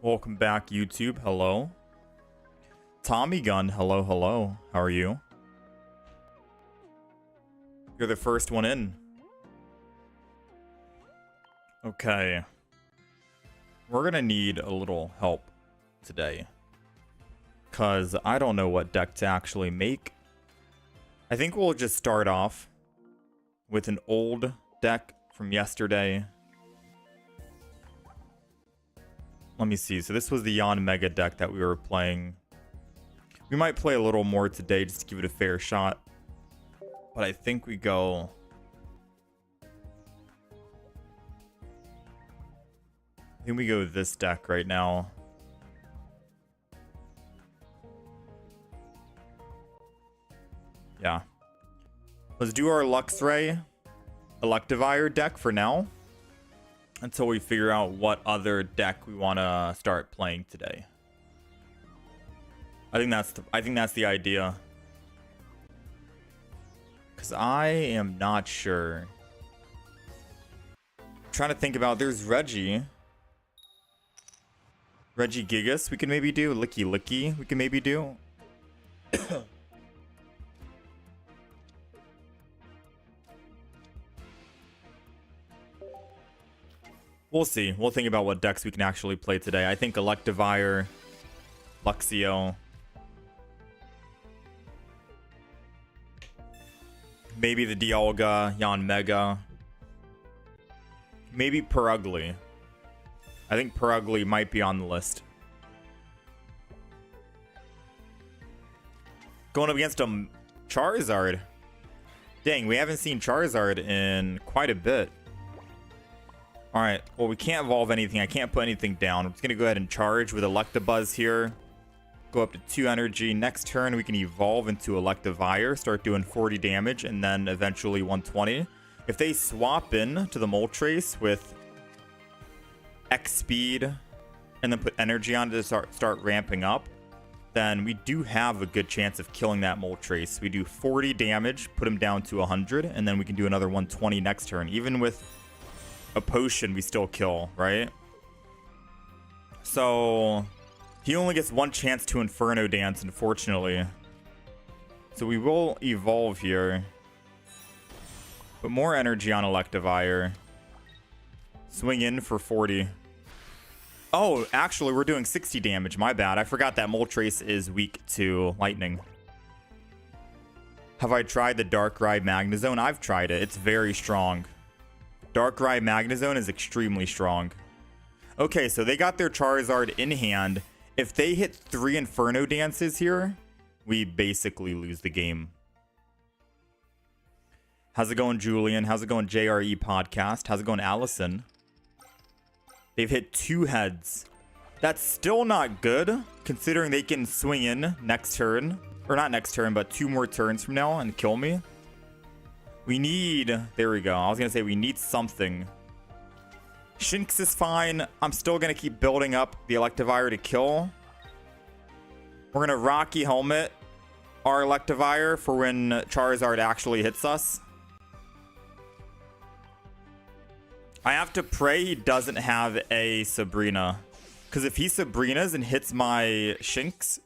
Welcome back, YouTube. Hello. Tommy Gun. Hello, hello. How are you? You're the first one in. Okay. We're gonna need a little help today, because I don't know what deck to actually make. I think we'll just start off with an old deck from yesterday. Let me see. So this was the Yon Mega deck that we were playing. We might play a little more today just to give it a fair shot. But I think we go... this deck right now. Yeah. Let's do our Luxray Electivire deck for now, until we figure out what other deck we want to start playing today. I think that's the idea. Cause I am not sure. I'm trying to think about, there's Reggie Gigas we can maybe do. Licky Licky we can maybe do. We'll see. We'll think about what decks we can actually play today. I think Electivire, Luxio. Maybe the Dialga, Yon Mega. Maybe Perugly. I think Perugly might be on the list. Going up against a Charizard. Dang, we haven't seen Charizard in quite a bit. Alright, well, we can't evolve anything. I can't put anything down. I'm just going to go ahead and charge with Electabuzz here. Go up to 2 energy. Next turn, we can evolve into Electivire. Start doing 40 damage, and then eventually 120. If they swap in to the Moltres with X speed, and then put energy on to start ramping up, then we do have a good chance of killing that Moltres. We do 40 damage, put him down to 100, and then we can do another 120 next turn. Even with a potion, we still kill, right? So he only gets one chance to Inferno Dance, unfortunately. So we will evolve here. Put more energy on Electivire. Swing in for 40. Oh, actually, we're doing 60 damage. My bad. I forgot that Moltres is weak to lightning. Have I tried the Darkrai Magnezone? I've tried it. It's very strong. Darkrai Magnezone is extremely strong. Okay, so they got their Charizard in hand. If they hit 3 Inferno Dances here, we basically lose the game. How's it going, Julian? How's it going, JRE Podcast? How's it going, Allison? They've hit 2 heads. That's still not good, considering they can swing in next turn. Or not next turn, but 2 more turns from now and kill me. We need... There we go. I was going to say we need something. Shinx is fine. I'm still going to keep building up the Electivire to kill. We're going to Rocky Helmet our Electivire for when Charizard actually hits us. I have to pray he doesn't have a Sabrina. Because if he Sabrinas and hits my Shinx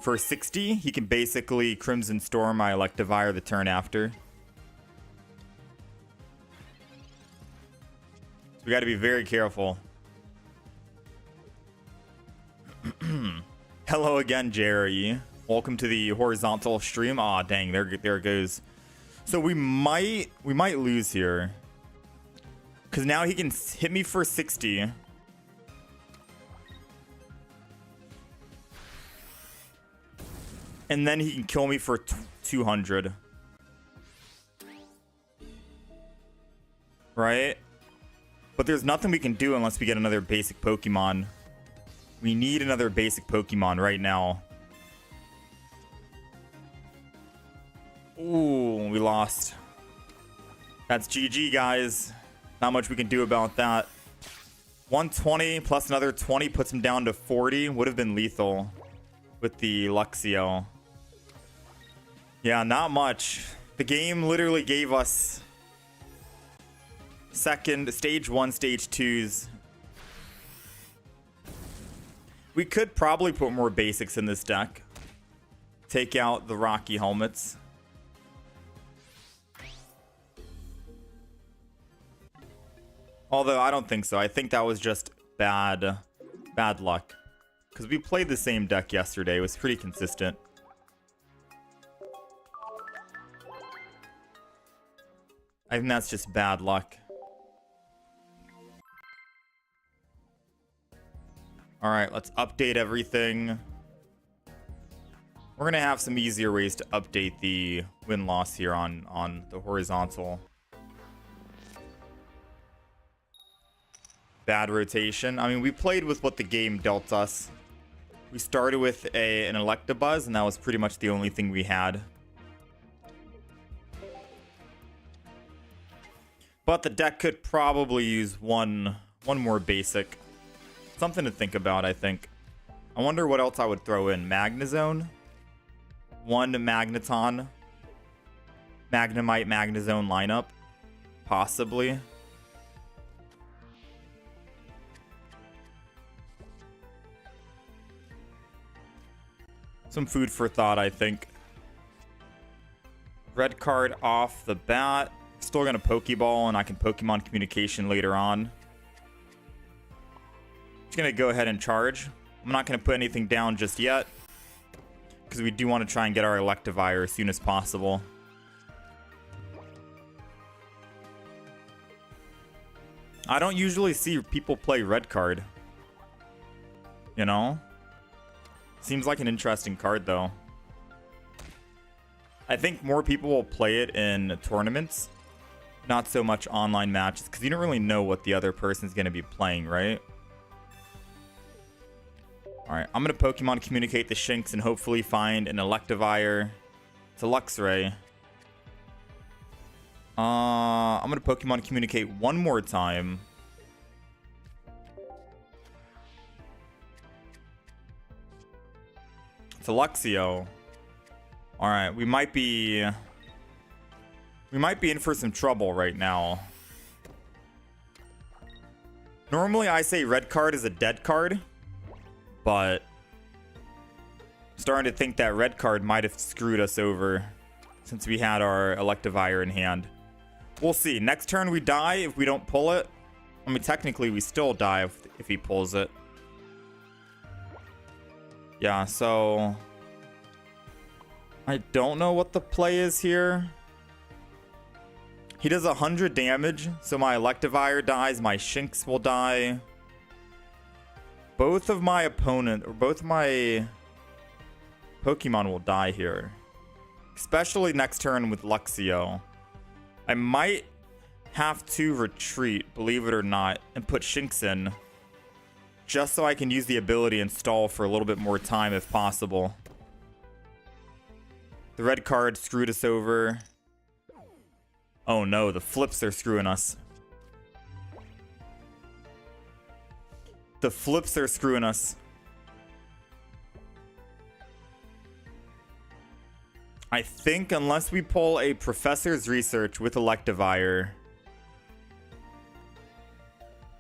for 60, he can basically Crimson Storm my Electivire the turn after. We got to be very careful. Hello again, Jerry. Welcome to the horizontal stream. Aw, dang, there it goes. So we might lose here, because now he can hit me for 60. And then he can kill me for 200. Right? But there's nothing we can do unless we get another basic Pokemon. We need another basic Pokemon right now. Ooh, we lost. That's GG, guys. Not much we can do about that. 120 plus another 20 puts him down to 40. Would have been lethal with the Luxio. Yeah, not much. The game literally gave us stage 1, stage 2s We could probably put more basics in this deck. Take out the Rocky helmets. Although I don't think so. I think that was just bad luck. Because we played the same deck yesterday. It was pretty consistent. I think that's just bad luck. Alright, let's update everything. We're going to have some easier ways to update the win-loss here on the horizontal. Bad rotation. I mean, we played with what the game dealt us. We started with an Electabuzz, and that was pretty much the only thing we had. But the deck could probably use one more basic. Something to think about, I think. I wonder what else I would throw in. Magnezone? One Magneton. Magnemite, Magnezone lineup. Possibly. Some food for thought, I think. Red card off the bat. Still gonna Pokeball, and I can Pokemon Communication later on. Just gonna go ahead and charge. I'm not gonna put anything down just yet, because we do want to try and get our Electivire as soon as possible. I don't usually see people play red card. You know? Seems like an interesting card, though. I think more people will play it in tournaments. Not so much online matches, because you don't really know what the other person's going to be playing, right? Alright, I'm going to Pokemon Communicate the Shinx and hopefully find an Electivire. It's a Luxray. I'm going to Pokemon Communicate one more time. It's a Luxio. Alright, we might be in for some trouble right now. Normally I say red card is a dead card, but I'm starting to think that red card might have screwed us over since we had our Electivire in hand. We'll see. Next turn we die if we don't pull it. I mean, technically we still die if he pulls it. Yeah, so I don't know what the play is here. He does 100 damage, so my Electivire dies, my Shinx will die. Both of my Pokemon will die here. Especially next turn with Luxio. I might have to retreat, believe it or not, and put Shinx in. Just so I can use the ability and stall for a little bit more time if possible. The red card screwed us over. Oh no, the flips are screwing us. The flips are screwing us. I think unless we pull a Professor's Research with Electivire,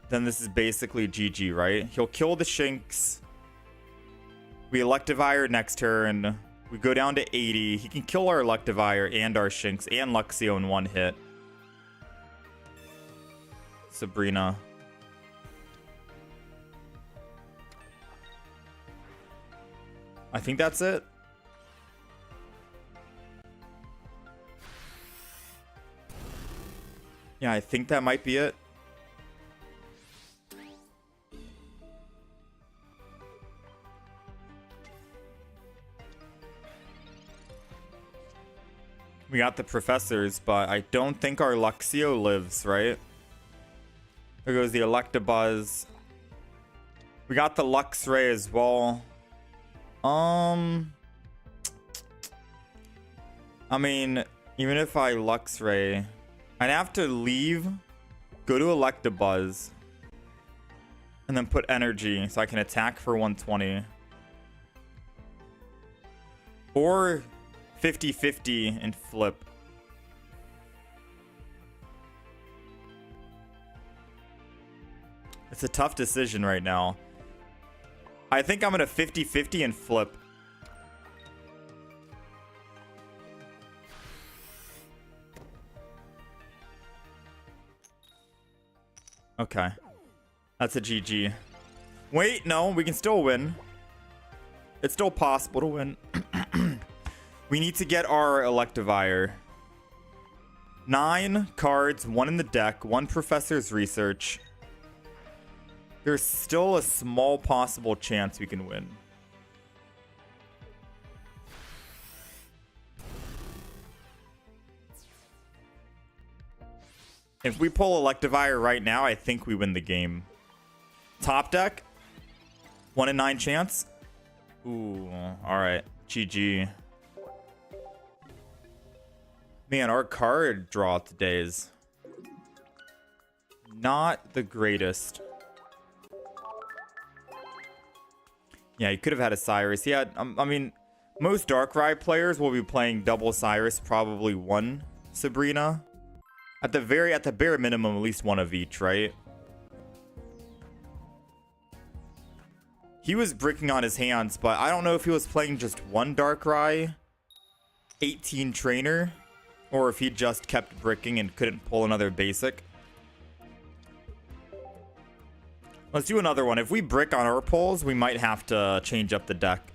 then this is basically GG, right? He'll kill the Shinx. We Electivire next turn. We go down to 80. He can kill our Electivire and our Shinx and Luxio in one hit. Sabrina. I think that's it. Yeah, I think that might be it. We got the Professors, but I don't think our Luxio lives, right? There goes the Electabuzz. We got the Luxray as well. I mean, even if I Luxray, I'd have to leave, go to Electabuzz, and then put energy so I can attack for 120. Or 50-50 and flip. It's a tough decision right now. I think I'm gonna 50-50 and flip. Okay. That's a GG. Wait, no, we can still win. It's still possible to win. We need to get our Electivire. 9 cards, 1 in the deck, 1 Professor's Research. There's still a small possible chance we can win. If we pull Electivire right now, I think we win the game. Top deck, 1 in 9 chance. Ooh, all right, GG. Man, our card draw today is not the greatest. Yeah, you could have had a Cyrus. Yeah, I mean, most Darkrai players will be playing double Cyrus, probably 1 Sabrina. At the bare minimum, at least 1 of each, right? He was bricking on his hands, but I don't know if he was playing just 1 Darkrai, 18 trainer, or if he just kept bricking and couldn't pull another basic. Let's do another one. If we brick on our pulls, we might have to change up the deck.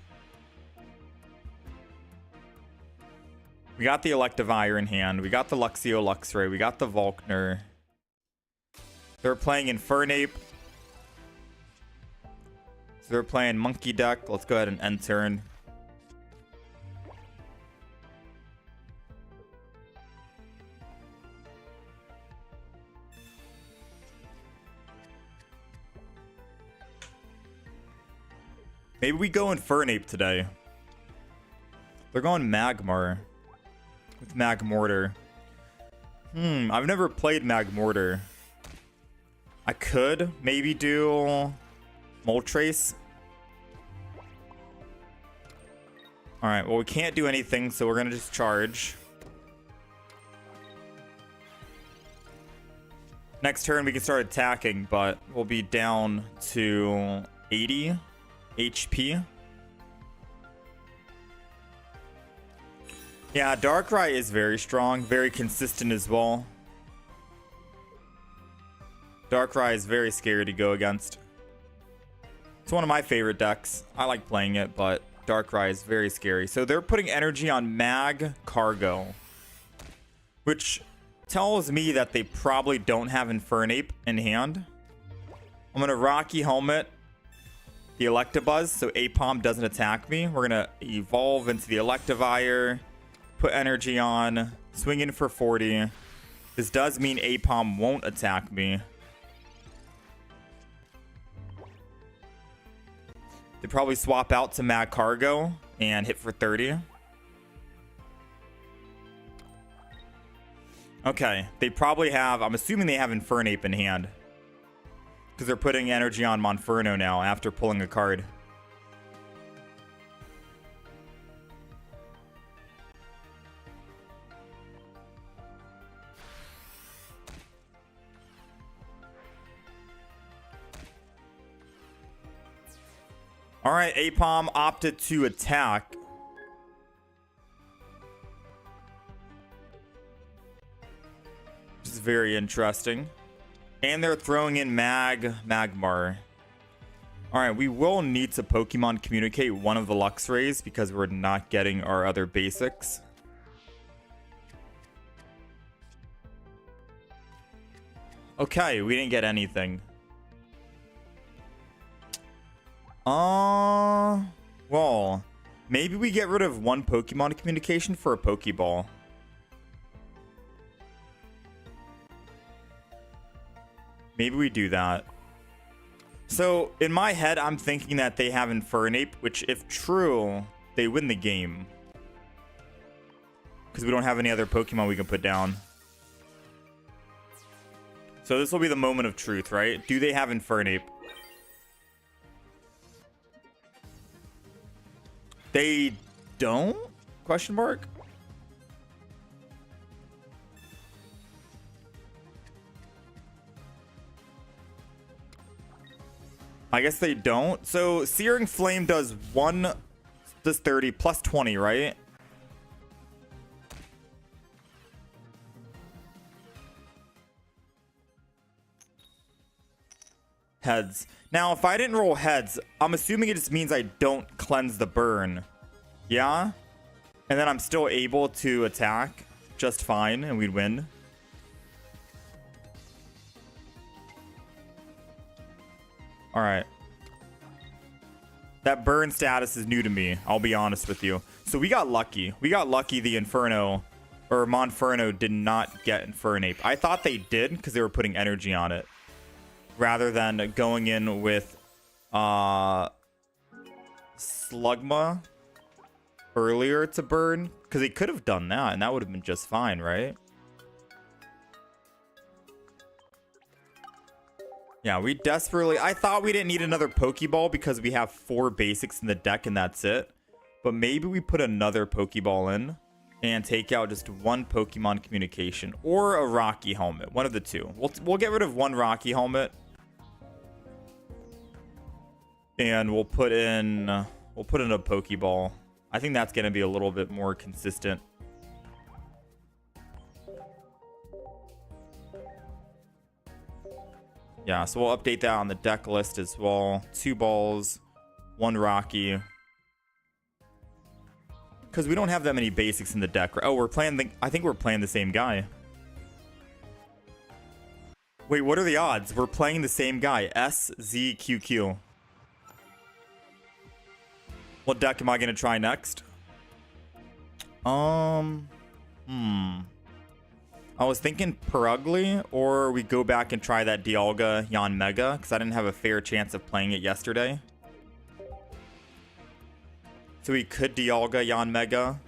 We got the Electivire in hand. We got the Luxio Luxray. We got the Volkner. They're playing Infernape. So they're playing Monkey Deck. Let's go ahead and end turn. Maybe we go Infernape today. They're going Magmar with Magmortar. I've never played Magmortar. I could maybe do Moltres. Alright, well, we can't do anything, so we're going to just charge. Next turn, we can start attacking, but we'll be down to 80 HP. Yeah, Darkrai is very strong, very consistent as well. Darkrai is very scary to go against. It's one of my favorite decks. I like playing it, but Darkrai is very scary. So they're putting energy on Mag Cargo, which tells me that they probably don't have Infernape in hand. I'm going to Rocky Helmet the Electabuzz so Apom doesn't attack me. We're going to evolve into the Electivire, put energy on, swing in for 40. This does mean Apom won't attack me. They probably swap out to Mag Cargo and hit for 30. Okay, they probably have, I'm assuming they have Infernape in hand, because they're putting energy on Monferno now after pulling a card. All right, Apom opted to attack. Which is very interesting. And they're throwing in Magmar. All right, we will need to Pokemon communicate one of the Luxrays because we're not getting our other basics. Okay, we didn't get anything. Well, maybe we get rid of 1 Pokemon communication for a Pokeball. Maybe we do that. So, in my head, I'm thinking that they have Infernape, which, if true, they win the game. Because we don't have any other Pokemon we can put down. So this will be the moment of truth, right? Do they have Infernape? They don't? Question mark? I guess they don't. So Searing Flame does 30 plus 20, right? Heads. Now, if I didn't roll heads, I'm assuming it just means I don't cleanse the burn. Yeah? And then I'm still able to attack just fine and we'd win. Alright. That burn status is new to me, I'll be honest with you. So we got lucky. We got lucky the Inferno, or Monferno, did not get Infernape. I thought they did because they were putting energy on it, rather than going in with Slugma earlier to burn. Because they could have done that, and that would have been just fine, right? Yeah, we desperately... I thought we didn't need another Pokeball because we have 4 basics in the deck and that's it. But maybe we put another Pokeball in and take out just 1 Pokemon Communication or a Rocky Helmet. One of the two. We'll get rid of 1 Rocky Helmet. And we'll put in a Pokeball. I think that's going to be a little bit more consistent. Yeah, so we'll update that on the deck list as well. 2 balls, 1 Rocky. Because we don't have that many basics in the deck. Oh, we're playing I think we're playing the same guy. Wait, what are the odds? We're playing the same guy. SZQQ. What deck am I going to try next? I was thinking Perugly, or we go back and try that Dialga Yanmega, because I didn't have a fair chance of playing it yesterday. So we could Dialga Yanmega.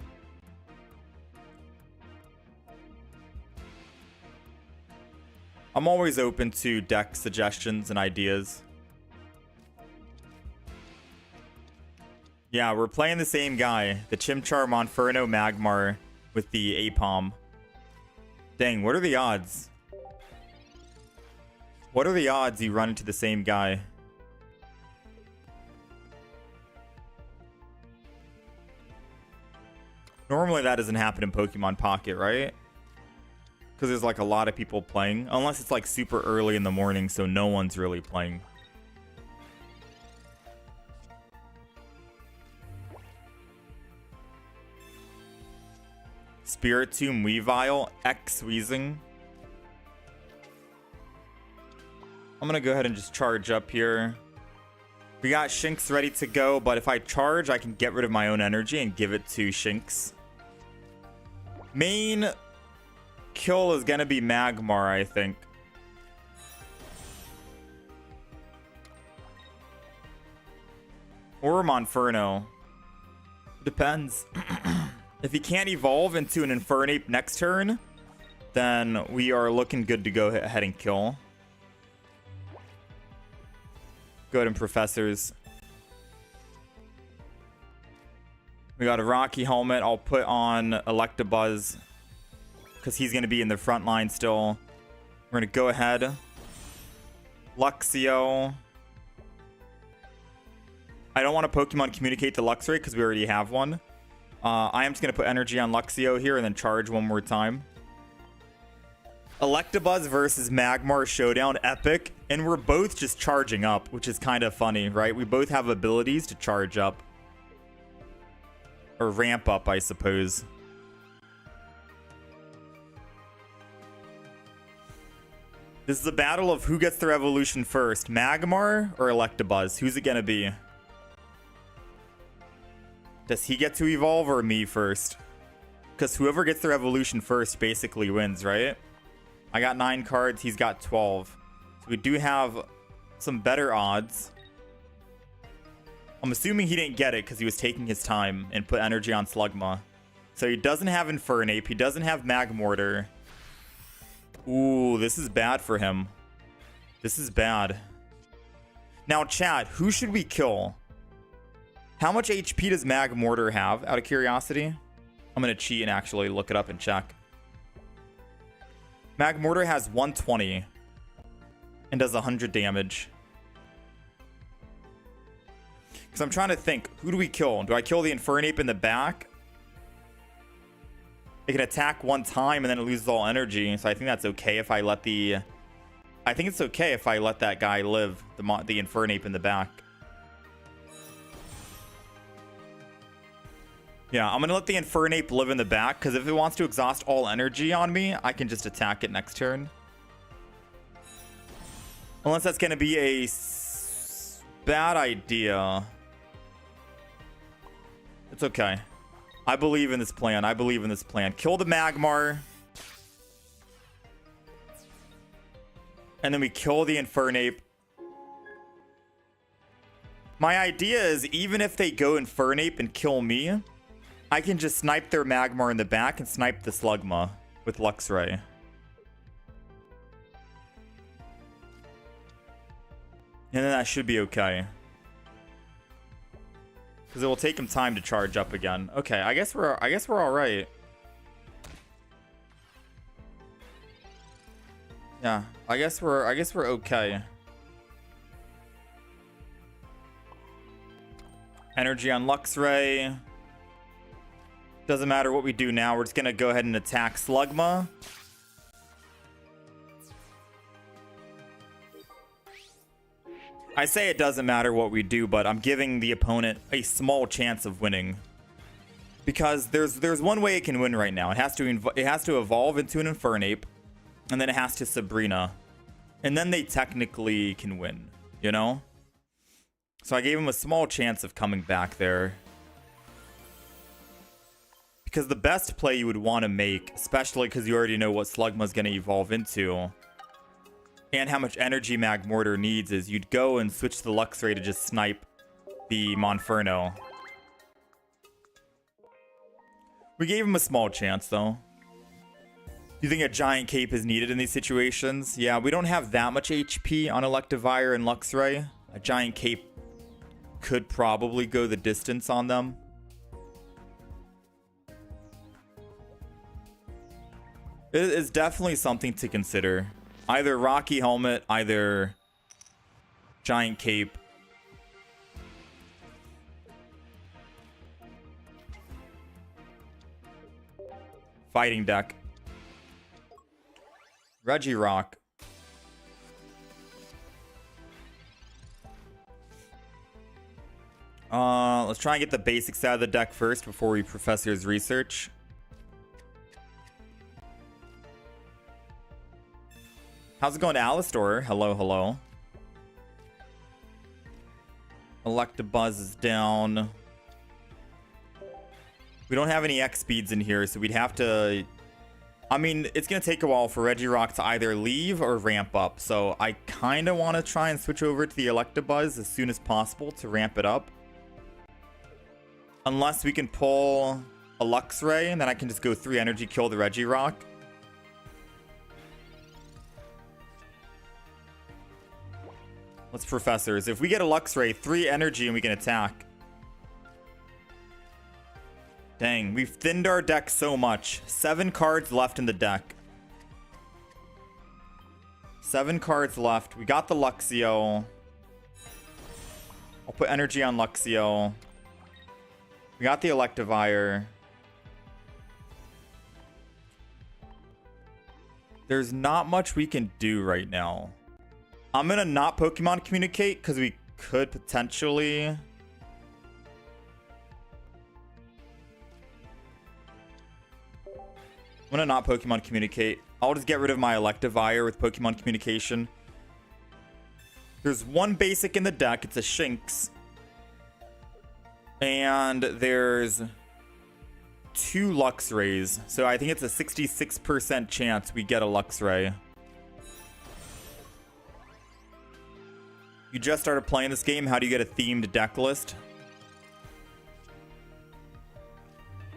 I'm always open to deck suggestions and ideas. Yeah, we're playing the same guy. The Chimchar Monferno Magmar with the Apom. Dang, what are the odds? What are the odds you run into the same guy? Normally that doesn't happen in Pokemon Pocket, right? Because there's like a lot of people playing. Unless it's like super early in the morning, so no one's really playing. Spiritomb Weavile, X-Weezing. I'm going to go ahead and just charge up here. We got Shinx ready to go, but if I charge, I can get rid of my own energy and give it to Shinx. Main kill is going to be Magmar, I think. Or Monferno. Depends. If he can't evolve into an Infernape next turn, then we are looking good to go ahead and kill. Go ahead and Professors. We got a Rocky Helmet. I'll put on Electabuzz because he's going to be in the front line still. We're going to go ahead. Luxio. I don't want to Pokemon Communicate the Luxray because we already have one. I am just going to put energy on Luxio here and then charge one more time. Electabuzz versus Magmar Showdown, epic. And we're both just charging up, which is kind of funny, right? We both have abilities to charge up. Or ramp up, I suppose. This is a battle of who gets the revolution first, Magmar or Electabuzz? Who's it going to be? Does he get to evolve or me first? Because whoever gets the revolution first basically wins, right? I got 9 cards. He's got 12. So we do have some better odds. I'm assuming he didn't get it because he was taking his time and put energy on Slugma. So he doesn't have Infernape. He doesn't have Magmortar. Ooh, this is bad for him. This is bad. Now, chat, who should we kill? How much HP does Magmortar have, out of curiosity? I'm going to cheat and actually look it up and check. Magmortar has 120 and does 100 damage. Because I'm trying to think, who do we kill? Do I kill the Infernape in the back? It can attack one time and then it loses all energy. So I think that's okay if I let the... I think it's okay if I let that guy live, the Infernape in the back. Yeah, I'm going to let the Infernape live in the back, because if it wants to exhaust all energy on me, I can just attack it next turn. Unless that's going to be a bad idea. It's okay. I believe in this plan. I believe in this plan. Kill the Magmar. And then we kill the Infernape. My idea is, even if they go Infernape and kill me, I can just snipe their Magmar in the back and snipe the Slugma with Luxray. And then that should be okay. Because it will take him time to charge up again. Okay, I guess we're all right. Yeah, I guess we're okay. Energy on Luxray. Doesn't matter what we do now. We're just gonna go ahead and attack Slugma. I say it doesn't matter what we do, but I'm giving the opponent a small chance of winning. Because there's one way it can win right now. It has to evolve into an Infernape, and then it has to Sabrina. And then they technically can win, you know? So I gave him a small chance of coming back there. Because the best play you would want to make, especially because you already know what Slugma's going to evolve into, and how much energy Magmortar needs, is you'd go and switch the Luxray to just snipe the Monferno. We gave him a small chance, though. Do you think a Giant Cape is needed in these situations? Yeah, we don't have that much HP on Electivire and Luxray. A Giant Cape could probably go the distance on them. It is definitely something to consider. Either Rocky Helmet, either Giant Cape. Fighting deck. Regirock. Let's try and get the basics out of the deck first before we Professor's Research. How's it going to Alistor? Hello, hello. Electabuzz is down. We don't have any X speeds in here, so we'd have to... I mean, it's going to take a while for Regirock to either leave or ramp up, so I kind of want to try and switch over to the Electabuzz as soon as possible to ramp it up. Unless we can pull a Luxray, and then I can just go 3 energy, kill the Regirock. Let's Professors. If we get a Luxray, 3 energy and we can attack. Dang, we've thinned our deck so much. 7 cards left in the deck. 7 cards left. We got the Luxio. I'll put energy on Luxio. We got the Electivire. There's not much we can do right now. I'm going to not Pokemon Communicate because we could potentially... I'm going to not Pokemon Communicate. I'll just get rid of my Electivire with Pokemon Communication. There's one basic in the deck. It's a Shinx. And there's 2 Luxrays. So I think it's a 66% chance we get a Luxray. You just started playing this game. How do you get a themed deck list?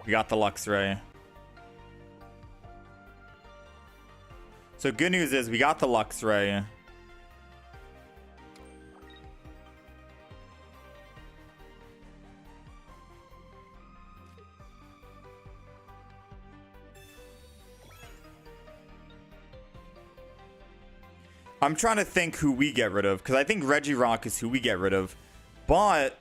We got the Luxray. So good news is we got the Luxray. I'm trying to think who we get rid of, because I think Regirock is who we get rid of. But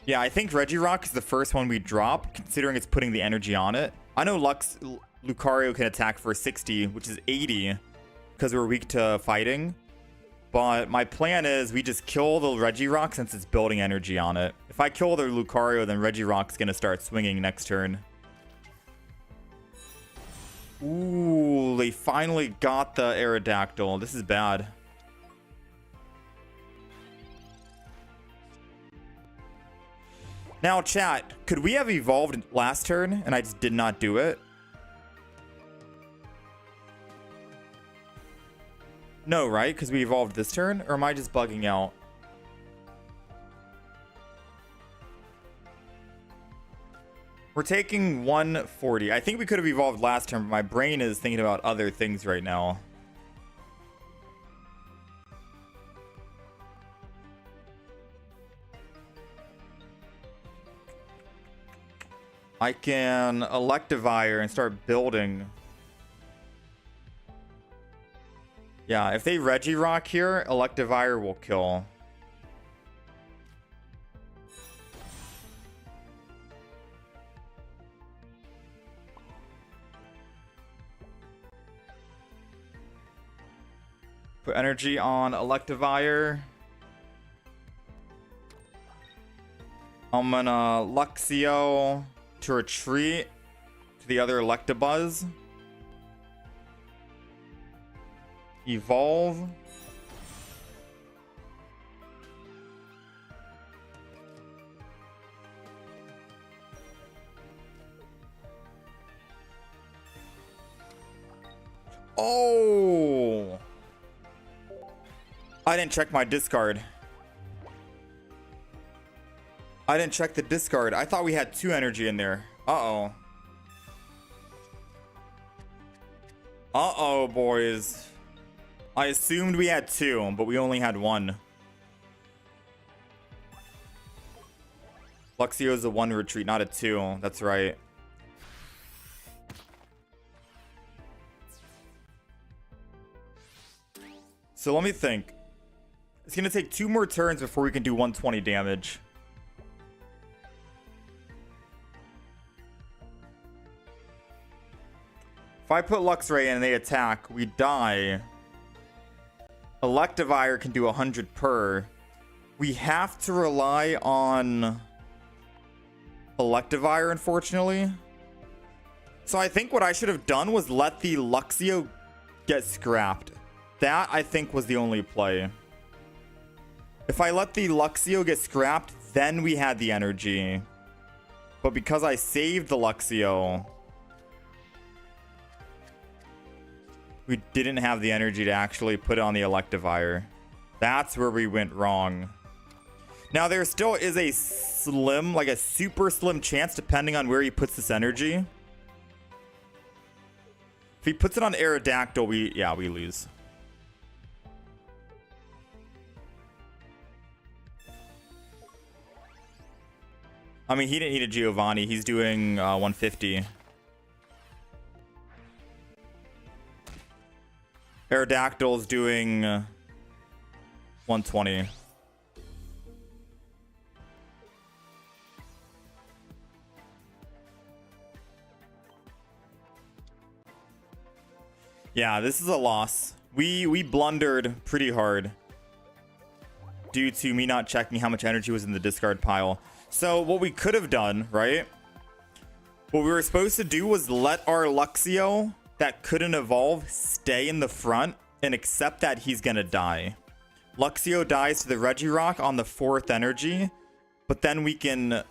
Yeah, I think Regirock is the first one we drop, considering it's putting the energy on it. I know Lucario can attack for 60, which is 80, because we're weak to fighting. But my plan is we just kill the Regirock since it's building energy on it. If I kill the Lucario, then Regirock's going to start swinging next turn. Ooh, they finally got the Aerodactyl. This is bad. Now, chat, could we have evolved last turn and I just did not do it? No, right? Because we evolved this turn? Or am I just bugging out? We're taking 140. I think we could have evolved last turn, but my brain is thinking about other things right now. I can Electivire and start building. Yeah, if they Regirock here, Electivire will kill. Put energy on Electivire. I'm gonna Luxio to retreat to the other Electabuzz. Evolve. Oh! I didn't check my discard. I didn't check the discard. I thought we had 2 energy in there. Uh-oh. Uh-oh, boys. I assumed we had 2, but we only had 1. Luxio is a 1 retreat, not a 2. That's right. So let me think. It's going to take 2 more turns before we can do 120 damage. If I put Luxray in and they attack, we die. Electivire can do 100 per. We have to rely on Electivire, unfortunately. So I think what I should have done was let the Luxio get scrapped. That, I think, was the only play. If I let the Luxio get scrapped, then we had the energy. But because I saved the Luxio, we didn't have the energy to actually put it on the Electivire. That's where we went wrong. Now, there still is a slim, like a super slim chance, depending on where he puts this energy. If he puts it on Aerodactyl, we lose. I mean, he didn't need a Giovanni. He's doing 150. Aerodactyl's doing 120. Yeah, this is a loss. We blundered pretty hard due to me not checking how much energy was in the discard pile. So what we could have done, right? What we were supposed to do was let our Luxio that couldn't evolve stay in the front and accept that he's gonna die. Luxio dies to the Regirock on the 4th energy, but then we can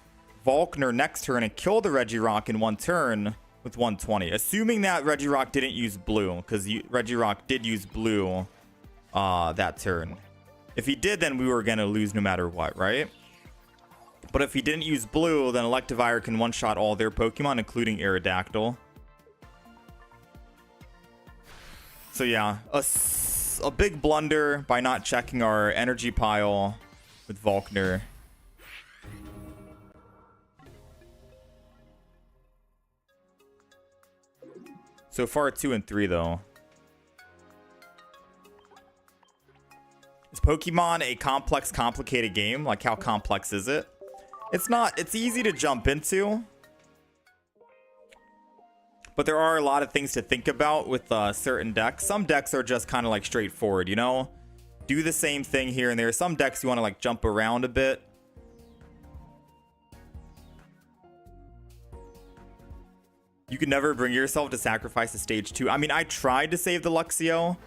Volkner next turn and kill the Regirock in 1 turn with 120. Assuming that Regirock didn't use blue, because Regirock did use blue that turn. If he did, then we were gonna lose no matter what, right? But if he didn't use blue, then Electivire can one-shot all their Pokemon, including Aerodactyl. So yeah, a big blunder by not checking our energy pile with Volkner. So far 2 and 3 though. Is Pokemon a complex, complicated game? Like, how complex is it? It's easy to jump into. But there are a lot of things to think about with certain decks. Some decks are just kind of like straightforward, you know? Do the same thing here and there. Some decks you want to like jump around a bit. You can never bring yourself to sacrifice a stage 2. I mean, I tried to save the Luxio.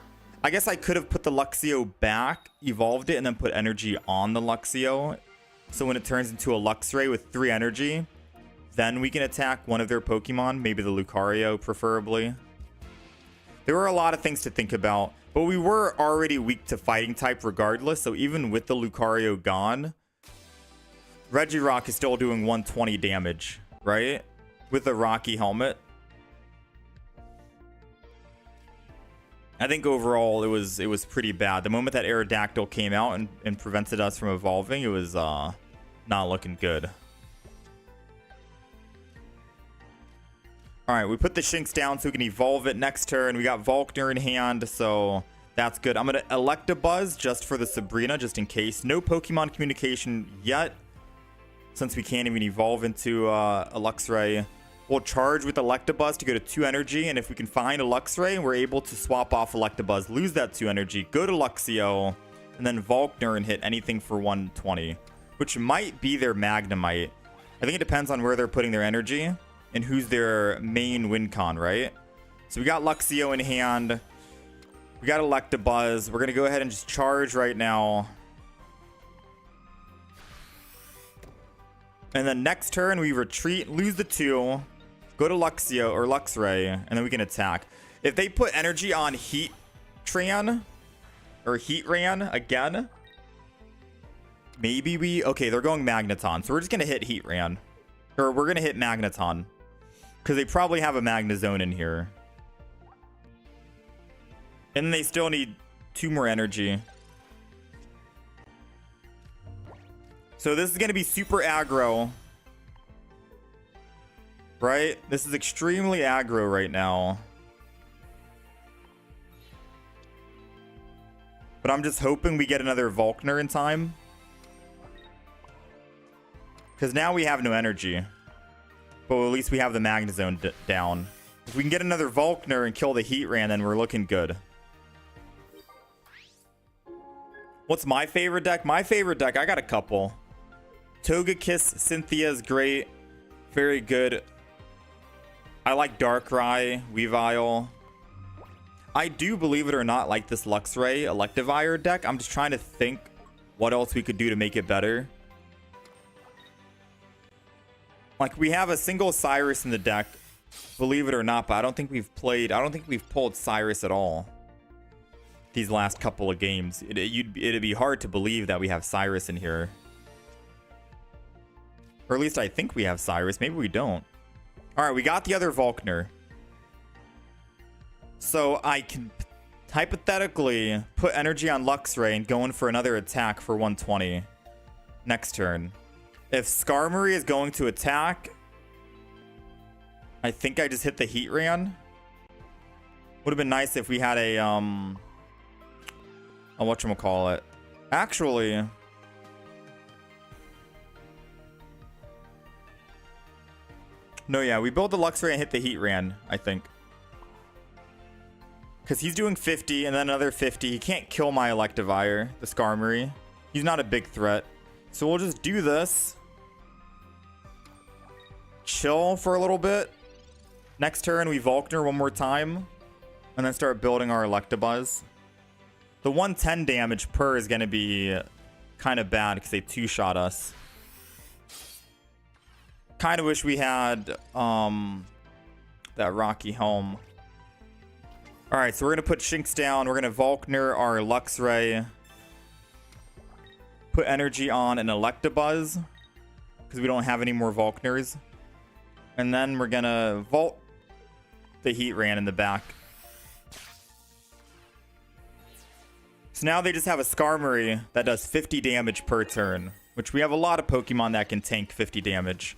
I guess I could have put the Luxio back, evolved it, and then put energy on the Luxio. So when it turns into a Luxray with 3 energy, then we can attack one of their Pokemon, maybe the Lucario preferably. There were a lot of things to think about, but we were already weak to fighting type regardless, so even with the Lucario gone, Regirock is still doing 120 damage, right? With the Rocky helmet. I think overall it was pretty bad. The moment that Aerodactyl came out and prevented us from evolving, it was not looking good. Alright, we put the Shinx down so we can evolve it next turn. We got Volkner in hand, so that's good. I'm going to Electabuzz just for the Sabrina, just in case. No Pokemon communication yet, since we can't even evolve into a Luxray. We'll charge with Electabuzz to go to 2 energy, and if we can find a Luxray, we're able to swap off Electabuzz, lose that 2 energy, go to Luxio, and then Volkner and hit anything for 120, which might be their Magnemite. I think it depends on where they're putting their energy and who's their main win con, right? So we got Luxio in hand. We got Electabuzz. We're going to go ahead and just charge right now. And then next turn, we retreat, lose the 2, go to Luxio or Luxray, and then we can attack. If they put energy on Heatran or Heatran again, maybe we... Okay, they're going Magneton, so we're just going to hit Heatran. Or we're going to hit Magneton. Because they probably have a Magnezone in here. And they still need 2 more energy. So this is going to be super aggro. Right? This is extremely aggro right now. But I'm just hoping we get another Volkner in time. Because now we have no energy. But at least we have the Magnezone down. If we can get another Volkner and kill the Heatran, then we're looking good. What's my favorite deck? My favorite deck, I got a couple. Togekiss, Cynthia is great. Very good. I like Darkrai, Weavile. I do, believe it or not, like this Luxray Electivire deck. I'm just trying to think what else we could do to make it better. Like, we have a single Cyrus in the deck, believe it or not, but I don't think we've pulled Cyrus at all these last couple of games. It'd be hard to believe that we have Cyrus in here. Or at least I think we have Cyrus. Maybe we don't. Alright, we got the other Volkner. So I can hypothetically put energy on Luxray and go in for another attack for 120 next turn. If Skarmory is going to attack, I think I just hit the Heatran. Would have been nice if we had a whatchamacallit. Actually, no, yeah, we build the Luxray and hit the Heatran, I think. Because he's doing 50 and then another 50. He can't kill my Electivire, the Skarmory. He's not a big threat. So we'll just do this. Chill for a little bit. Next turn, we Volkner one more time. And then start building our Electabuzz. The 110 damage per is going to be kind of bad because they 2-shot us. Kind of wish we had that Rocky Helm. Alright, so we're going to put Shinx down. We're going to Volkner our Luxray. Put energy on an Electabuzz. Because we don't have any more Volkners. And then we're going to Volt the Heatran in the back. So now they just have a Skarmory that does 50 damage per turn. Which we have a lot of Pokemon that can tank 50 damage.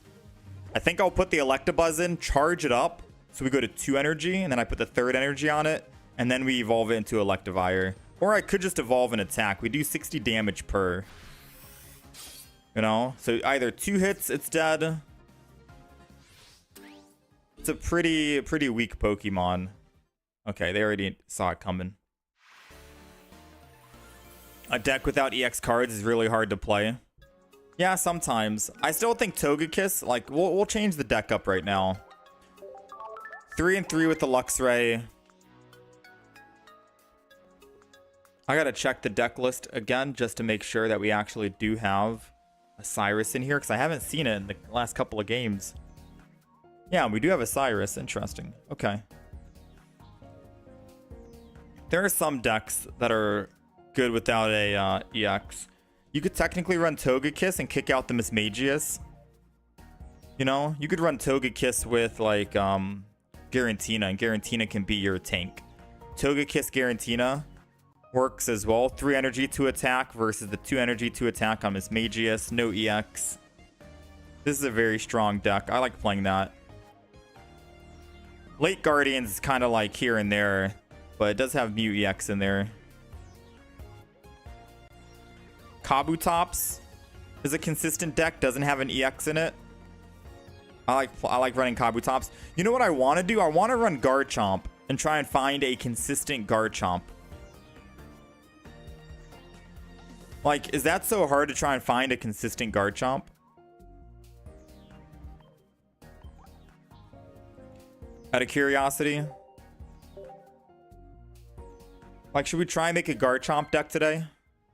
I think I'll put the Electabuzz in, charge it up. So we go to 2 energy, and then I put the 3rd energy on it. And then we evolve it into Electivire. Or I could just evolve an attack. We do 60 damage per. You know? So either 2 hits, it's dead. It's a pretty weak Pokemon. Okay, they already saw it coming. A deck without EX cards is really hard to play. Yeah, sometimes. I still think Togekiss, like, we'll change the deck up right now. 3 and 3 with the Luxray. I gotta check the deck list again just to make sure that we actually do have a Cyrus in here, because I haven't seen it in the last couple of games. Yeah, we do have a Cyrus. Interesting. Okay. There are some decks that are good without a EX. You could technically run Togekiss and kick out the Mismagius. You know, you could run Togekiss with like Garantina, and Garantina can be your tank. Togekiss Garantina works as well. 3 energy to attack versus the 2 energy to attack on Mismagius. No EX. This is a very strong deck. I like playing that. Late Guardians is kind of like here and there, but it does have Mew EX in there. Kabutops is a consistent deck, doesn't have an EX in it. I like running Kabutops. You know what I want to do? I want to run Garchomp and try and find a consistent Garchomp. Like, is that so hard to try and find a consistent Garchomp? Out of curiosity. Like, should we try and make a Garchomp deck today?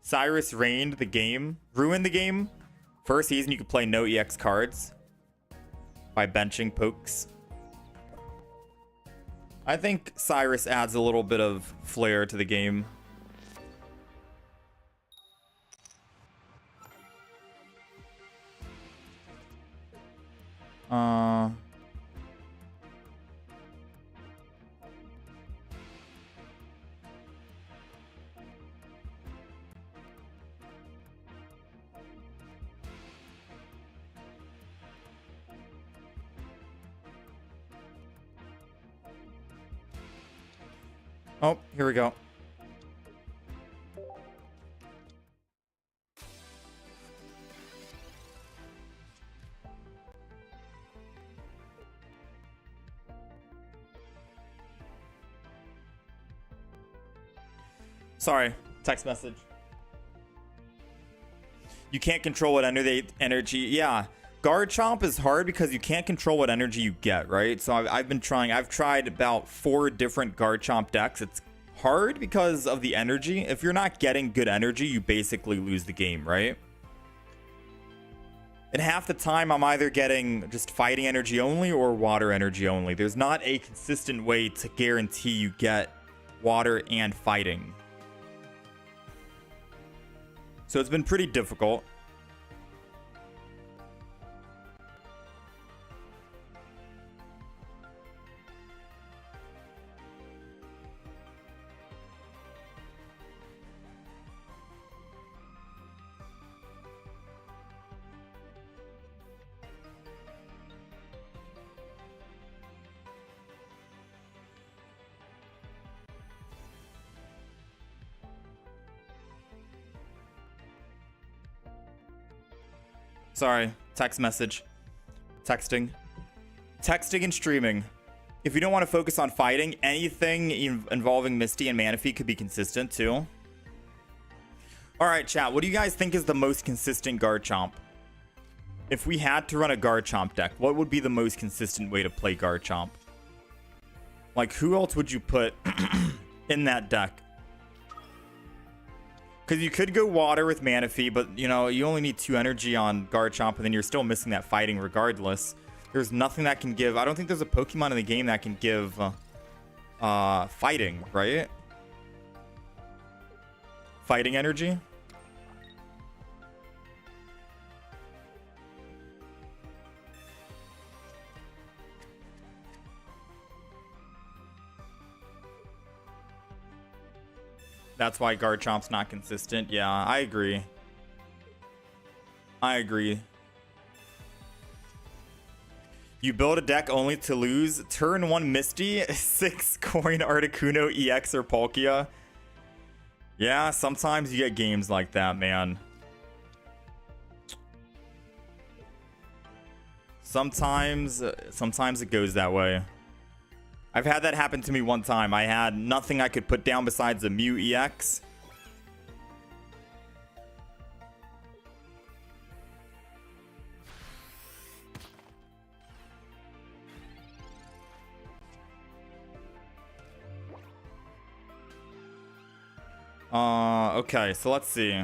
Cyrus ruined the game. First season, you could play no EX cards by benching pokes. I think Cyrus adds a little bit of flair to the game. Oh, here we go. Sorry, text message. You can't control what energy. Yeah, Garchomp is hard because you can't control what energy you get, right? So I've been trying. I've tried about 4 different Garchomp decks. It's hard because of the energy. If you're not getting good energy, you basically lose the game, right? And half the time, I'm either getting just fighting energy only or water energy only. There's not a consistent way to guarantee you get water and fighting. So it's been pretty difficult. Sorry, text message. Texting and streaming. If you don't want to focus on fighting, anything involving Misty and Manaphy could be consistent too. Alright, chat, what do you guys think is the most consistent Garchomp? If we had to run a Garchomp deck, what would be the most consistent way to play Garchomp? Like, who else would you put in that deck? Because you could go water with Manaphy, but, you know, you only need 2 energy on Garchomp, and then you're still missing that fighting regardless. There's nothing that can give... I don't think there's a Pokemon in the game that can give fighting, right? Fighting energy? That's why Garchomp's not consistent. Yeah, I agree. You build a deck only to lose. Turn 1 Misty, 6 coin Articuno, EX, or Palkia. Yeah, sometimes you get games like that, man. Sometimes it goes that way. I've had that happen to me one time. I had nothing I could put down besides a Mew EX. Okay, so let's see.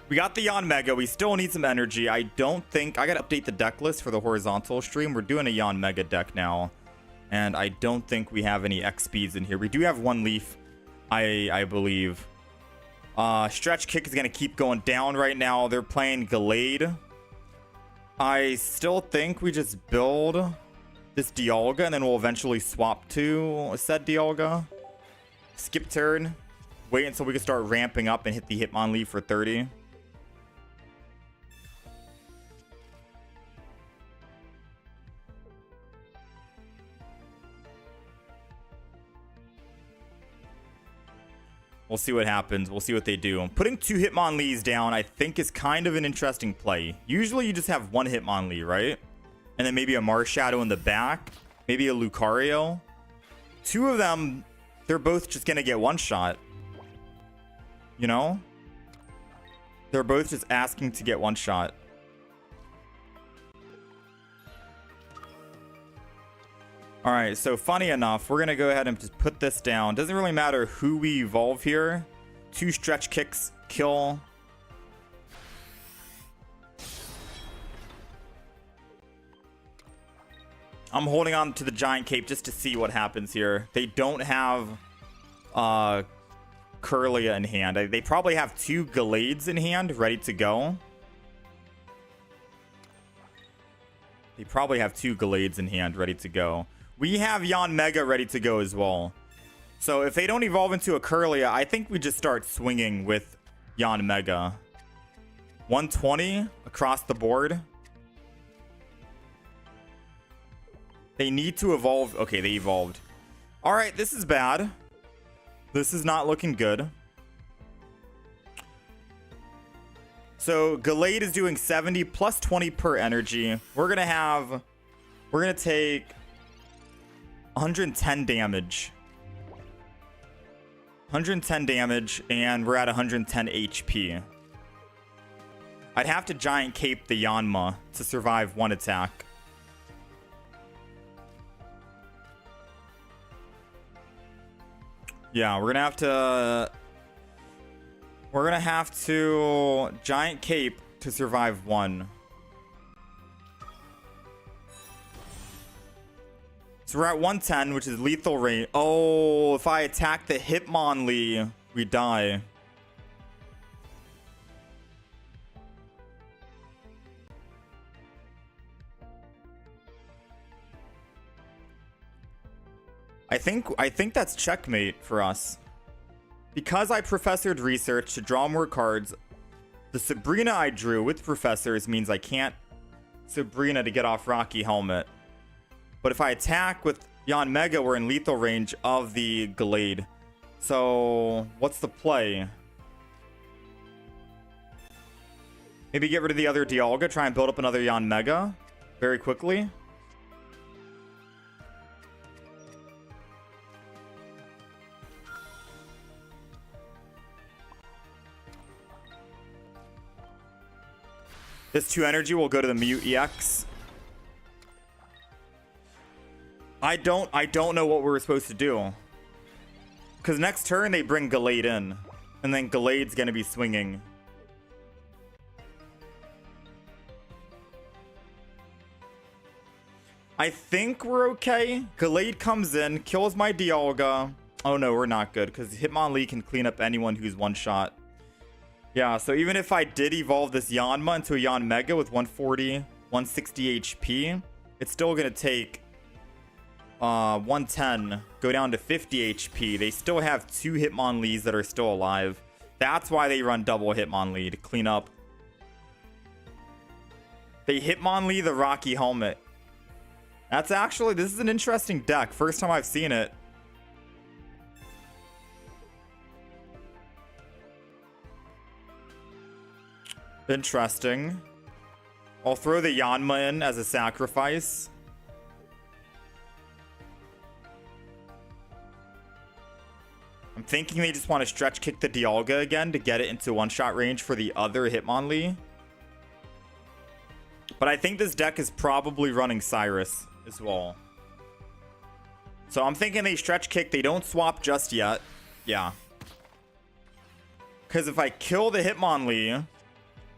We got the Yon Mega. We still need some energy. I don't think... I gotta update the deck list for the horizontal stream. We're doing a Yon Mega deck now. And I don't think we have any X speeds in here. We do have one leaf, I believe. Stretch Kick is gonna keep going down right now. They're playing Gallade. I still think we just build this Dialga and then we'll eventually swap to said Dialga. Skip turn. Wait until we can start ramping up and hit the Hitmonlee for 30. We'll see what happens. We'll see what they do. Putting 2 Hitmonlees down, I think, is kind of an interesting play. Usually you just have 1 Hitmonlee, right? And then maybe a Marshadow in the back. Maybe a Lucario. 2 of them, they're both just going to get one shot. You know? They're both just asking to get one shot. Alright, so funny enough, we're going to go ahead and just put this down. Doesn't really matter who we evolve here. 2 Stretch Kicks kill. I'm holding on to the Giant Cape just to see what happens here. They don't have Kirlia in hand. They probably have 2 Gallades in hand ready to go. They probably have 2 Gallades in hand ready to go. We have Yon Mega ready to go as well. So if they don't evolve into a Kirlia, I think we just start swinging with Yon Mega. 120 across the board. They need to evolve. Okay, they evolved. All right, this is bad. This is not looking good. So Gallade is doing 70 plus 20 per energy. We're gonna take 110 damage. 110 damage, and we're at 110 HP. I'd have to Giant Cape the Yanma to survive one attack. Yeah, we're gonna have to Giant Cape to survive one. So we're at 110, which is lethal range. Oh, if I attack the Hitmonlee, we die. I think that's checkmate for us. Because I professored research to draw more cards, the Sabrina I drew with professors means I can't Sabrina to get off Rocky Helmet. But if I attack with Yon Mega, we're in lethal range of the Gallade. So, what's the play? Maybe get rid of the other Dialga, try and build up another Yon Mega very quickly. This 2 energy will go to the Mew EX. I don't know what we're supposed to do. Because next turn they bring Gallade in. And then Gallade's going to be swinging. I think we're okay. Gallade comes in, kills my Dialga. Oh no, we're not good. Because Hitmonlee can clean up anyone who's one shot. Yeah, so even if I did evolve this Yanma into a Yon Mega with 140, 160 HP, it's still going to take 110, go down to 50 HP. They still have 2 Hitmonlees that are still alive. That's why they run double Hitmonlee to clean up. They Hitmonlee the Rocky Helmet. This is an interesting deck. First time I've seen it. Interesting. I'll throw the Yanma in as a sacrifice. I'm thinking they just want to stretch kick the Dialga again to get it into one-shot range for the other Hitmonlee. But I think this deck is probably running Cyrus as well. So I'm thinking they stretch kick. They don't swap just yet. Yeah. Because if I kill the Hitmonlee,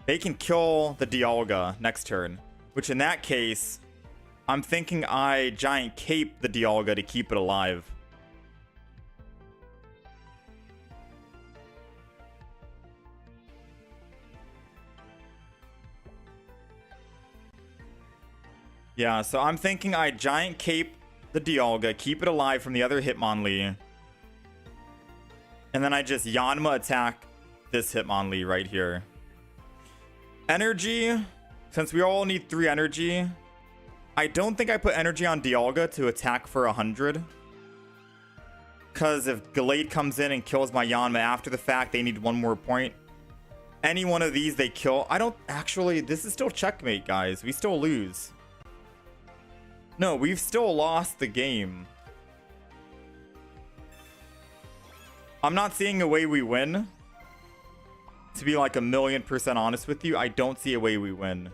they can kill the Dialga next turn. Which in that case, I'm thinking I Giant Cape the Dialga to keep it alive. Yeah, so I'm thinking I Giant Cape the Dialga, keep it alive from the other Hitmonlee. And then I just Yanma attack this Hitmonlee right here. Energy, since we all need 3 energy, I don't think I put energy on Dialga to attack for 100. Because if Gallade comes in and kills my Yanma after the fact, they need 1 more point. Any one of these they kill. I don't actually, this is still checkmate, guys. We still lose. No, we've still lost the game. I'm not seeing a way we win. To be like 1,000,000% honest with you, I don't see a way we win.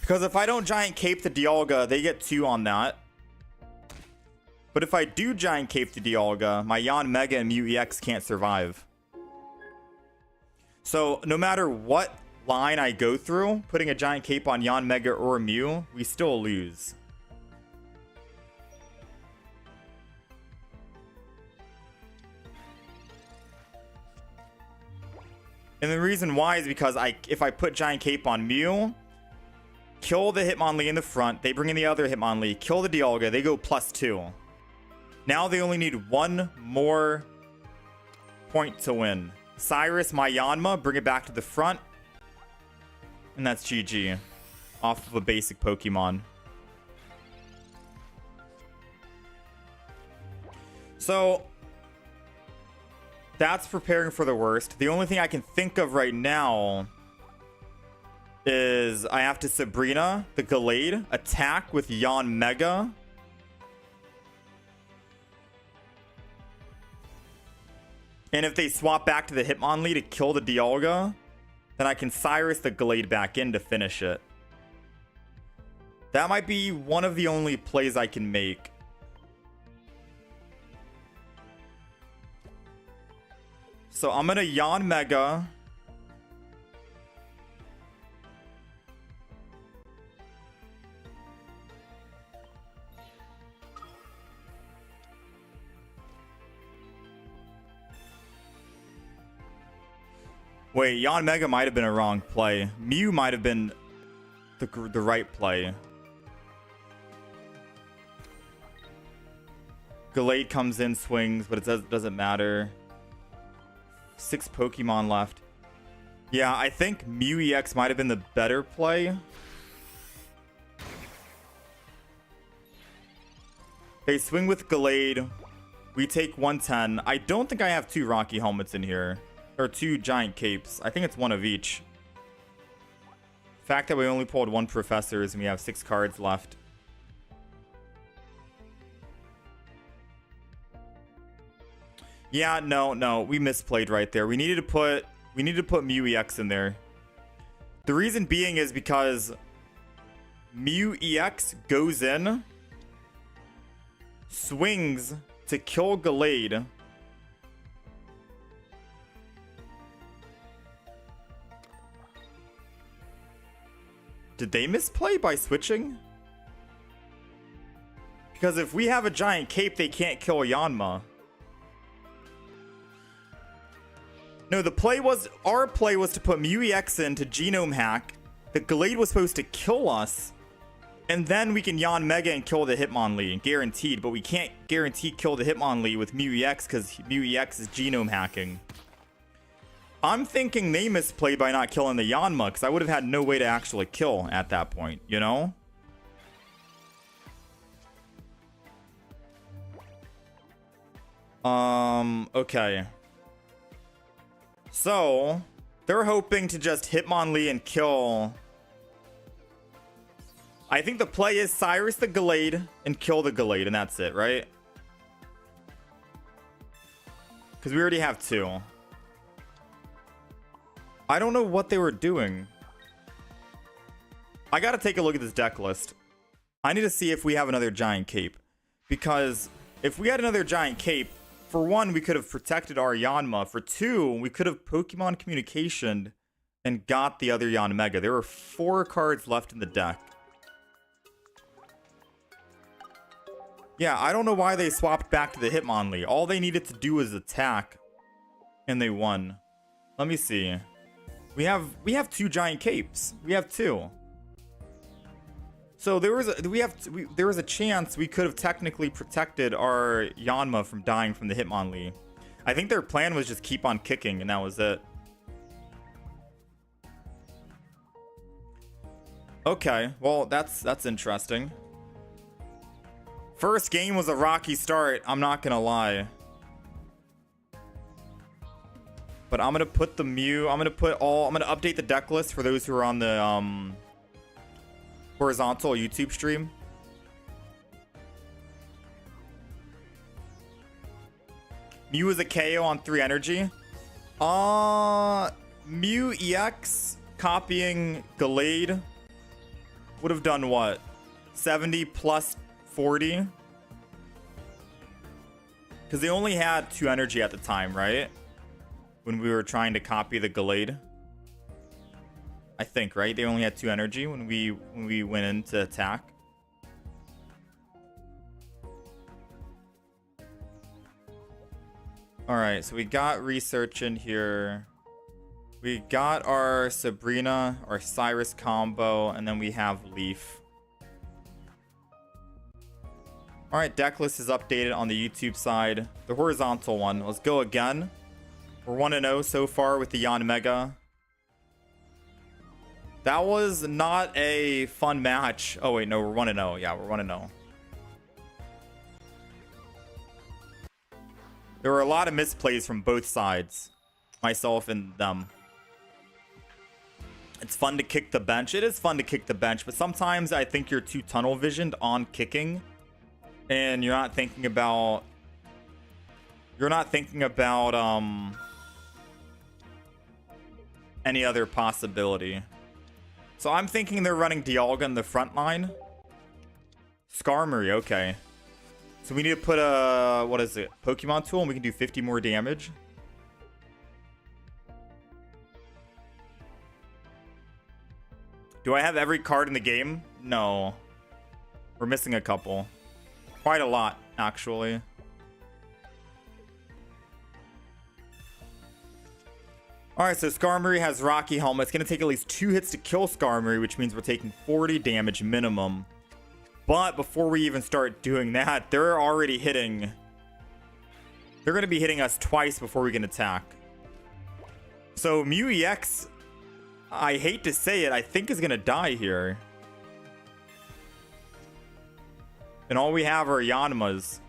Because if I don't Giant Cape the Dialga, they get 2 on that. But if I do Giant Cape the Dialga, my Yanmega and Mew EX can't survive. So no matter what line I go through, putting a Giant Cape on Yanmega or Mew, we still lose. And the reason why is because if I put Giant Cape on Mew, kill the Hitmonlee in the front, they bring in the other Hitmonlee, kill the Dialga, they go +2. Now they only need 1 more point to win. Cyrus, my Yanma, bring it back to the front. And that's GG. Off of a basic Pokemon. So, that's preparing for the worst. The only thing I can think of right now is I have to Sabrina, the Gallade, attack with Yanmega. And if they swap back to the Hitmonlee to kill the Dialga, then I can Cyrus the Gallade back in to finish it. That might be one of the only plays I can make. So I'm gonna Yanmega. Wait, Yanmega might have been a wrong play. Mew might have been the right play. Gallade comes in, swings, but it doesn't matter. 6 Pokemon left. Yeah, I think Mew EX might have been the better play. They swing with Gallade. We take 110. I don't think I have 2 Rocky Helmets in here. Or 2 Giant Capes. I think it's 1 of each. The fact that we only pulled 1 Professors and we have 6 cards left. Yeah, no, we misplayed right there. We needed to put Mew EX in there. The reason being is because Mew EX goes in, swings to kill Gallade. Did they misplay by switching? Because if we have a Giant Cape, they can't kill Yanma. No, our play was to put Mew EX in to Genome Hack. The Gallade was supposed to kill us. And then we can Yanmega and kill the Hitmonlee, guaranteed. But we can't guarantee kill the Hitmonlee with Mew EX because Mew EX is Genome Hacking. I'm thinking they misplayed by not killing the Yanma because I would have had no way to actually kill at that point, you know? Okay. So, they're hoping to just Hitmonlee and kill... I think the play is Cyrus the Gallade and kill the Gallade, and that's it, right? Because we already have 2. I don't know what they were doing. I gotta take a look at this deck list. I need to see if we have another Giant Cape. Because if we had another Giant Cape, for 1, we could have protected our Yanma. For 2, we could have Pokemon Communication and got the other Yanmega. There were 4 cards left in the deck. Yeah, I don't know why they swapped back to the Hitmonlee. All they needed to do was attack, and they won. Let me see. We have 2 Giant Capes. We have 2. So there was a chance we could have technically protected our Yanma from dying from the Hitmonlee. I think their plan was just keep on kicking, and that was it. Okay, well that's interesting. First game was a rocky start, I'm not gonna lie. But I'm gonna put the Mew, I'm gonna update the deck list for those who are on the horizontal YouTube stream. Mew is a KO on 3 energy. Mew EX copying Gallade would have done what? 70 plus 40? Because they only had 2 energy at the time, right? When we were trying to copy the Gallade. I think, right? They only had 2 energy when we went in to attack. Alright, so we got research in here. We got our Sabrina, our Cyrus combo, and then we have Leaf. Alright, deck list is updated on the YouTube side. The horizontal one. Let's go again. We're 1-0 so far with the Yanmega. That was not a fun match. Oh wait, no, we're 1-0. Yeah, we're 1-0. There were a lot of misplays from both sides. Myself and them. It's fun to kick the bench. It is fun to kick the bench, but sometimes I think you're too tunnel visioned on kicking. And you're not thinking about any other possibility. So I'm thinking they're running Dialga in the front line. Skarmory, okay. So we need to put a, what is it? Pokemon tool, and we can do 50 more damage. Do I have every card in the game? No. We're missing a couple. Quite a lot, actually. Alright, so Skarmory has Rocky Helmet. It's going to take at least 2 hits to kill Skarmory, which means we're taking 40 damage minimum. But before we even start doing that, they're already hitting... They're going to be hitting us twice before we can attack. So Mew EX, I hate to say it, I think is going to die here. And all we have are Yanmas.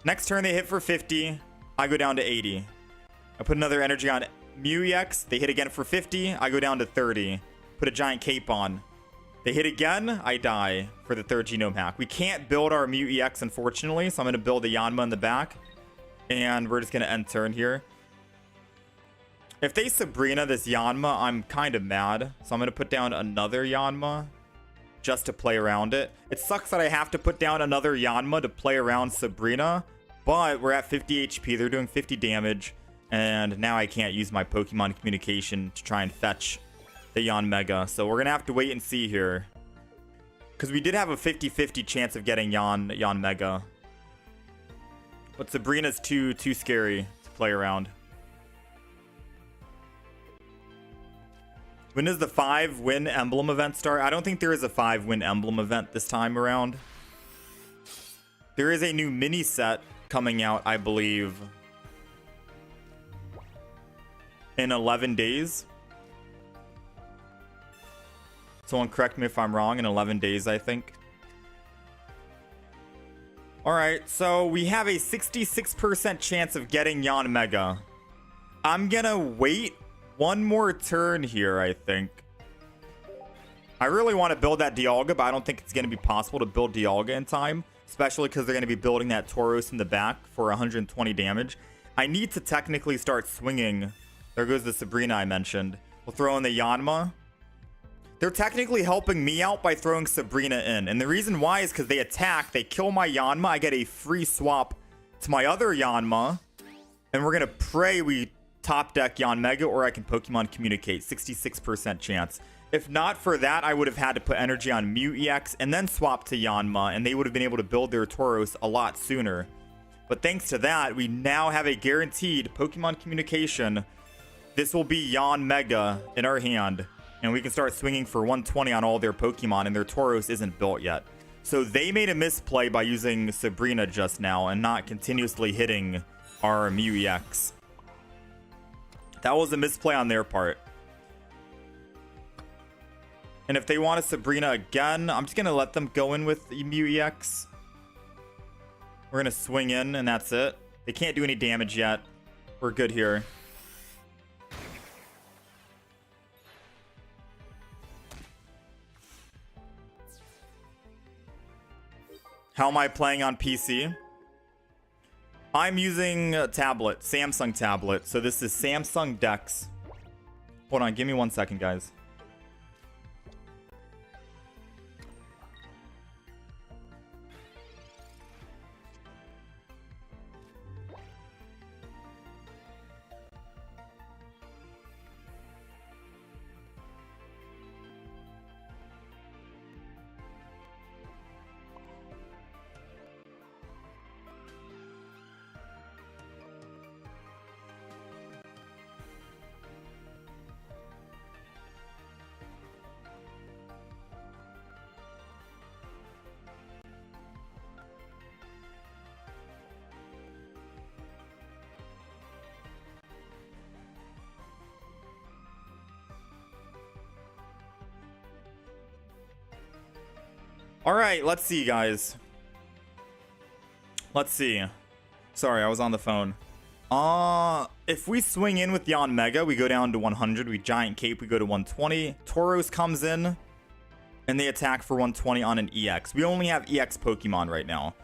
Next turn they hit for 50. I go down to 80. I put another energy on Mew EX. They hit again for 50. I go down to 30. Put a giant cape on. They hit again. I die for the 3rd genome hack. We can't build our Mew EX, unfortunately. So I'm going to build a Yanma in the back. And we're just going to end turn here. If they Sabrina this Yanma, I'm kind of mad. So I'm going to put down another Yanma just to play around it. It sucks that I have to put down another Yanma to play around Sabrina. But we're at 50 HP. They're doing 50 damage. And now I can't use my Pokemon Communication to try and fetch the Yanmega. So we're going to have to wait and see here. Because we did have a 50-50 chance of getting Yanmega. But Sabrina's too scary to play around. When does the 5-win Emblem event start? I don't think there is a 5-win Emblem event this time around. There is a new mini set coming out, I believe, in 11 days. Someone correct me if I'm wrong. In 11 days, I think. Alright, so we have a 66% chance of getting Yanmega. I'm gonna wait one more turn here, I think. I really want to build that Dialga, but I don't think it's going to be possible to build Dialga in time. Especially because they're going to be building that Tauros in the back for 120 damage. I need to technically start swinging. There goes the Sabrina I mentioned. We'll throw in the Yanma. They're technically helping me out by throwing Sabrina in. And the reason why is because they attack, they kill my Yanma. I get a free swap to my other Yanma. And we're going to pray we top deck Yanmega, or I can Pokemon Communicate. 66% chance. If not for that, I would have had to put energy on Mew EX and then swap to Yanma, and they would have been able to build their Tauros a lot sooner. But thanks to that, we now have a guaranteed Pokemon Communication. This will be Yanmega in our hand, and we can start swinging for 120 on all their Pokemon, and their Tauros isn't built yet. So they made a misplay by using Sabrina just now and not continuously hitting our Mew EX. That was a misplay on their part. And if they want a Sabrina again, I'm just going to let them go in with Mew EX. We're going to swing in, and that's it. They can't do any damage yet. We're good here. How am I playing on PC? I'm using a tablet, Samsung tablet. So this is Samsung Dex. Hold on, give me 1 second, guys. All right, let's see, guys. Let's see. Sorry, I was on the phone. If we swing in with Yanmega, we go down to 100. We Giant Cape, we go to 120. Tauros comes in, and they attack for 120 on an EX. We only have EX Pokemon right now,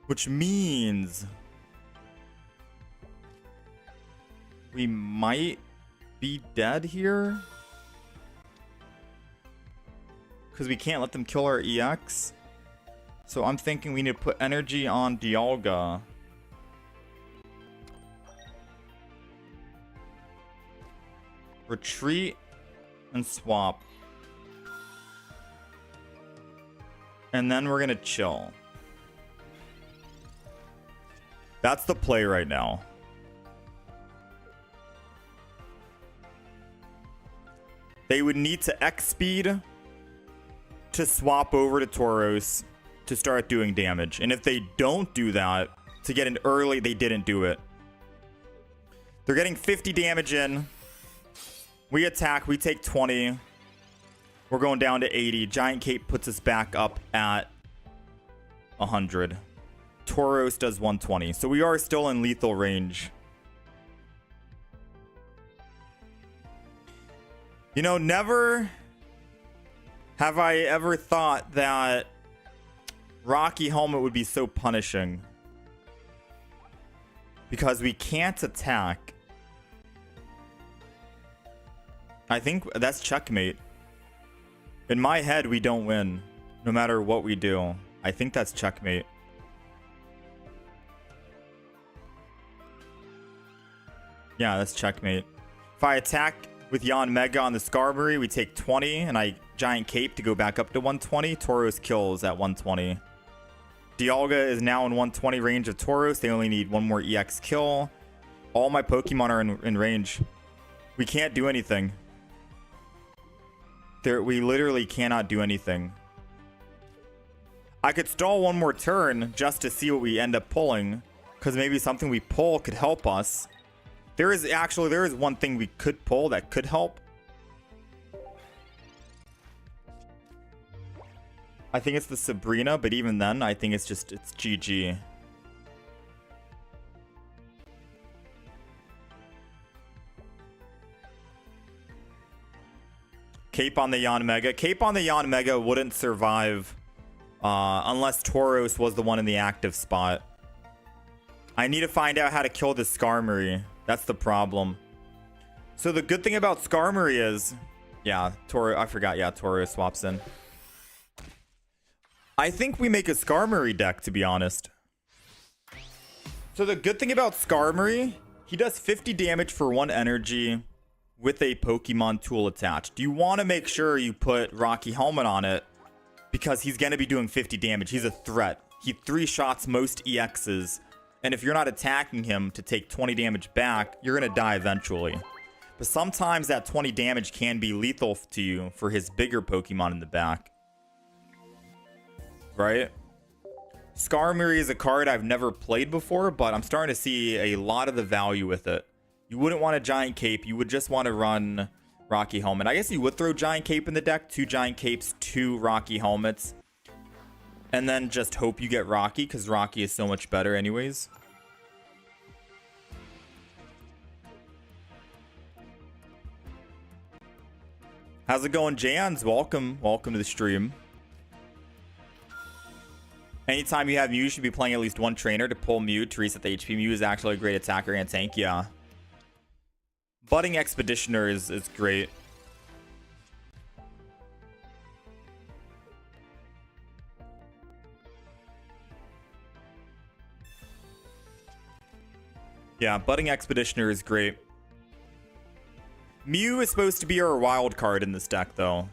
which means we might be dead here. Because we can't let them kill our EX. So I'm thinking we need to put energy on Dialga. Retreat and swap. And then we're going to chill. That's the play right now. They would need to X speed to swap over to Tauros to start doing damage. And if they don't do that, to get an early, they didn't do it. They're getting 50 damage in. We attack, we take 20. We're going down to 80. Giant Cape puts us back up at 100. Tauros does 120. So we are still in lethal range. You know, never have I ever thought that Rocky Helmet would be so punishing. Because we can't attack. I think that's checkmate. In my head, we don't win. No matter what we do. I think that's checkmate. Yeah, that's checkmate. If I attack with Yanmega on the Skarmory, we take 20, and I Giant Cape to go back up to 120. Tauros kills at 120. Dialga is now in 120 range of Tauros. They only need one more EX kill. All my Pokemon are in range. We can't do anything. We literally cannot do anything. I could stall one more turn just to see what we end up pulling, because maybe something we pull could help us. There is one thing we could pull that could help. I think it's the Sabrina, but even then, I think it's GG. Cape on the Yanmega. Cape on the Yanmega wouldn't survive unless Tauros was the one in the active spot. I need to find out how to kill the Skarmory. That's the problem. So the good thing about Skarmory is... Yeah, I forgot. Yeah, Tauros swaps in. I think we make a Skarmory deck, to be honest. So the good thing about Skarmory, he does 50 damage for 1 energy with a Pokemon tool attached. You want to make sure you put Rocky Helmet on it because he's going to be doing 50 damage. He's a threat. He 3-shots most EXs. And if you're not attacking him to take 20 damage back, you're going to die eventually. But sometimes that 20 damage can be lethal to you for his bigger Pokemon in the back. Right? Skarmory is a card I've never played before, but I'm starting to see a lot of the value with it. You wouldn't want a Giant Cape. You would just want to run Rocky Helmet. I guess you would throw Giant Cape in the deck. 2 Giant Capes, 2 Rocky Helmets. And then just hope you get Rocky, because Rocky is so much better anyways. How's it going, Jans? Welcome to the stream. Anytime you have Mew, you should be playing at least 1 trainer to pull Mew to reset the HP. Mew is actually a great attacker and tank, yeah. Budding Expeditioner is great. Yeah, Budding Expeditioner is great. Mew is supposed to be our wild card in this deck, though.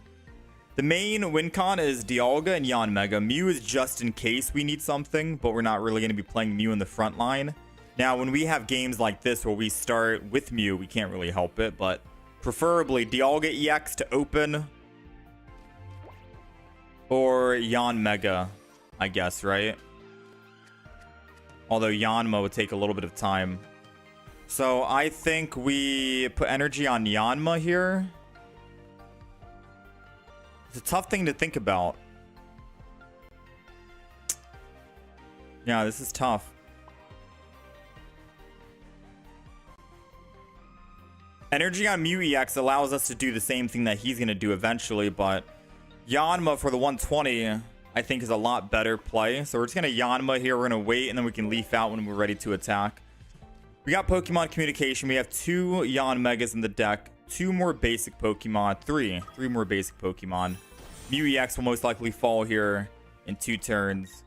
The main win con is Dialga and Yanmega. Mew is just in case we need something, but we're not really going to be playing Mew in the front line. Now, when we have games like this where we start with Mew, we can't really help it, but preferably Dialga EX to open or Yanmega, I guess, right? Although Yanma would take a little bit of time. So I think we put energy on Yanma here. It's a tough thing to think about. Yeah, this is tough. Energy on Mew EX allows us to do the same thing that he's going to do eventually, but Yanma for the 120, I think, is a lot better play. So we're just going to Yanma here. We're going to wait, and then we can leaf out when we're ready to attack. We got Pokemon Communication. We have 2 Yanmegas in the deck. 2 more basic Pokemon. 3 more basic Pokemon. Mew EX will most likely fall here in 2 turns.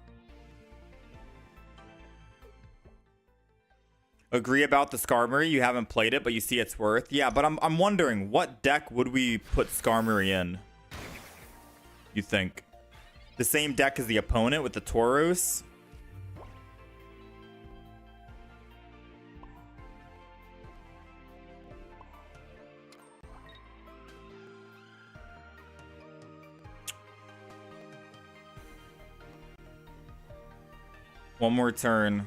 Agree about the Skarmory. You haven't played it, but you see its worth. Yeah, but I'm wondering, what deck would we put Skarmory in? You think? The same deck as the opponent with the Tauros? One more turn.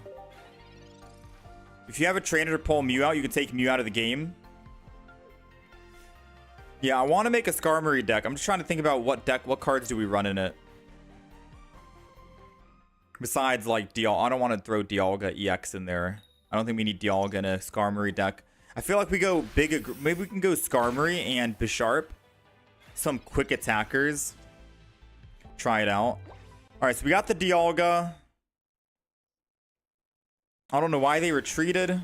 If you have a trainer to pull Mew out, you can take Mew out of the game. Yeah, I want to make a Skarmory deck. I'm just trying to think about what cards do we run in it. Besides, like, I don't want to throw Dialga EX in there. I don't think we need Dialga in a Skarmory deck. I feel like we go big. Maybe we can go Skarmory and Bisharp. Some quick attackers. Try it out. Alright, so we got the Dialga. I don't know why they retreated.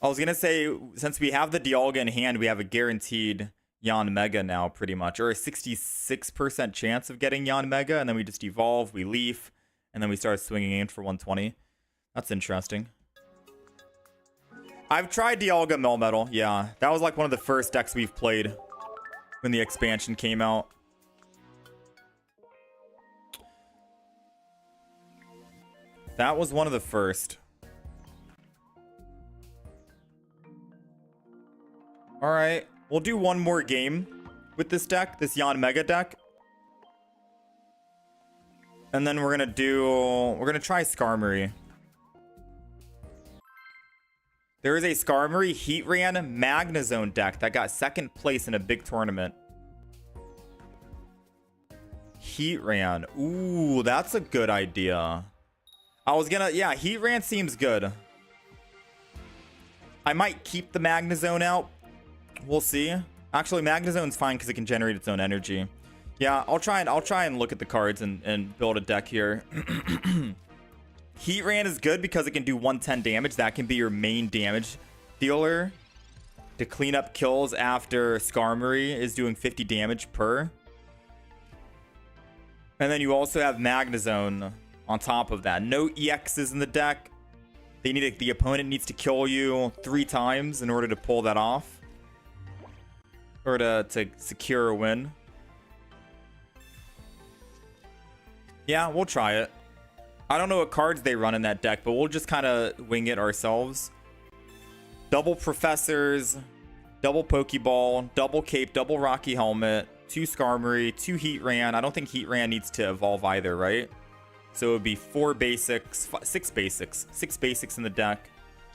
I was going to say, since we have the Dialga in hand, we have a guaranteed Yanmega now, pretty much. Or a 66% chance of getting Yanmega, and then we just evolve, we leaf, and then we start swinging in for 120. That's interesting. I've tried Dialga Melmetal, yeah. That was like one of the first decks we've played when the expansion came out. That was one of the first. Alright, we'll do one more game with this deck, this Yanmega deck. And then we're gonna try Skarmory. There is a Skarmory Heatran Magnezone deck that got 2nd place in a big tournament. Heatran. Ooh, that's a good idea. I was gonna, yeah, Heatran seems good. I might keep the Magnezone out. We'll see. Actually, Magnezone's fine because it can generate its own energy. Yeah, I'll try and look at the cards and build a deck here. Heatran is good because it can do 110 damage. That can be your main damage dealer to clean up kills after Skarmory is doing 50 damage per. And then you also have Magnezone on top of that. No EXs in the deck. The opponent needs to kill you 3 times in order to pull that off. Or to secure a win. Yeah, we'll try it. I don't know what cards they run in that deck, but we'll just kind of wing it ourselves. Double Professors, double Pokeball, double Cape, double Rocky Helmet, 2 Skarmory, 2 Heatran. I don't think Heatran needs to evolve either, right? So it would be 4 basics, 6 basics. 6 basics in the deck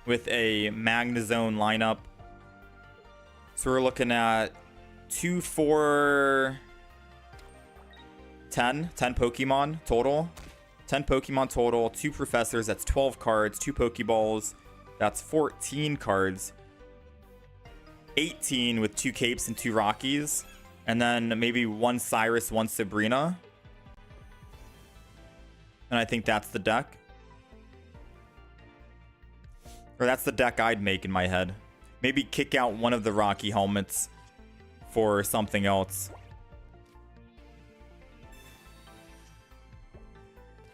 with a Magnezone lineup. So we're looking at 2, 4, 10 Pokemon total. 10 Pokemon total, 2 Professors, that's 12 cards, 2 Pokeballs, that's 14 cards. 18 with 2 Capes and 2 Rockies. And then maybe 1 Cyrus, 1 Sabrina. And I think that's the deck. Or that's the deck I'd make in my head. Maybe kick out one of the Rocky Helmets for something else.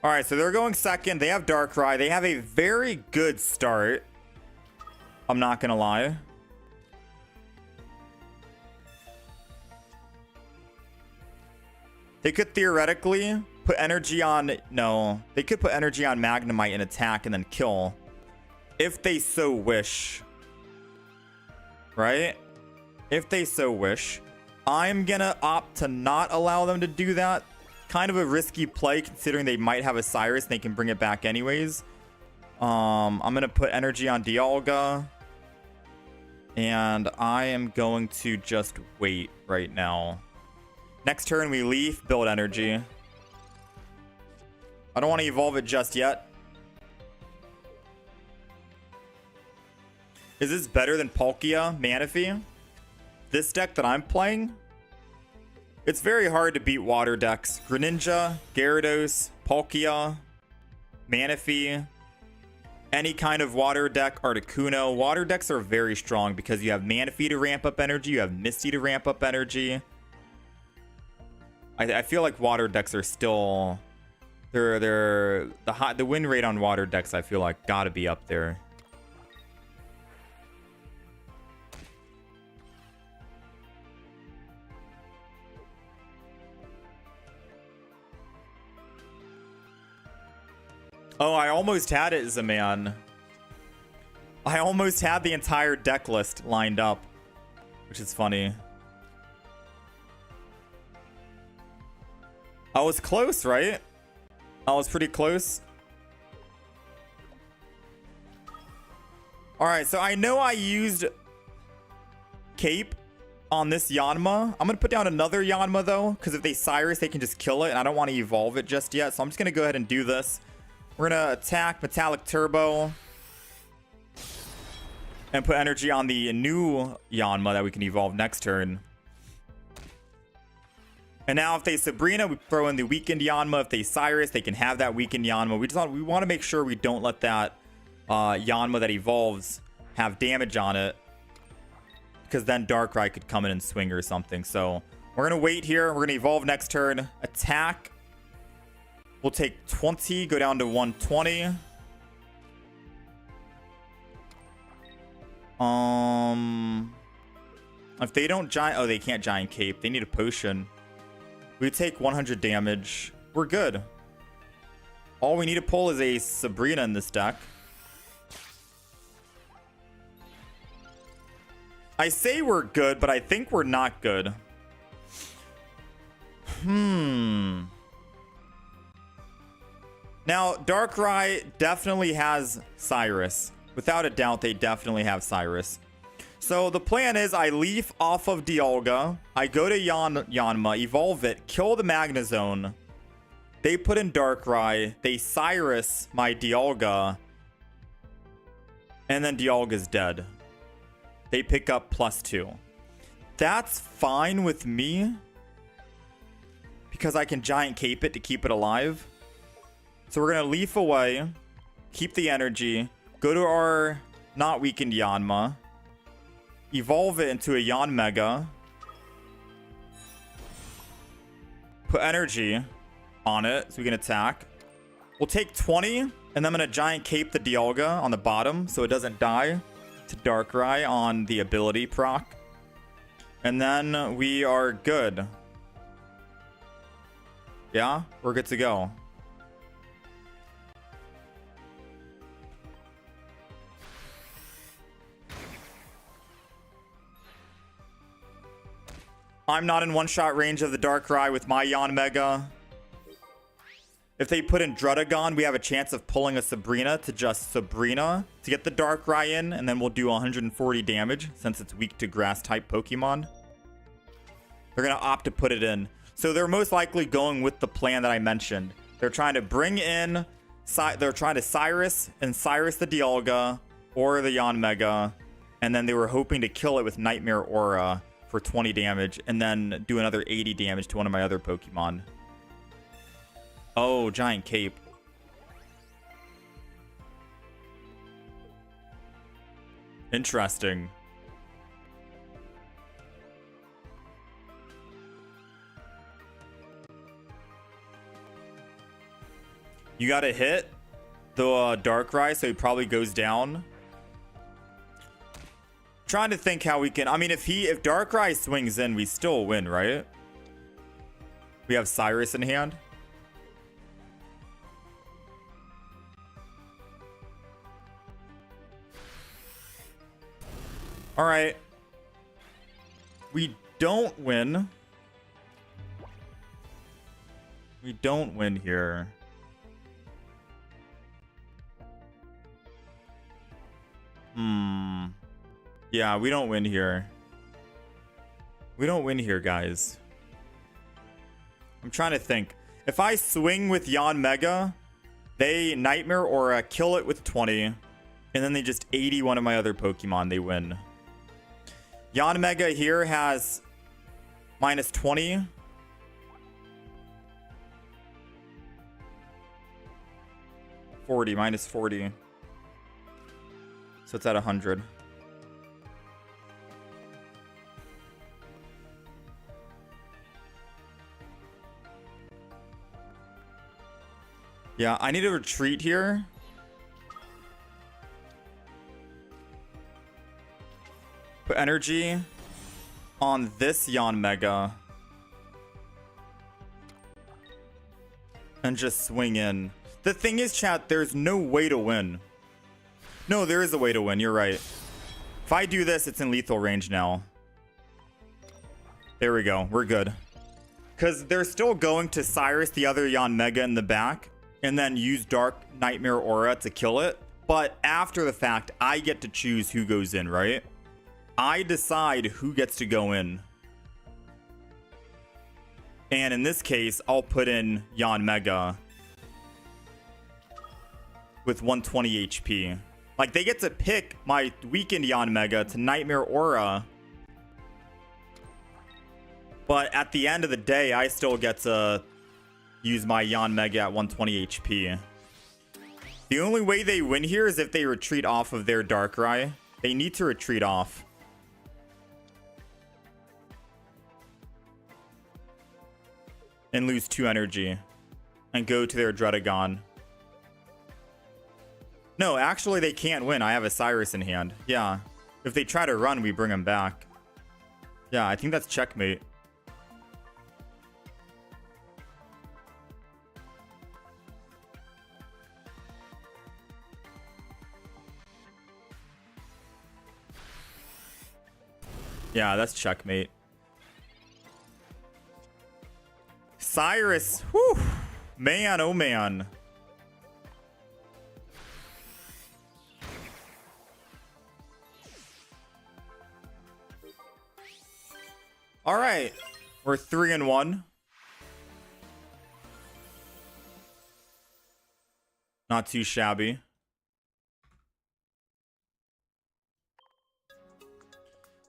Alright, so they're going second. They have Darkrai. They have a very good start. I'm not going to lie. They could theoretically put energy on... No. They could put energy on Magnemite and attack and then kill. If they so wish. Right? If they so wish. I'm going to opt to not allow them to do that. Kind of a risky play considering they might have a Cyrus and they can bring it back anyways. I'm going to put energy on Dialga. And I am going to just wait right now. Next turn we Leaf, build energy. I don't want to evolve it just yet. Is this better than Palkia, Manaphy? This deck that I'm playing? It's very hard to beat water decks. Greninja, Gyarados, Palkia, Manaphy, any kind of water deck, Articuno. Water decks are very strong because you have Manaphy to ramp up energy, you have Misty to ramp up energy. I feel like water decks are still... the win rate on water decks, I feel like, gotta be up there. Oh, I almost had it, Zaman. I almost had the entire deck list lined up, which is funny. I was close, right? I was pretty close. Alright, so I know I used Cape on this Yanma. I'm going to put down another Yanma, though, because if they Cyrus, they can just kill it, and I don't want to evolve it just yet, so I'm just going to go ahead and do this. We're going to attack Metallic Turbo and put energy on the new Yanma that we can evolve next turn. And now if they Sabrina, we throw in the weakened Yanma. If they Cyrus, they can have that weakened Yanma. We want to make sure we don't let that Yanma that evolves have damage on it, because then Darkrai could come in and swing or something. So we're going to wait here. We're going to evolve next turn. Attack. We'll take 20, go down to 120. If they don't giant... Oh, they can't giant cape. They need a potion. We take 100 damage. We're good. All we need to pull is a Sabrina in this deck. I say we're good, but I think we're not good. Now, Darkrai definitely has Cyrus. Without a doubt, they definitely have Cyrus. So the plan is I leaf off of Dialga. I go to Yanma, evolve it, kill the Magnezone. They put in Darkrai. They Cyrus my Dialga. And then Dialga's dead. They pick up +2. That's fine with me. Because I can Giant Cape it to keep it alive. So we're going to leaf away. Keep the energy. Go to our not weakened Yanma. Evolve it into a Yanmega. Put energy on it so we can attack. We'll take 20, and then I'm going to Giant Cape the Dialga on the bottom so it doesn't die to Darkrai on the ability proc. And then we are good. Yeah, we're good to go. I'm not in one-shot range of the Darkrai with my Yanmega. If they put in Druddigon, we have a chance of pulling a Sabrina to just Sabrina to get the Darkrai in, and then we'll do 140 damage since it's weak to Grass-type Pokemon. They're going to opt to put it in. So they're most likely going with the plan that I mentioned. They're trying to bring in... They're trying to Cyrus the Dialga or the Yanmega, and then they were hoping to kill it with Nightmare Aura for 20 damage, and then do another 80 damage to one of my other Pokemon. Oh, Giant Cape. Interesting. You gotta hit the Darkrai, so he probably goes down. Trying to think how we can... I mean, if Darkrai swings in, we still win, right? We have Cyrus in hand. All right. We don't win. We don't win here. Yeah, we don't win here. We don't win here, guys. I'm trying to think. If I swing with Yanmega, they Nightmare Aura, kill it with 20, and then they just 80 one of my other Pokemon, they win. Yanmega here has -20. -40. So it's at 100. Yeah, I need to retreat here. Put energy on this Yanmega. And just swing in. The thing is, chat, there's no way to win. No, there is a way to win. You're right. If I do this, it's in lethal range now. There we go. We're good. Because they're still going to Cyrus the other Yanmega in the back. And then use Dark Nightmare Aura to kill it. But after the fact, I get to choose who goes in, right? I decide who gets to go in. And in this case, I'll put in Yanmega with 120 HP. Like, they get to pick my weakened Yanmega to Nightmare Aura. But at the end of the day, I still get to use my Yanmega at 120 HP. The only way they win here is if they retreat off of their Darkrai. They need to retreat off. And lose 2 energy. And go to their Druddigon. No, actually they can't win. I have a Cyrus in hand. Yeah. If they try to run, we bring them back. Yeah, I think that's checkmate. Yeah, that's checkmate. Cyrus. Whew. Man, oh man. All right, we're 3-1. Not too shabby.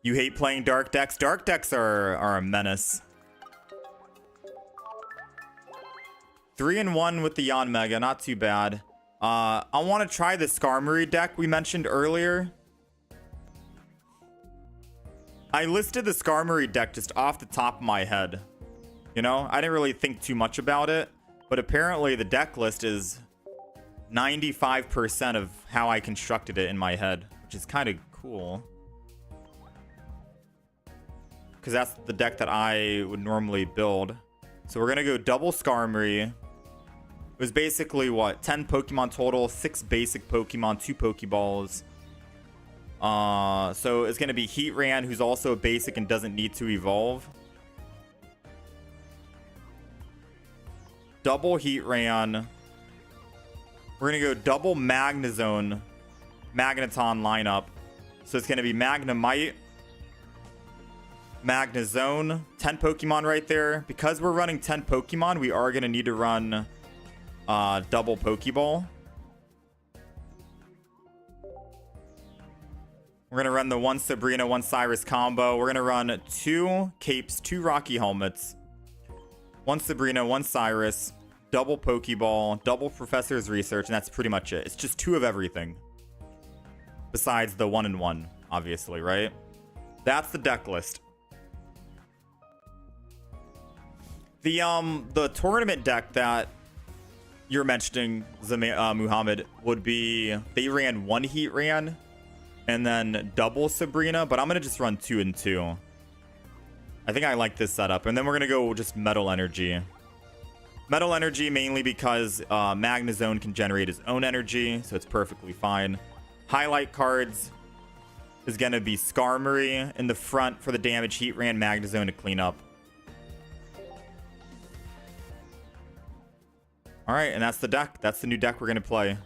You hate playing dark decks? Dark decks are a menace. 3-1 with the Yon Mega, not too bad. I want to try the Skarmory deck we mentioned earlier. I listed the Skarmory deck just off the top of my head. You know, I didn't really think too much about it, but apparently the deck list is 95% of how I constructed it in my head, which is kind of cool. Because that's the deck that I would normally build. So we're going to go double Skarmory. It was basically, what, 10 Pokemon total, 6 basic Pokemon, 2 Pokeballs. So it's going to be Heatran, who's also a basic and doesn't need to evolve. Double Heatran. We're going to go double Magneton lineup. So it's going to be Magnemite, Magnezone, 10 Pokemon right there. Because we're running 10 Pokemon, we are going to need to run double Pokeball. We're going to run the 1 Sabrina, 1 Cyrus combo. We're going to run 2 Capes, 2 Rocky Helmets, 1 Sabrina, 1 Cyrus, double Pokeball, double Professor's Research, and that's pretty much it. It's just 2 of everything. Besides the 1-1, obviously, right? That's the deck list. The tournament deck that you're mentioning, Muhammad, would be, they ran 1 Heatran and then double Sabrina, but I'm going to just run 2 and 2. I think I like this setup. And then we're going to go just Metal Energy. Metal Energy mainly because Magnezone can generate his own energy, so it's perfectly fine. Highlight cards is going to be Skarmory in the front for the damage, Heatran, Magnezone to clean up. All right, and that's the deck. That's the new deck we're going to play.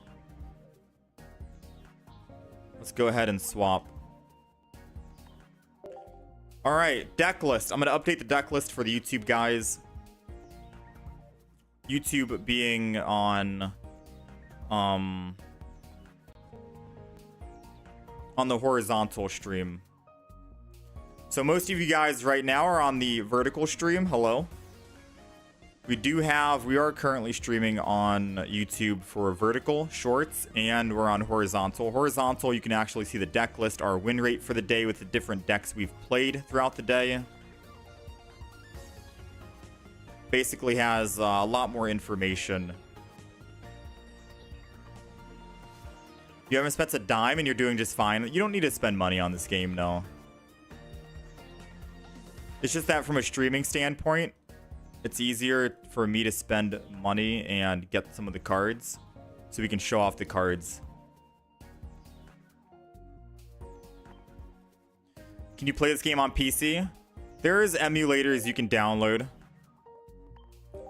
Let's go ahead and swap. All right, deck list. I'm going to update the deck list for the YouTube guys. YouTube being on the horizontal stream. So most of you guys right now are on the vertical stream. Hello. We are currently streaming on YouTube for vertical shorts, and we're on horizontal. Horizontal, you can actually see the deck list, our win rate for the day with the different decks we've played throughout the day. Basically has a lot more information. You haven't spent a dime and you're doing just fine. You don't need to spend money on this game, no. It's just that from a streaming standpoint, it's easier for me to spend money and get some of the cards so we can show off the cards. Can you play this game on PC? There's emulators you can download,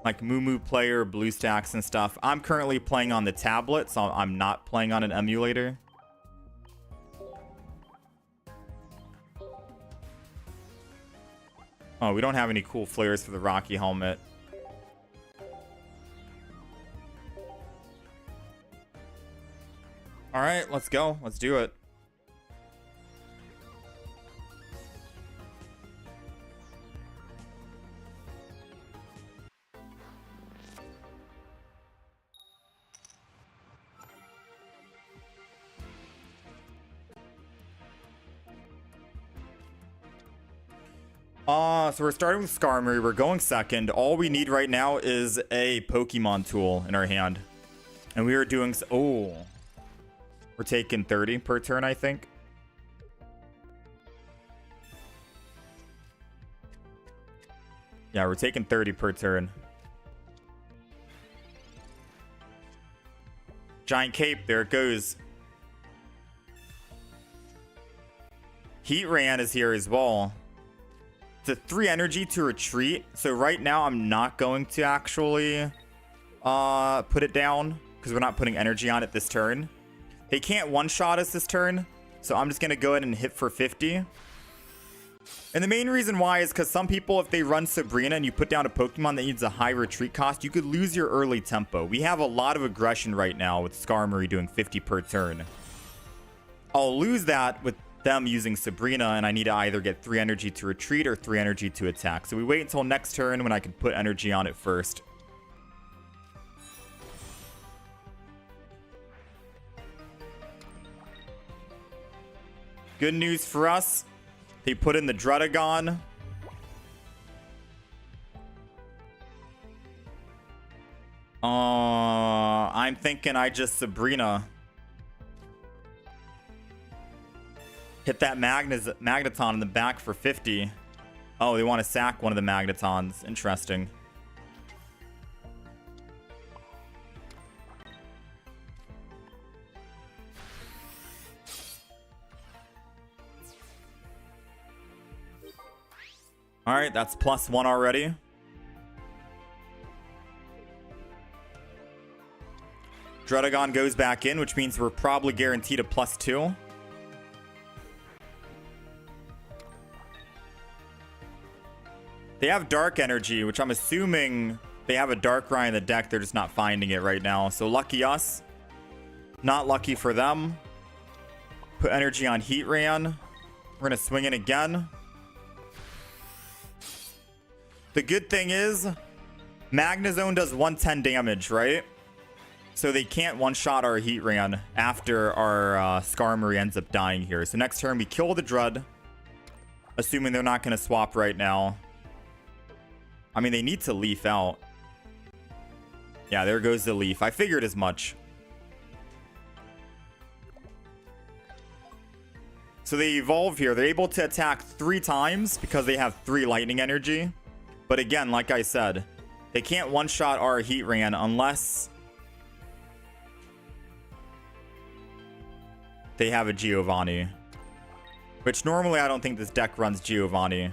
like Moo Player, BlueStacks and stuff. I'm currently playing on the tablet, so I'm not playing on an emulator. Oh, we don't have any cool flares for the Rocky Helmet. All right, let's go. Let's do it. So we're starting with Skarmory. We're going second. All we need right now is a Pokemon tool in our hand. And we are doing... Oh. We're taking 30 per turn, I think. Yeah, we're taking 30 per turn. Giant Cape. There it goes. Heatran is here as well. It's a 3 energy to retreat. So right now I'm not going to actually put it down because we're not putting energy on it this turn. They can't one-shot us this turn. So I'm just going to go ahead and hit for 50. And the main reason why is because some people, if they run Sabrina and you put down a Pokemon that needs a high retreat cost, you could lose your early tempo. We have a lot of aggression right now with Skarmory doing 50 per turn. I'll lose that with them using Sabrina, and I need to either get 3 energy to retreat or 3 energy to attack. So we wait until next turn when I can put energy on it first. Good news for us. They put in the Druddigon. I'm thinking I just Sabrina. Hit that Magneton in the back for 50. Oh, they want to sack one of the Magnetons. Interesting. All right, that's +1 already. Druddigon goes back in, which means we're probably guaranteed a +2. They have Dark Energy, which I'm assuming they have a Darkrai in the deck. They're just not finding it right now. So lucky us. Not lucky for them. Put energy on Heatran. We're going to swing it again. The good thing is, Magnezone does 110 damage, right? So they can't one-shot our Heatran after our Skarmory ends up dying here. So next turn, we kill the Drud. Assuming they're not going to swap right now. I mean, they need to Leaf out. Yeah, there goes the Leaf. I figured as much. So they evolve here. They're able to attack 3 times because they have 3 lightning energy. But again, like I said, they can't one-shot our Heatran unless they have a Giovanni. Which normally I don't think this deck runs Giovanni.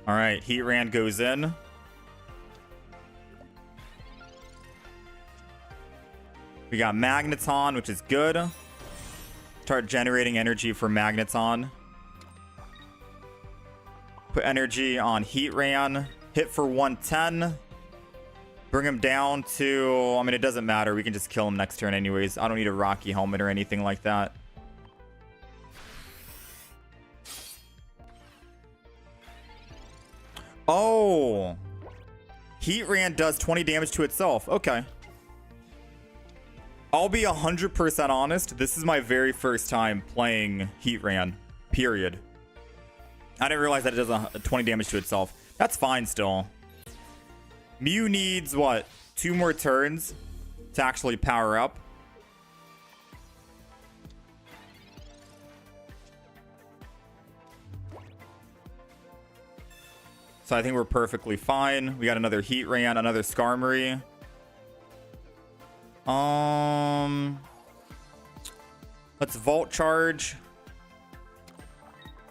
Alright, Heatran goes in. We got Magneton, which is good. Start generating energy for Magneton. Put energy on Heatran. Hit for 110. Bring him down to... I mean, it doesn't matter. We can just kill him next turn anyways. I don't need a Rocky Helmet or anything like that. Oh! Heatran does 20 damage to itself. Okay. I'll be 100% honest. This is my very first time playing Heatran. Period. I didn't realize that it does 20 damage to itself. That's fine still. Mew needs, what? 2 more turns to actually power up. So I think we're perfectly fine. We got another Heatran, another Skarmory. Let's Volt Charge.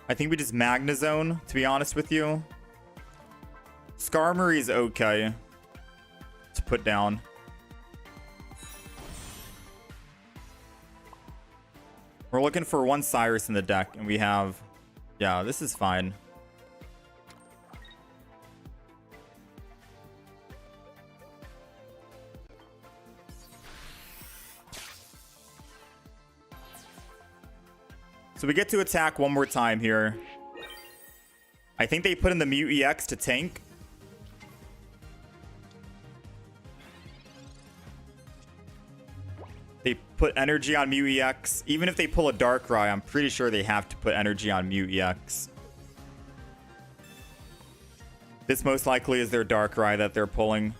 I think we just Magnezone, to be honest with you. Skarmory is okay to put down. We're looking for 1 Cyrus in the deck, and we have... Yeah, this is fine. So we get to attack 1 more time here. I think they put in the Mew EX to tank. They put energy on Mew EX. Even if they pull a Darkrai, I'm pretty sure they have to put energy on Mew EX. This most likely is their Darkrai that they're pulling.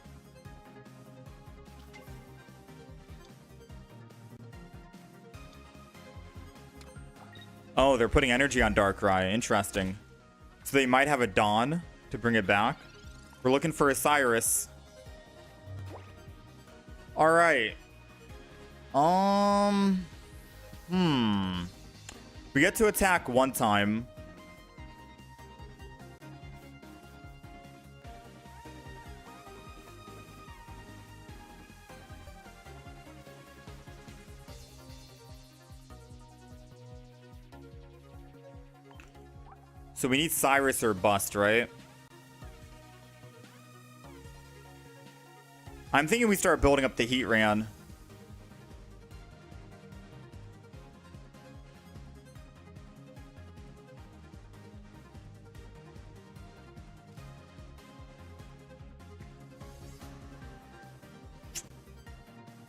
Oh, they're putting energy on Darkrai. Interesting. So they might have a Dawn to bring it back. We're looking for a Cyrus. All right. We get to attack 1 time. So we need Cyrus or bust, right? I'm thinking we start building up the Heat Ran.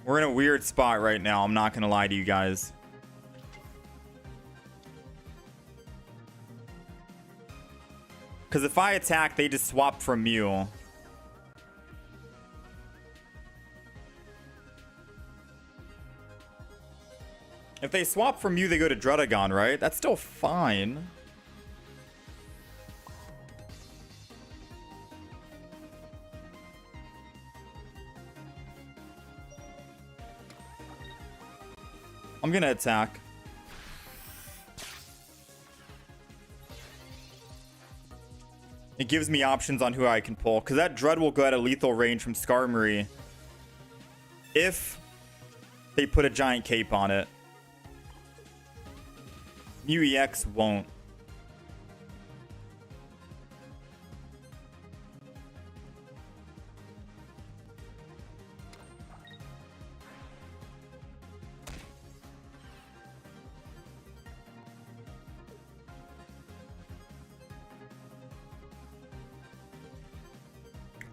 We're in a weird spot right now. I'm not going to lie to you guys. Because if I attack, they just swap from Mew. If they swap from Mew, they go to Dredagon, right? That's still fine. I'm gonna attack. It gives me options on who I can pull, because that Dread will go at a lethal range from Skarmory if they put a giant cape on it. Mew EX won't.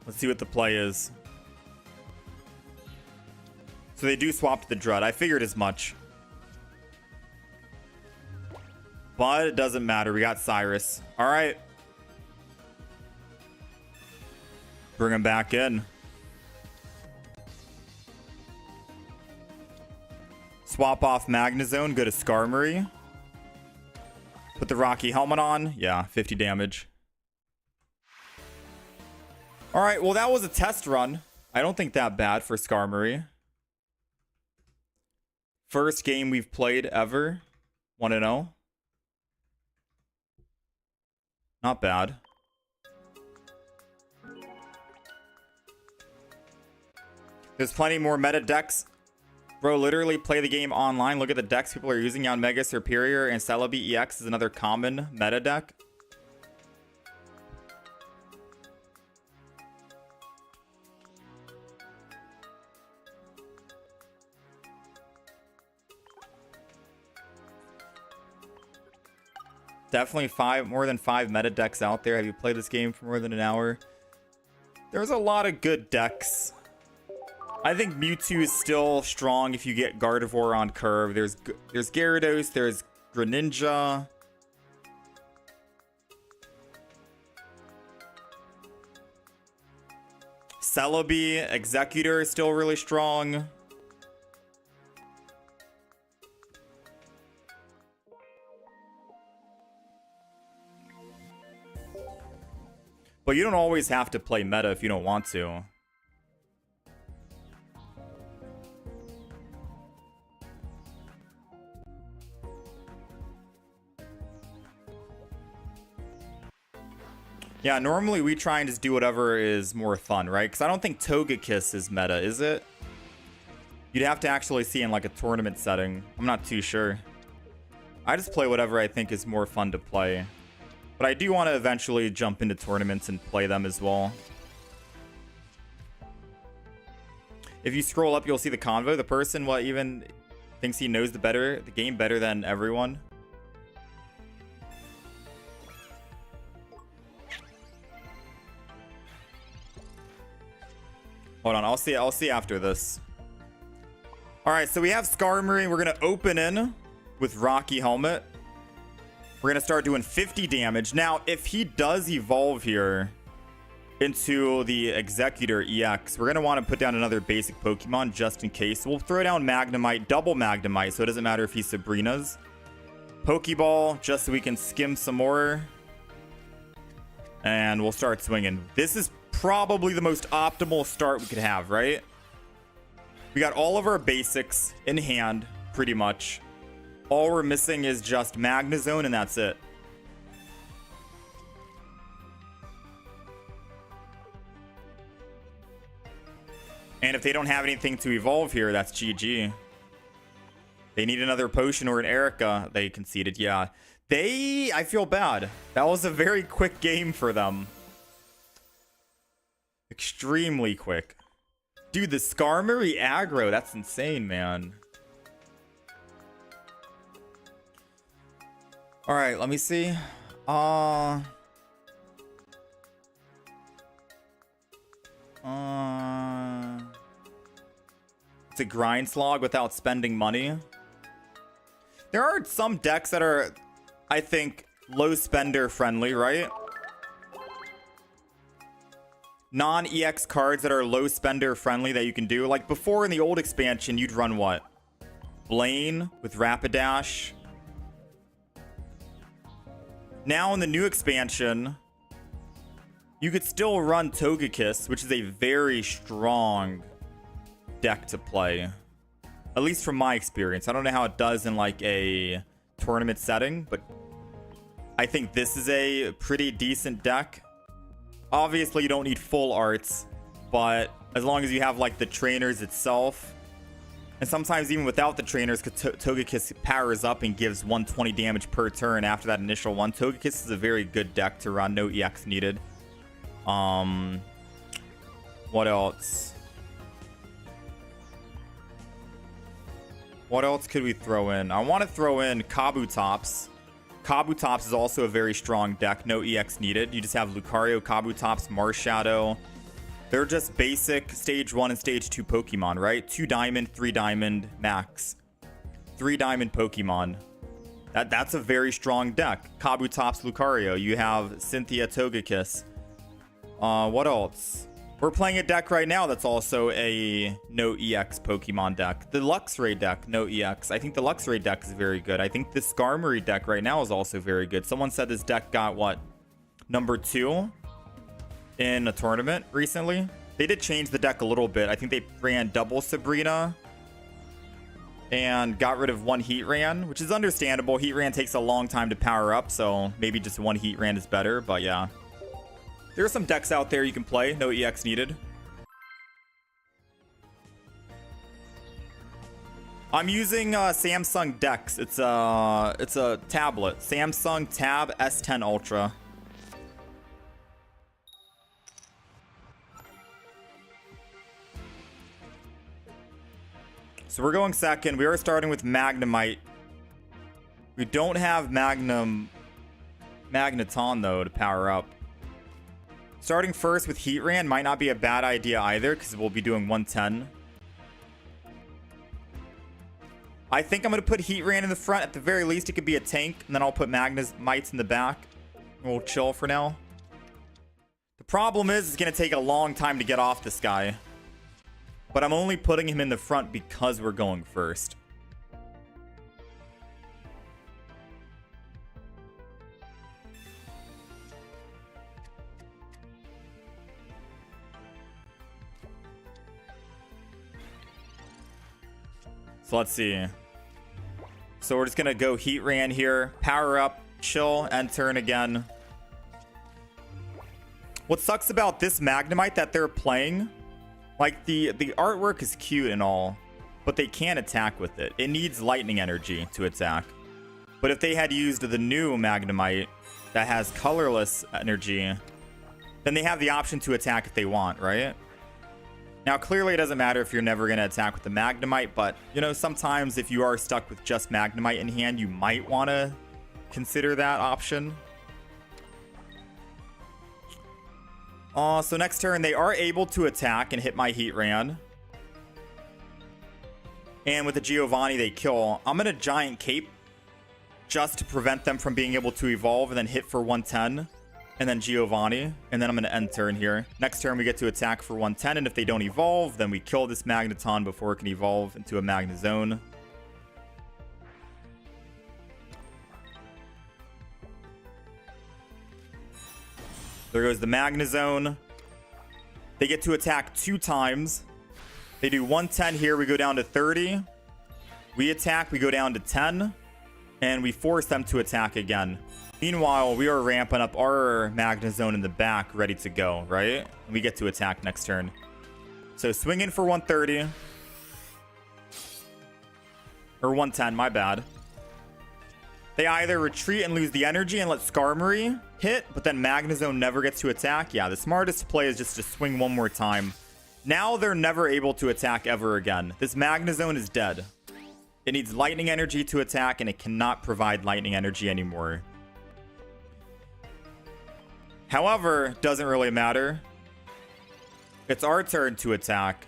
Let's see what the play is. So they do swap to the Dread. I figured as much. But it doesn't matter. We got Cyrus. All right. Bring him back in. Swap off Magnezone. Go to Skarmory. Put the Rocky helmet on. Yeah, 50 damage. All right, well, that was a test run. I don't think that bad for Skarmory. First game we've played ever. 1-0. Not bad. There's plenty more meta decks. Bro, literally play the game online. Look at the decks people are using. Yon Mega Superior and Celebi EX is another common meta deck. Definitely more than five meta decks out there. Have you played this game for more than an hour? There's a lot of good decks. I think Mewtwo is still strong if you get Gardevoir on curve. There's Gyarados, there's Greninja. Celebi, Executor is still really strong. But you don't always have to play meta if you don't want to. Yeah, normally we try and just do whatever is more fun, right? Because I don't think Togekiss is meta, is it? You'd have to actually see in like a tournament setting. I'm not too sure. I just play whatever I think is more fun to play. But I do want to eventually jump into tournaments and play them as well. If you scroll up, you'll see the convo. The person, even thinks he knows the game better than everyone. Hold on, I'll see after this. All right, so we have Skarmory. We're gonna open in with Rocky Helmet. We're going to start doing 50 damage. Now, if he does evolve here into the Executor EX, we're going to want to put down another basic Pokemon just in case. We'll throw down Magnemite, double Magnemite, so it doesn't matter if he's Sabrina's. Pokeball, just so we can skim some more. And we'll start swinging. This is probably the most optimal start we could have, right? We got all of our basics in hand, pretty much. All we're missing is just Magnezone, and that's it. And if they don't have anything to evolve here, that's GG. They need another potion or an Erica. They conceded, yeah. I feel bad. That was a very quick game for them. Extremely quick. Dude, the Skarmory aggro, that's insane, man. All right, let me see. It's a grind slog without spending money. There are some decks that are, I think, low spender friendly, right? Non-EX cards that are low spender friendly that you can do. Like before in the old expansion, you'd run what? Blaine with Rapidash. Now in the new expansion, you could still run Togekiss, which is a very strong deck to play. At least from my experience. I don't know how it does in like a tournament setting, but I think this is a pretty decent deck. Obviously, you don't need full arts, but as long as you have like the trainers itself, and sometimes even without the trainers, Togekiss powers up and gives 120 damage per turn after that initial one. Togekiss is a very good deck to run, no EX needed. What else? What else could we throw in? I want to throw in Kabutops. Kabutops is also a very strong deck. No EX needed. You just have Lucario, Kabutops, Marshadow. They're just basic Stage 1 and Stage 2 Pokemon, right? 2 Diamond, 3 Diamond max. 3 Diamond Pokemon. That's a very strong deck. Kabutops, Lucario. You have Cynthia, Togekiss. What else? We're playing a deck right now that's also a no EX Pokemon deck. The Luxray deck, no EX. I think the Luxray deck is very good. I think the Skarmory deck right now is also very good. Someone said this deck got, what, number 2 in a tournament recently? They did change the deck a little bit. I think they ran double Sabrina and got rid of one Heatran, which is understandable. Heatran takes a long time to power up, so maybe just one Heatran is better, but yeah. There are some decks out there you can play. No EX needed. I'm using Samsung Dex. It's a tablet. Samsung Tab S10 Ultra. So we're going second. We are starting with Magnemite. We don't have Magneton though to power up. Starting first with Heatran might not be a bad idea either, because we'll be doing 110. I think I'm going to put Heatran in the front. At the very least, it could be a tank, and then I'll put Magnemites in the back. We'll chill for now. The problem is, it's going to take a long time to get off this guy. But I'm only putting him in the front because we're going first. So let's see. So we're just going to go Heatran here. Power up, chill, end turn again. What sucks about this Magnemite that they're playing, like the artwork is cute and all, but they can't attack with it. It needs lightning energy to attack. But if they had used the new Magnemite that has colorless energy, then they have the option to attack if they want, right? Now, clearly it doesn't matter if you're never going to attack with the Magnemite, but, you know, sometimes if you are stuck with just Magnemite in hand, you might want to consider that option. So next turn, they are able to attack and hit my Heatran. And with the Giovanni, they kill. I'm going to Giant Cape just to prevent them from being able to evolve and then hit for 110. And then Giovanni, and then I'm going to end turn here. Next turn, we get to attack for 110, and if they don't evolve, then we kill this Magneton before it can evolve into a Magnezone. There goes the Magnezone. They get to attack 2 times. They do 110 here, we go down to 30. We attack, we go down to 10, and we force them to attack again. Meanwhile, we are ramping up our Magnezone in the back, ready to go, right? We get to attack next turn. So swing in for 130. Or 110, my bad. They either retreat and lose the energy and let Skarmory hit, but then Magnezone never gets to attack. Yeah, the smartest play is just to swing one more time. Now they're never able to attack ever again. This Magnezone is dead. It needs lightning energy to attack, and it cannot provide lightning energy anymore. However, doesn't really matter. It's our turn to attack.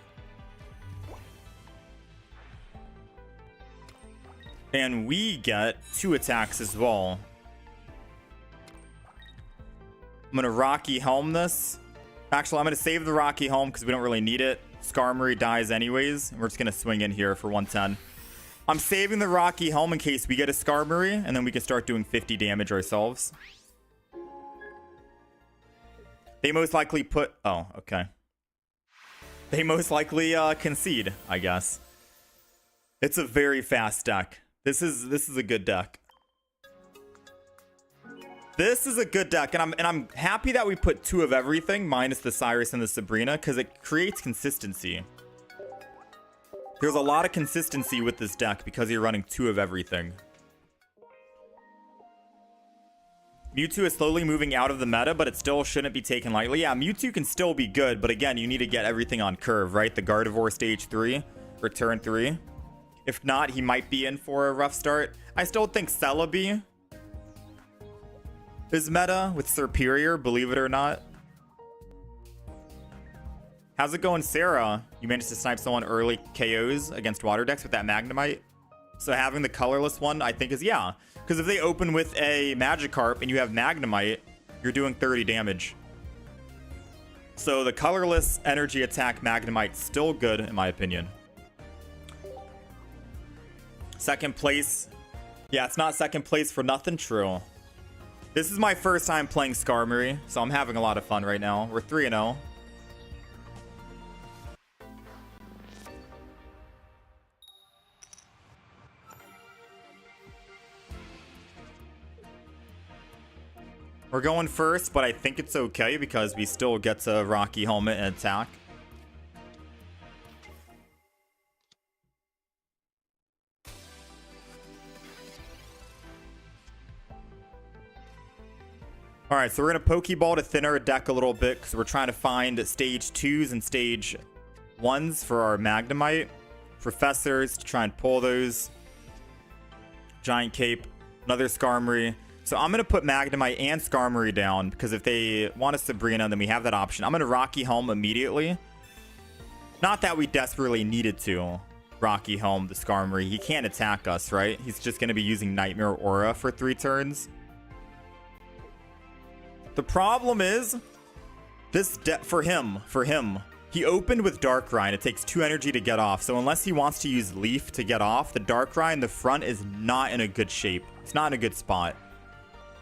And we get 2 attacks as well. I'm going to Rocky Helm this. Actually, I'm going to save the Rocky Helm because we don't really need it. Skarmory dies anyways. And we're just going to swing in here for 110. I'm saving the Rocky Helm in case we get a Skarmory. And then we can start doing 50 damage ourselves. They most likely put... Oh, okay. They most likely concede, I guess. It's a very fast deck. This is a good deck. This is a good deck, and I'm happy that we put 2 of everything minus the Cyrus and the Sabrina because it creates consistency. There's a lot of consistency with this deck because you're running 2 of everything. Mewtwo is slowly moving out of the meta, but it still shouldn't be taken lightly. Yeah, Mewtwo can still be good, but again, you need to get everything on curve, right? The Gardevoir stage 3 or turn 3. If not, he might be in for a rough start. I still think Celebi is meta with Superior, believe it or not. How's it going, Sarah? You managed to snipe someone early KOs against water decks with that Magnemite. So having the colorless one, I think is, yeah. Because if they open with a Magikarp and you have Magnemite, you're doing 30 damage. So the colorless energy attack Magnemite's still good, in my opinion. Second place. Yeah, it's not second place for nothing. True. This is my first time playing Skarmory, so I'm having a lot of fun right now. We're 3-0. We're going first, but I think it's okay because we still get to Rocky Helmet and attack. Alright, so we're going to Pokeball to thin our deck a little bit because we're trying to find stage 2s and stage 1s for our Magnemite. Professors to try and pull those. Giant Cape, another Skarmory. So I'm going to put Magnemite and Skarmory down because if they want a Sabrina, then we have that option. I'm going to Rocky Helm immediately. Not that we desperately needed to Rocky Helm the Skarmory. He can't attack us, right? He's just going to be using Nightmare Aura for 3 turns. The problem is, this for him, he opened with Darkrai. It takes 2 energy to get off. So unless he wants to use Leaf to get off, the Darkrai in the front is not in a good shape. It's not in a good spot.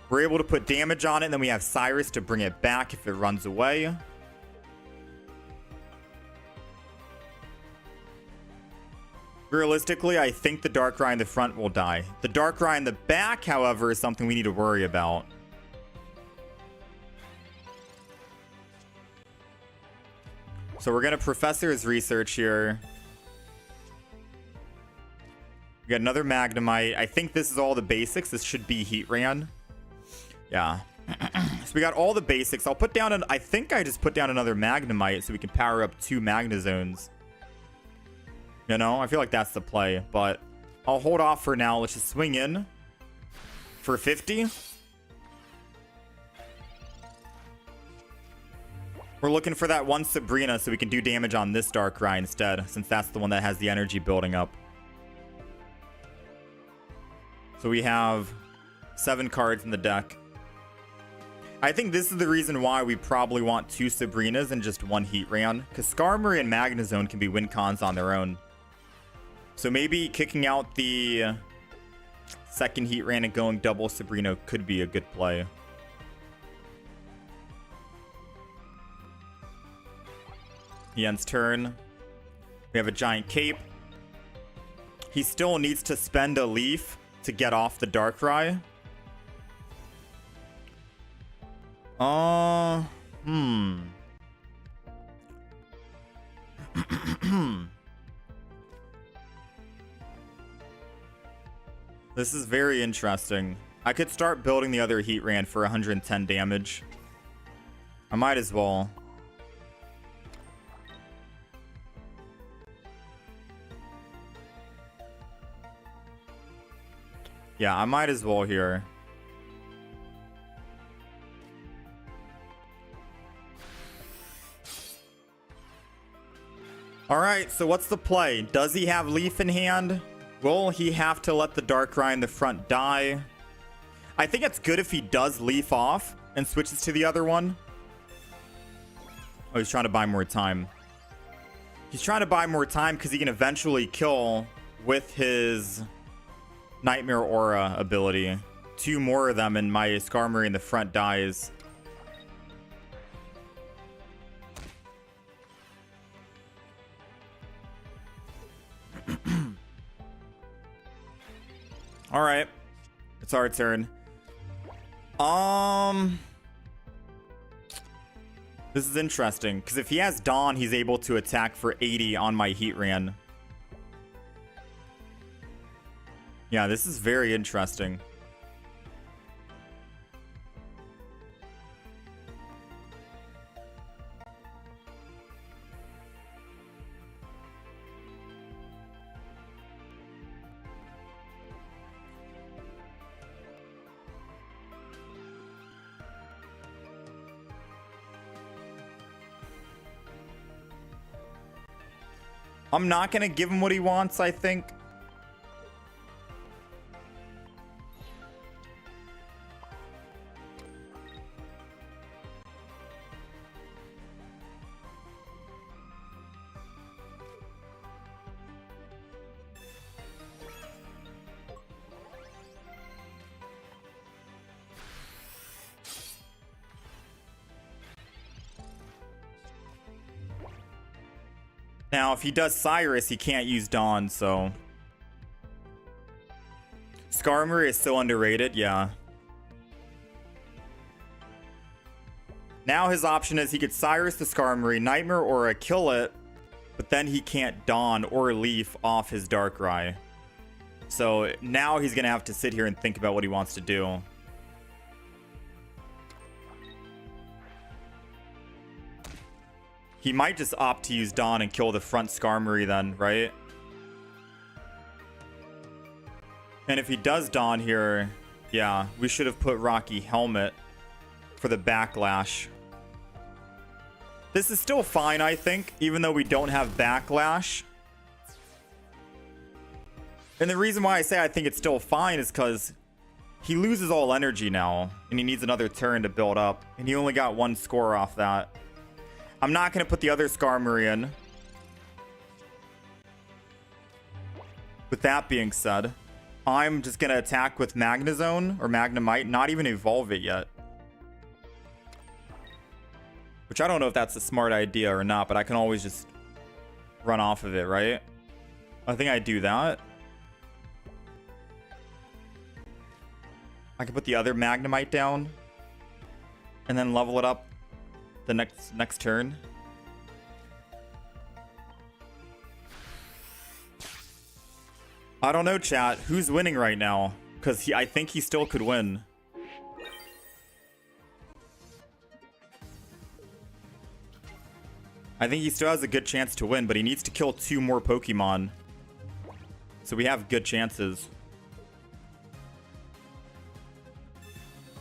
We're able to put damage on it, and then we have Cyrus to bring it back if it runs away. Realistically, I think the Darkrai in the front will die. The Darkrai in the back, however, is something we need to worry about. So we're going to Professor's Research here. We got another Magnemite. I think this is all the basics. This should be Heatran. Yeah. So we got all the basics. I'll put down I think I just put down another Magnemite so we can power up 2 Magnezones. You know, I feel like that's the play, but I'll hold off for now. Let's just swing in for 50. We're looking for that one Sabrina so we can do damage on this Darkrai instead, since that's the one that has the energy building up. So we have 7 cards in the deck. I think this is the reason why we probably want 2 Sabrinas and just 1 Heatran, because Skarmory and Magnezone can be win cons on their own. So maybe kicking out the second Heatran and going double Sabrina could be a good play. Ian's turn. We have a Giant Cape. He still needs to spend a Leaf to get off the Darkrai. This is very interesting. I could start building the other Heat Ran for 110 damage. I might as well. Yeah, I might as well here. Alright, so what's the play? Does he have Leaf in hand? Will he have to let the Darkrai in the front die? I think it's good if he does Leaf off and switches to the other one. Oh, he's trying to buy more time. He's trying to buy more time because he can eventually kill with his Nightmare Aura ability. 2 more of them and my Skarmory in the front dies. All right, it's our turn. This is interesting because if he has Dawn, he's able to attack for 80 on my Heatran. Yeah, this is very interesting. I'm not going to give him what he wants, I think. Now, if he does Cyrus, he can't use Dawn, so... Skarmory is so underrated, yeah. Now his option is he could Cyrus the Skarmory, Nightmare Aura, kill it, but then he can't Dawn or Leaf off his Darkrai. So now he's going to have to sit here and think about what he wants to do. He might just opt to use Dawn and kill the front Skarmory then, right? And if he does Dawn here, yeah, we should have put Rocky Helmet for the backlash. This is still fine, I think, even though we don't have backlash. And the reason why I say I think it's still fine is because he loses all energy now, and he needs another turn to build up, and he only got 1 score off that. I'm not going to put the other Skarmory in. With that being said, I'm just going to attack with Magnezone or Magnemite, not even evolve it yet. Which I don't know if that's a smart idea or not, but I can always just run off of it, right? I think I do that. I can put the other Magnemite down and then level it up the next turn. I don't know, chat. Who's winning right now? Because I think he still could win. I think he still has a good chance to win, but he needs to kill 2 more Pokemon. So we have good chances.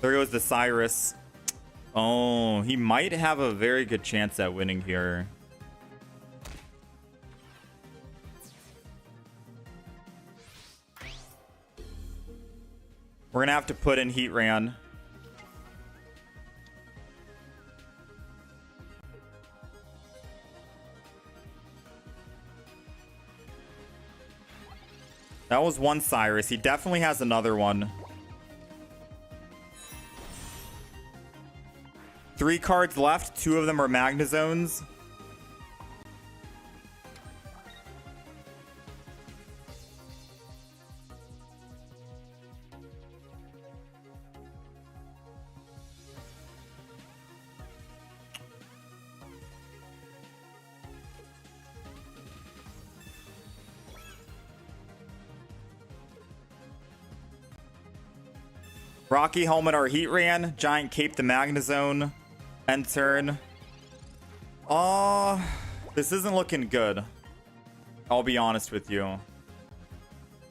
There goes the Cyrus. Oh, he might have a very good chance at winning here. We're going to have to put in Heatran. That was 1 Cyrus. He definitely has another one. 3 cards left. 2 of them are Magnezones. Rocky Helmet our Heat Ran. Giant Cape the Magnezone. End turn. This isn't looking good. I'll be honest with you.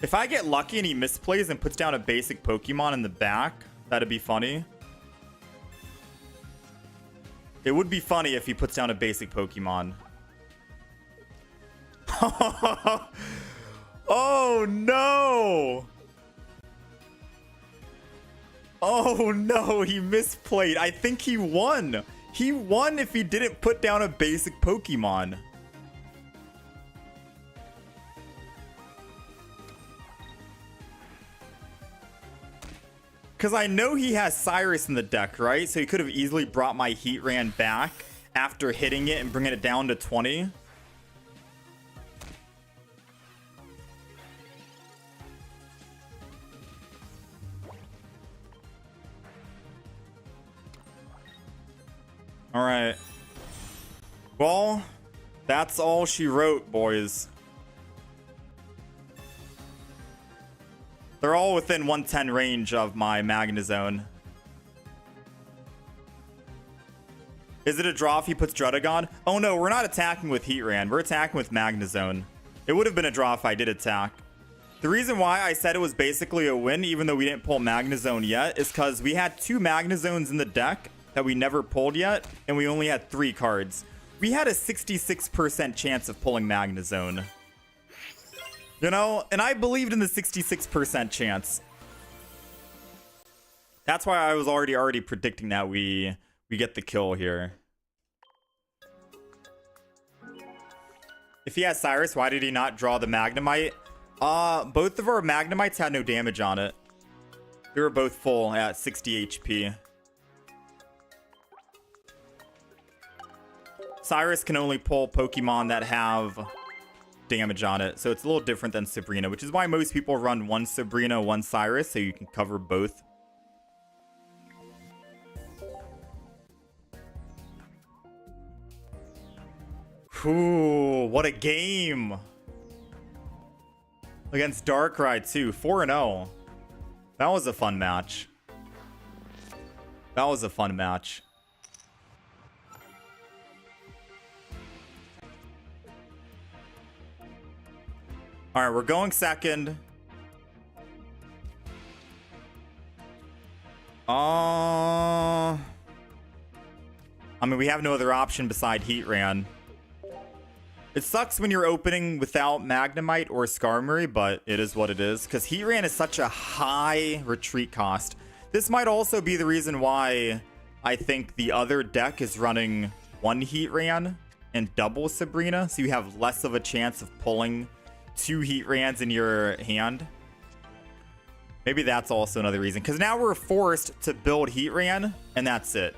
If I get lucky and he misplays and puts down a basic Pokemon in the back, that'd be funny. It would be funny if he puts down a basic Pokemon. Oh no! Oh no, he misplayed. I think he won. He won if he didn't put down a basic Pokemon. Because I know he has Cyrus in the deck, right? So he could have easily brought my Heatran back after hitting it and bringing it down to 20. All right. Well, that's all she wrote, boys. They're all within 110 range of my Magnezone. Is it a draw if he puts Druddigon? Oh no, we're not attacking with Heatran. We're attacking with Magnezone. It would have been a draw if I did attack. The reason why I said it was basically a win, even though we didn't pull Magnezone yet, is because we had 2 Magnezones in the deck that we never pulled yet, and we only had 3 cards. We had a 66% chance of pulling Magnezone. You know, and I believed in the 66% chance. That's why I was already predicting that we get the kill here. If he has Cyrus, why did he not draw the Magnemite? Both of our Magnemites had no damage on it. They were both full at 60 HP. Cyrus can only pull Pokemon that have damage on it, so it's a little different than Sabrina, which is why most people run one Sabrina, one Cyrus, so you can cover both. Ooh, what a game! Against Darkrai too, 4-0. That was a fun match. That was a fun match. All right, we're going second. I mean, we have no other option beside Heatran. It sucks when you're opening without Magnemite or Skarmory, but it is what it is. Because Heatran is such a high retreat cost. This might also be the reason why I think the other deck is running 1 Heatran and double Sabrina. So you have less of a chance of pulling 2 Heatrans in your hand. Maybe that's also another reason. Because now we're forced to build Heatran, and that's it.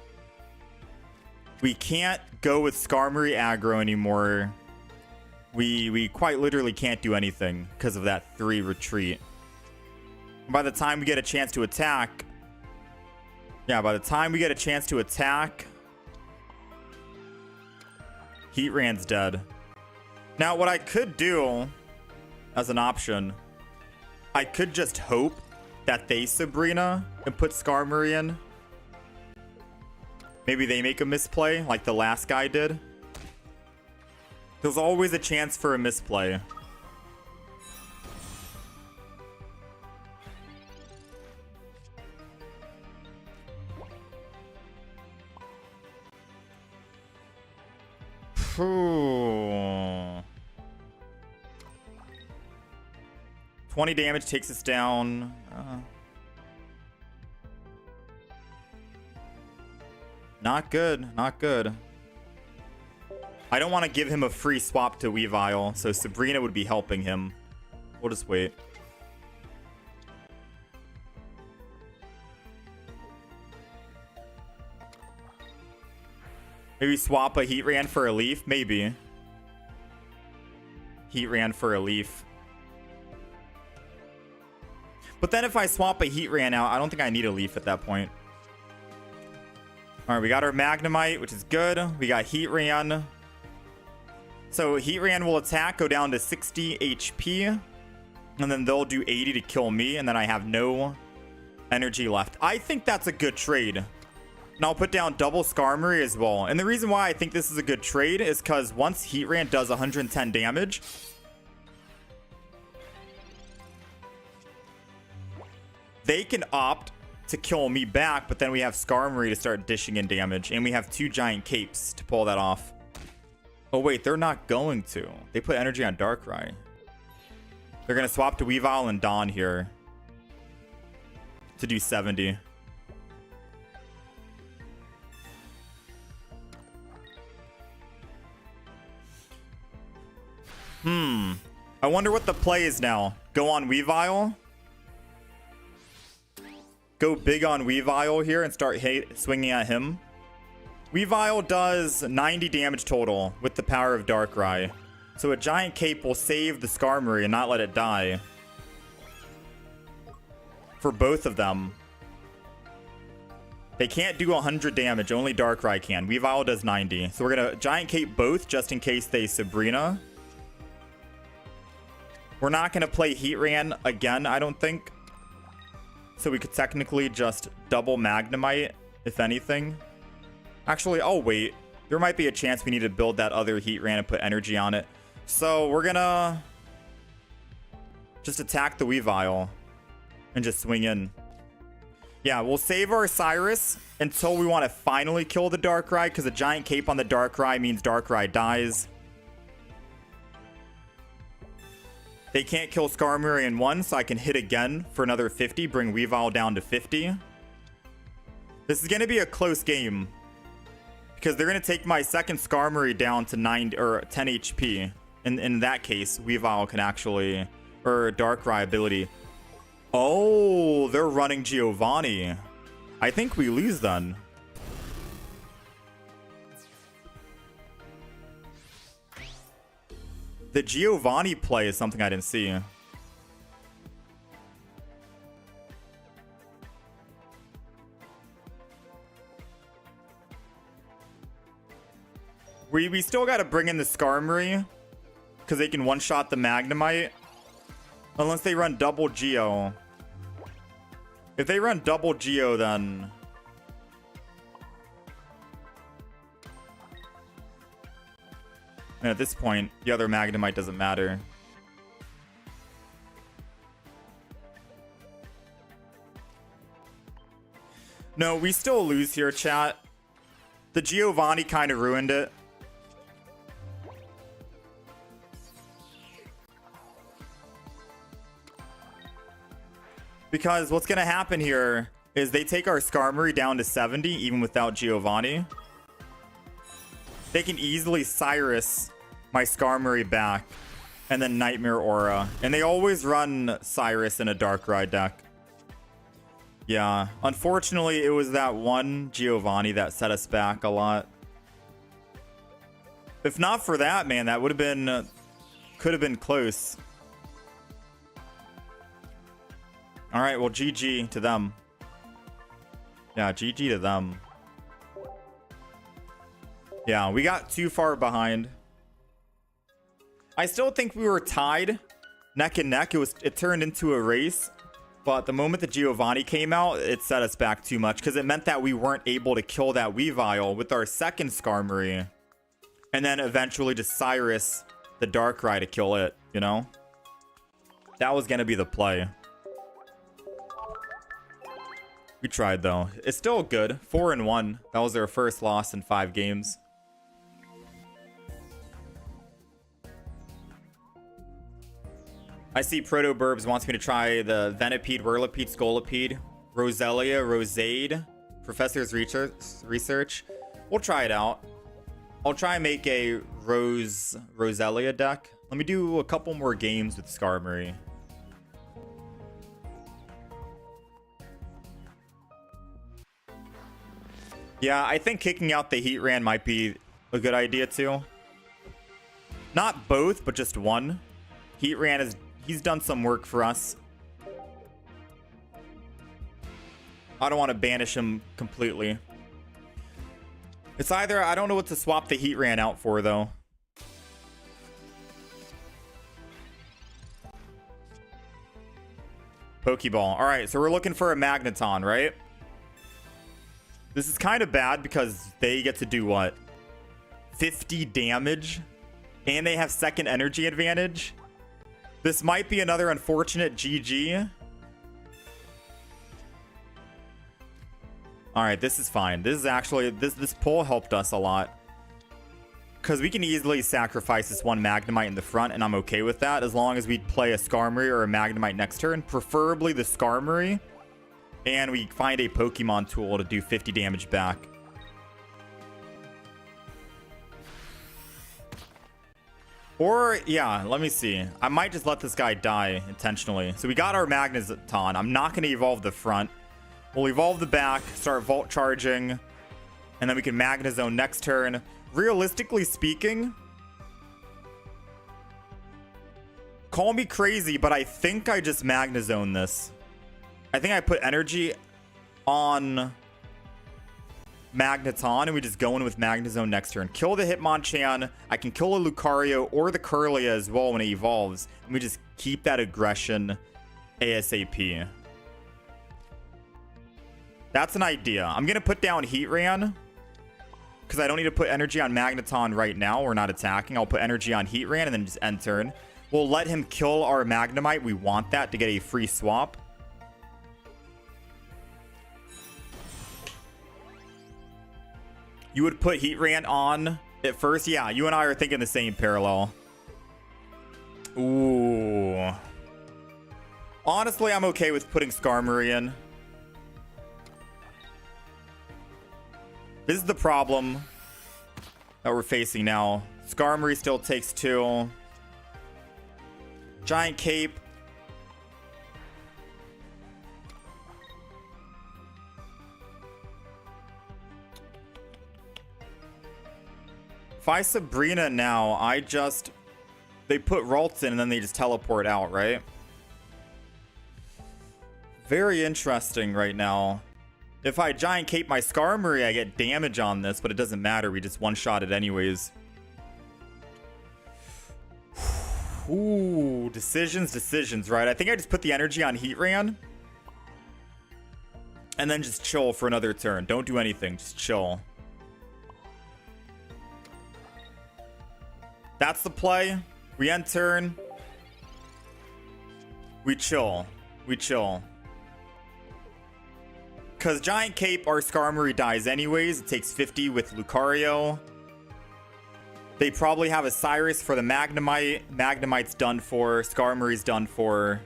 We can't go with Skarmory aggro anymore. We quite literally can't do anything because of that 3 retreat. By the time we get a chance to attack... Yeah, by the time we get a chance to attack... Heatran's dead. Now, what I could do... as an option, I could just hope that they Sabrina and put Skarmory in. Maybe they make a misplay like the last guy did. There's always a chance for a misplay. Phew. 20 damage takes us down. Not good. Not good. I don't want to give him a free swap to Weavile, so Sabrina would be helping him. We'll just wait. Maybe swap a Heatran for a Leaf? Maybe. Heatran for a Leaf. But then if I swap a Heatran out, I don't think I need a Leaf at that point. Alright, we got our Magnemite, which is good. We got Heatran. So Heatran will attack, go down to 60 HP. And then they'll do 80 to kill me. And then I have no energy left. I think that's a good trade. And I'll put down double Skarmory as well. And the reason why I think this is a good trade is because once Heatran does 110 damage, they can opt to kill me back, but then we have Skarmory to start dishing in damage, and we have 2 giant capes to pull that off. Oh wait, they're not going to. They put energy on Darkrai. They're gonna swap to Weavile and Dawn here to do 70. I wonder what the play is now. Go on Weavile. Go big on Weavile here and start swinging at him. Weavile does 90 damage total with the power of Darkrai. So a giant cape will save the Skarmory and not let it die. For both of them. They can't do 100 damage, only Darkrai can. Weavile does 90. So we're gonna giant cape both just in case they Sabrina. We're not gonna play Heatran again, I don't think. So we could technically just double Magnemite, if anything. Actually, I'll wait. There might be a chance we need to build that other Heatran and put energy on it. So we're gonna just attack the Weavile and just swing in. Yeah, we'll save our Cyrus until we want to finally kill the Darkrai, because a giant cape on the Darkrai means Darkrai dies. They can't kill Skarmory in one, so I can hit again for another 50, bring Weavile down to 50. This is going to be a close game, because they're going to take my second Skarmory down to 9 or 10 HP. In that case, Weavile can actually, or Darkrai ability. Oh, they're running Giovanni. I think we lose then. The Giovanni play is something I didn't see. We still got to bring in the Skarmory, because they can one-shot the Magnemite. Unless they run double Geo. If they run double Geo, then... And at this point, the other Magnemite doesn't matter. No, we still lose here, chat. The Giovanni kind of ruined it. Because what's going to happen here is they take our Skarmory down to 70, even without Giovanni. They can easily Cyrus my Skarmory back, and then Nightmare Aura. And they always run Cyrus in a Darkrai deck. Yeah, unfortunately, it was that one Giovanni that set us back a lot. If not for that, man, that would have been... could have been close. Alright, well, GG to them. Yeah, GG to them. Yeah, we got too far behind. I still think we were tied neck and neck. It turned into a race. But the moment the Giovanni came out, it set us back too much, because it meant that we weren't able to kill that Weavile with our second Skarmory. And then eventually just Cyrus the Darkrai to kill it, you know? That was going to be the play. We tried, though. It's still good. 4-1. That was their first loss in 5 games. I see Protoburbs wants me to try the Venipede, Whirlipede, Scolipede, Roselia, Rosade, Professor's Research. We'll try it out. I'll try and make a Roselia deck. Let me do a couple more games with Skarmory. Yeah, I think kicking out the Heatran might be a good idea too. Not both, but just one. Heatran he's done some work for us. I don't want to banish him completely. It's either, I don't know what to swap the Heatran out for though. Pokeball. All right, so we're looking for a Magneton, right? This is kind of bad because they get to do what? 50 damage? And they have second energy advantage? This might be another unfortunate GG. All right, this is fine. This is actually, this pull helped us a lot. Because we can easily sacrifice this one Magnemite in the front, and I'm okay with that, as long as we play a Skarmory or a Magnemite next turn, preferably the Skarmory, and we find a Pokemon tool to do 50 damage back. Or, yeah, let me see. I might just let this guy die intentionally. So we got our Magneton. I'm not going to evolve the front. We'll evolve the back, start Volt Charging, and then we can Magnezone next turn. Realistically speaking, call me crazy, but I think I just Magnezone this. I think I put energy on Magneton, and we just go in with Magnezone next turn. Kill the Hitmonchan. I can kill a Lucario or the Kirlia as well when it evolves. And we just keep that aggression ASAP. That's an idea. I'm going to put down Heatran, because I don't need to put energy on Magneton right now. We're not attacking. I'll put energy on Heatran and then just end turn. We'll let him kill our Magnemite. We want that to get a free swap. You would put Heatran on at first? Yeah, you and I are thinking the same parallel. Ooh. Honestly, I'm okay with putting Skarmory in. This is the problem that we're facing now. Skarmory still takes 2. Giant Cape. If I Sabrina now, they put Ralts in and then they just teleport out, right? Very interesting right now. If I Giant Cape my Skarmory, I get damage on this, but it doesn't matter. We just one-shot it anyways. Ooh, decisions, right? I think I just put the energy on Heatran. And then just chill for another turn. Don't do anything, just chill. That's the play. We end turn. We chill. Because Giant Cape, our Skarmory dies anyways. It takes 50 with Lucario. They probably have a Cyrus for the Magnemite. Magnemite's done for. Skarmory's done for.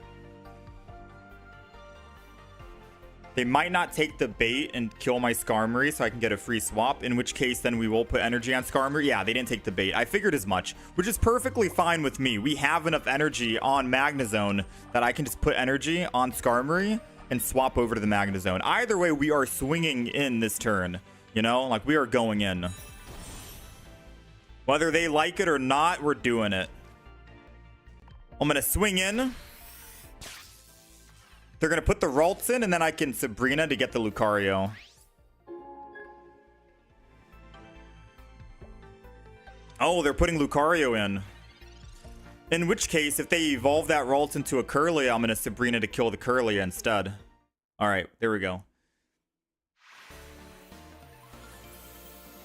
They might not take the bait and kill my Skarmory so I can get a free swap, in which case then we will put energy on Skarmory. Yeah, they didn't take the bait. I figured as much, which is perfectly fine with me. We have enough energy on Magnezone that I can just put energy on Skarmory and swap over to the Magnezone. Either way, we are swinging in this turn. You know, like we are going in. Whether they like it or not, we're doing it. I'm going to swing in. They're going to put the Ralts in, and then I can Sabrina to get the Lucario. Oh, they're putting Lucario in. In which case, if they evolve that Ralts into a Kirlia, I'm going to Sabrina to kill the Kirlia instead. All right, there we go.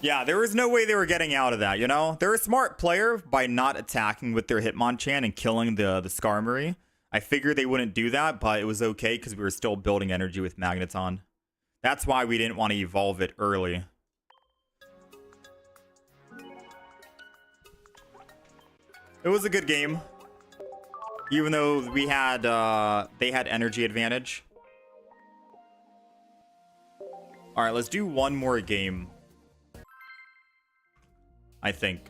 Yeah, there was no way they were getting out of that, you know? They're a smart player by not attacking with their Hitmonchan and killing the Skarmory. I figured they wouldn't do that, but it was okay because we were still building energy with Magneton. That's why we didn't want to evolve it early. It was a good game. Even though we had, they had energy advantage. All right, let's do one more game. I think.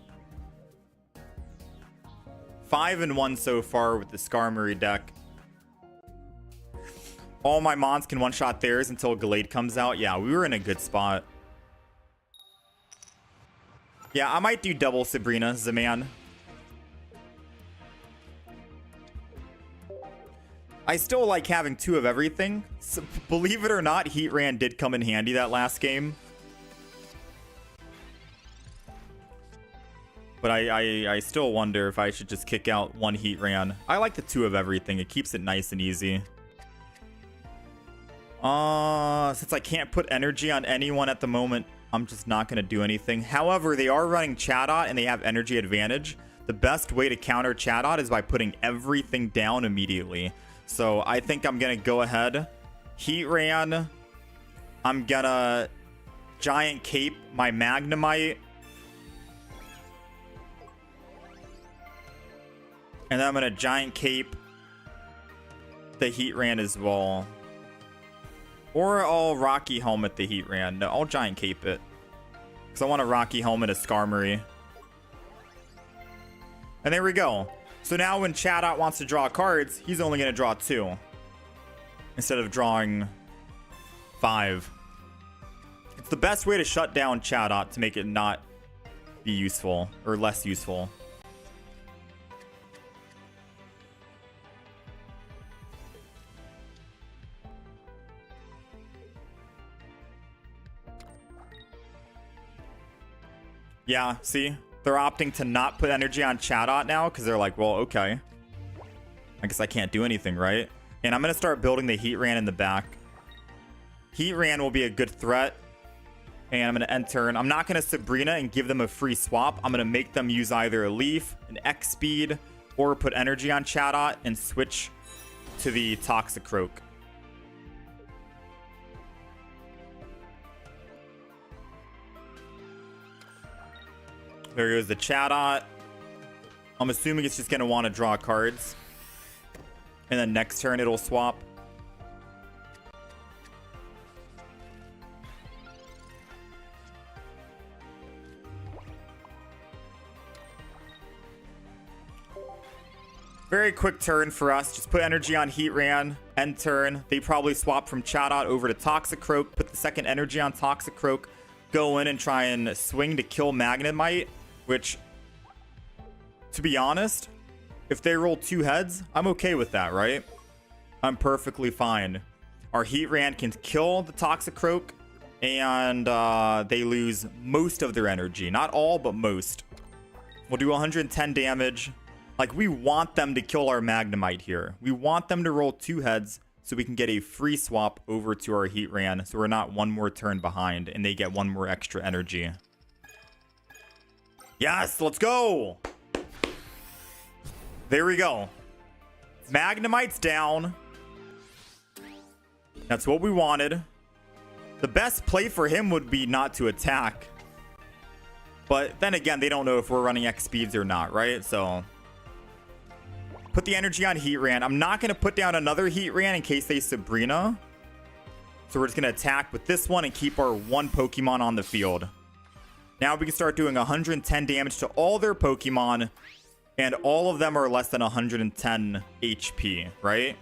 5-1 so far with the Skarmory deck. All my mons can one-shot theirs until Glade comes out. Yeah, we were in a good spot. Yeah, I might do double Sabrina, Zaman. I still like having 2 of everything. So, believe it or not, Heatran did come in handy that last game. But I still wonder if I should just kick out one Heatran. I like the 2 of everything. It keeps it nice and easy. Since I can't put energy on anyone at the moment, I'm just not going to do anything. However, they are running Chatot and they have energy advantage. The best way to counter Chatot is by putting everything down immediately. So I think I'm going to go ahead. Heatran. I'm going to Giant Cape my Magnemite. And then I'm going to Giant Cape the Heatran as well. Or I'll Rocky Helmet the Heatran. No, I'll Giant Cape it. Because I want to Rocky Helmet a Skarmory. And there we go. So now when Chatot wants to draw cards, he's only going to draw 2. Instead of drawing 5. It's the best way to shut down Chatot to make it not be useful. Or less useful. Yeah, see? They're opting to not put energy on Chatot now because they're like, well, okay. I guess I can't do anything, right? And I'm going to start building the Heatran in the back. Heatran will be a good threat. And I'm going to end turn. I'm not going to Sabrina and give them a free swap. I'm going to make them use either a Leaf, an X Speed, or put energy on Chatot and switch to the Toxicroak. There goes the Chatot. I'm assuming it's just going to want to draw cards. And then next turn it'll swap. Very quick turn for us. Just put energy on Heatran. End turn. They probably swap from Chatot over to Toxicroak. Put the second energy on Toxicroak. Go in and try and swing to kill Magnemite. Which, to be honest, if they roll 2 heads, I'm okay with that, right? I'm perfectly fine. Our Heatran can kill the Toxicroak, and they lose most of their energy. Not all, but most. We'll do 110 damage. Like, we want them to kill our Magnemite here. We want them to roll 2 heads so we can get a free swap over to our Heatran, so we're not one more turn behind, and they get 1 more extra energy. Yes, let's go. There we go. Magnemite's down. That's what we wanted. The best play for him would be not to attack. But then again, they don't know if we're running X speeds or not, right? So put the energy on Heatran. I'm not going to put down another Heatran in case they Sabrina. So we're just going to attack with this one and keep our 1 Pokemon on the field. Now we can start doing 110 damage to all their Pokemon, and all of them are less than 110 HP, right?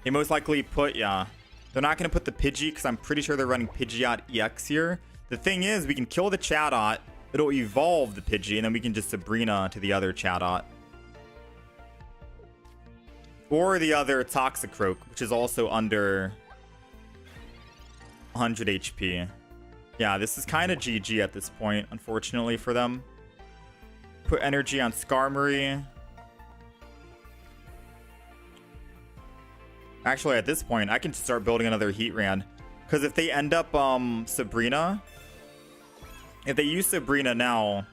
They most likely put, yeah. They're not going to put the Pidgey because I'm pretty sure they're running Pidgeot EX here. The thing is, we can kill the Chatot, it'll evolve the Pidgey, and then we can just Sabrina to the other Chatot. Or the other Toxicroak, which is also under 100 HP. Yeah, this is kind of GG at this point, unfortunately for them. Put energy on Skarmory. Actually, at this point, I can start building another Heatran. Because if they end up Sabrina, if they use Sabrina now,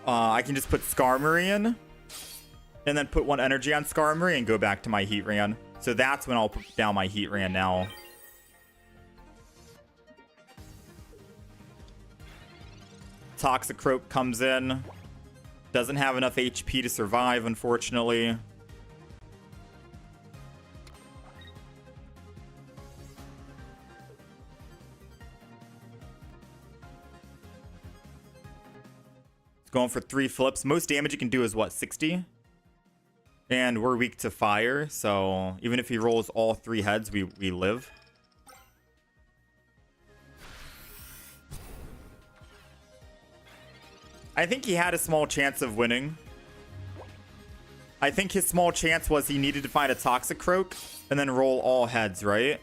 I can just put Skarmory in. And then put 1 energy on Skarmory and go back to my Heatran. So that's when I'll put down my Heatran now. Toxicroak comes in. Doesn't have enough HP to survive, unfortunately. It's going for 3 flips. Most damage you can do is what, 60? And we're weak to fire, so even if he rolls all 3 heads, we live. I think he had a small chance of winning. I think his small chance was he needed to find a Toxicroak and then roll all heads, right?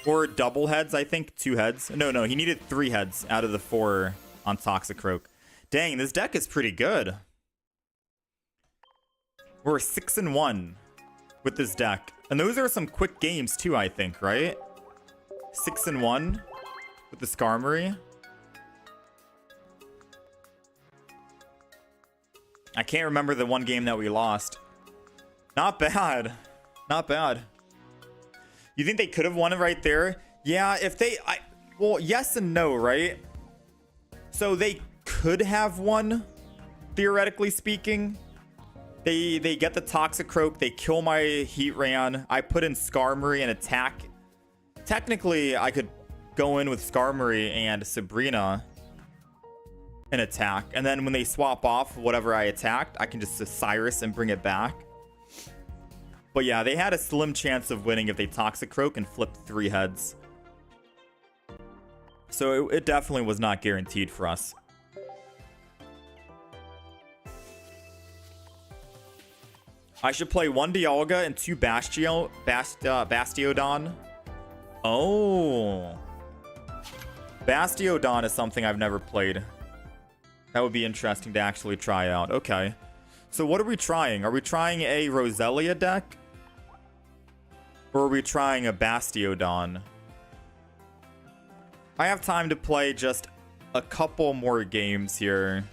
Or double heads, I think. 2 heads. No, he needed 3 heads out of the 4 on Toxicroak. Dang, this deck is pretty good. We're 6-1 with this deck. And those are some quick games too, I think, right? 6-1 with the Skarmory. I can't remember the one game that we lost. Not bad. Not bad. You think they could have won it right there? Yeah, if they... well, yes and no, right? So they could have won, theoretically speaking. They get the Toxicroak. They kill my Heatran. I put in Skarmory and attack. Technically, I could go in with Skarmory and Sabrina and attack. And then when they swap off whatever I attacked, I can just Cyrus and bring it back. But yeah, they had a slim chance of winning if they Toxicroak and flipped 3 heads. So it definitely was not guaranteed for us. I should play 1 Dialga and 2 Bastiodon. Oh. Bastiodon is something I've never played. That would be interesting to actually try out. Okay. So what are we trying? Are we trying a Roselia deck? Or are we trying a Bastiodon? I have time to play just a couple more games here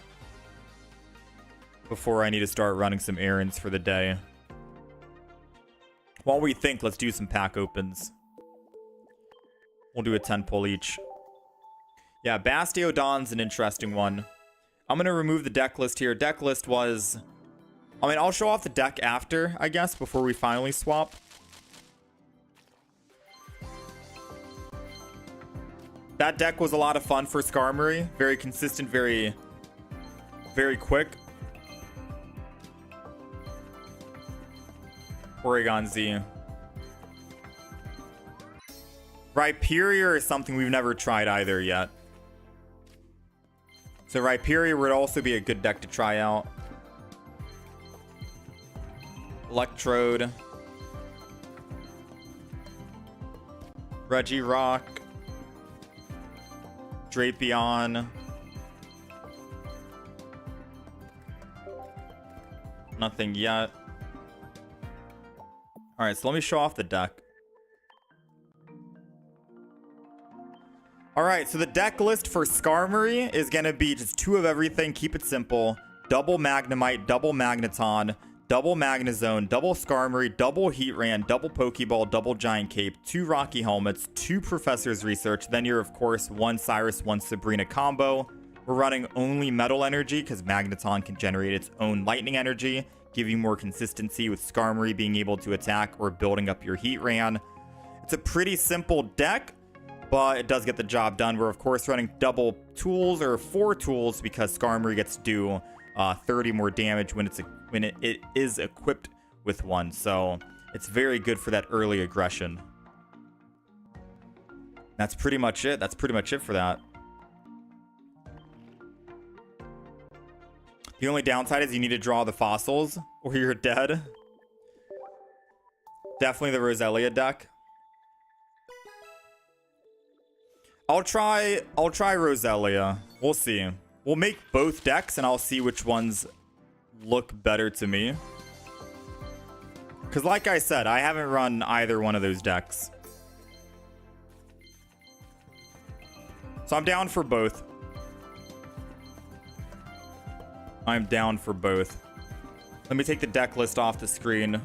before I need to start running some errands for the day. While we think, let's do some pack opens. We'll do a 10 pull each. Yeah, Bastiodon's an interesting one. I'm going to remove the deck list here. Deck list was... I mean, I'll show off the deck after, I guess, before we finally swap. That deck was a lot of fun for Skarmory. Very consistent, very quick. Oregon Z. Rhyperior is something we've never tried either yet. So Rhyperior would also be a good deck to try out. Electrode. Regirock. Drapion. Nothing yet. Alright, so let me show off the deck. Alright, so the deck list for Skarmory is going to be just 2 of everything. Keep it simple. Double Magnemite, double Magneton, double Magnezone, double Skarmory, double Heatran, double Pokeball, double Giant Cape, 2 Rocky Helmets, 2 Professor's Research. Then you're, of course, 1 Cyrus, 1 Sabrina combo. We're running only Metal Energy because Magneton can generate its own Lightning Energy, giving more consistency with Skarmory being able to attack or building up your Heatran. It's a pretty simple deck, but it does get the job done. We're, of course, running double tools or 4 tools because Skarmory gets to do 30 more damage when it is equipped with 1. So it's very good for that early aggression. That's pretty much it. That's pretty much it for that. The only downside is you need to draw the fossils or you're dead. Definitely the Roselia deck. I'll try Roselia. We'll see. We'll make both decks and I'll see which ones look better to me. Because like I said, I haven't run either one of those decks. So I'm down for both. I'm down for both. Let me take the deck list off the screen.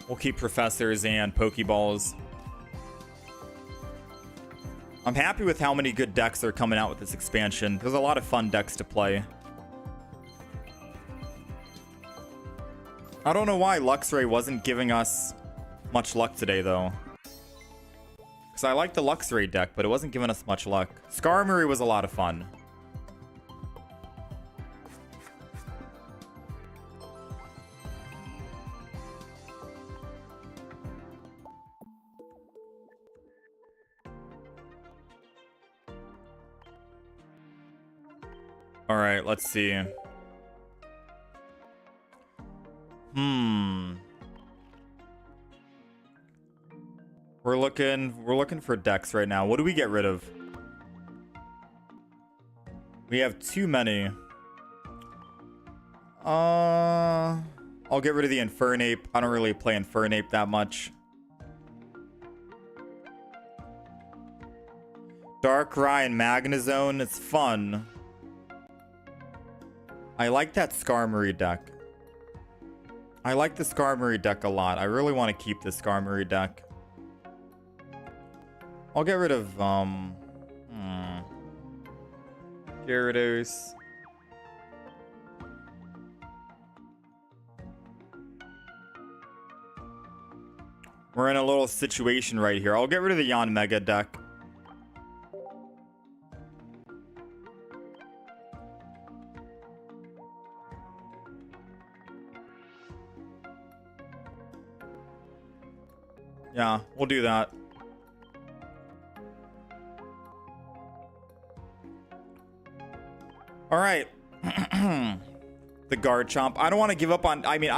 We'll keep Professors and Pokeballs. I'm happy with how many good decks are coming out with this expansion. There's a lot of fun decks to play. I don't know why Luxray wasn't giving us much luck today, though. Because I like the Luxray deck, but it wasn't giving us much luck. Skarmory was a lot of fun. All right, let's see. We're looking for decks right now. What do we get rid of? We have too many. I'll get rid of the Infernape. I don't really play Infernape that much. Darkrai and Magnezone, it's fun. I like that Skarmory deck. I like the Skarmory deck a lot. I really want to keep the Skarmory deck. I'll get rid of, Gyarados. We're in a little situation right here. I'll get rid of the Yanmega deck. Yeah, we'll do that. All right. The Garchomp. I don't want to give up on... I mean,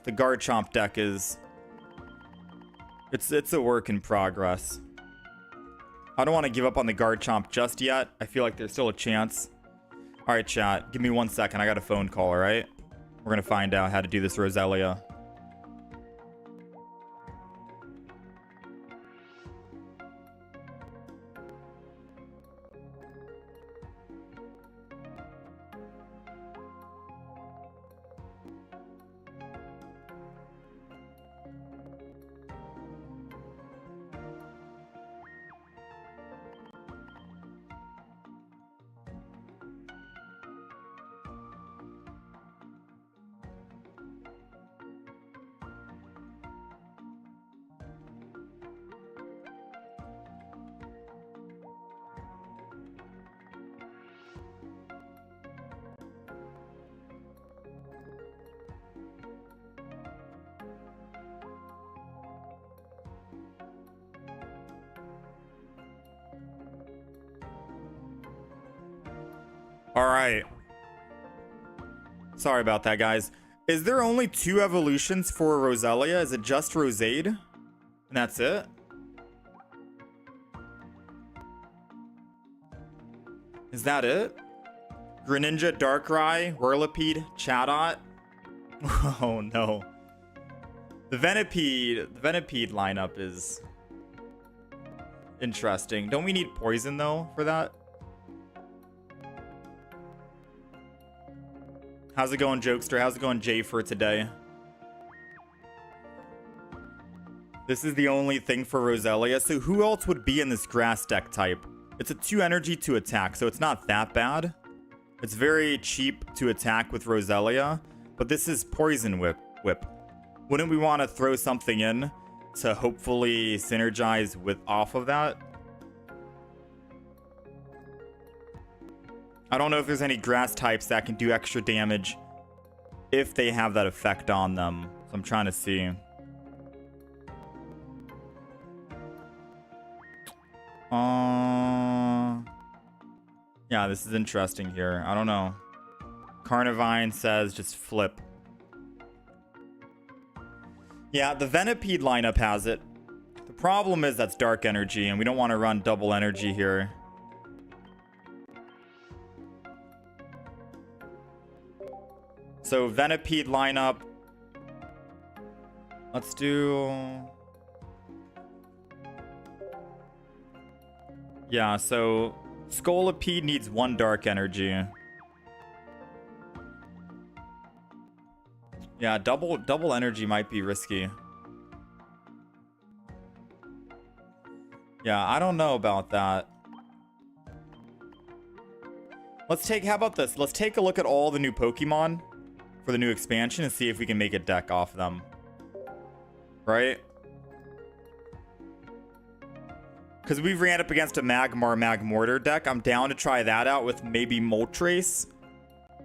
the Garchomp deck is... It's a work in progress. I don't want to give up on the Garchomp just yet. I feel like there's still a chance. All right, chat. Give me 1 second. I got a phone call, all right? We're going to find out how to do this Roselia. All right. Sorry about that, guys. Is there only 2 evolutions for Roselia? Is it just Rosade? And that's it? Is that it? Greninja, Darkrai, Whirlipede, Chatot? Oh no. The Venipede lineup is interesting. Don't we need poison though for that? How's it going, Jokester? How's it going, Jay, for today? This is the only thing for Roselia. So who else would be in this grass deck type? It's a 2 energy to attack, so it's not that bad. It's very cheap to attack with Roselia, but this is Poison Whip. Wouldn't we want to throw something in to hopefully synergize with off of that? I don't know if there's any grass types that can do extra damage if they have that effect on them. So I'm trying to see. Yeah, this is interesting here. I don't know. Carnivine says just flip. Yeah, the Venipede lineup has it. The problem is that's dark energy, and we don't want to run double energy here. So Venipede lineup. Let's do... Yeah, so Scolipede needs 1 dark energy. Yeah, double energy might be risky. Yeah, I don't know about that. How about this? Let's take a look at all the new Pokemon for the new expansion and see if we can make a deck off them. Right? Because we ran up against a Magmar deck. I'm down to try that out with maybe Moltres.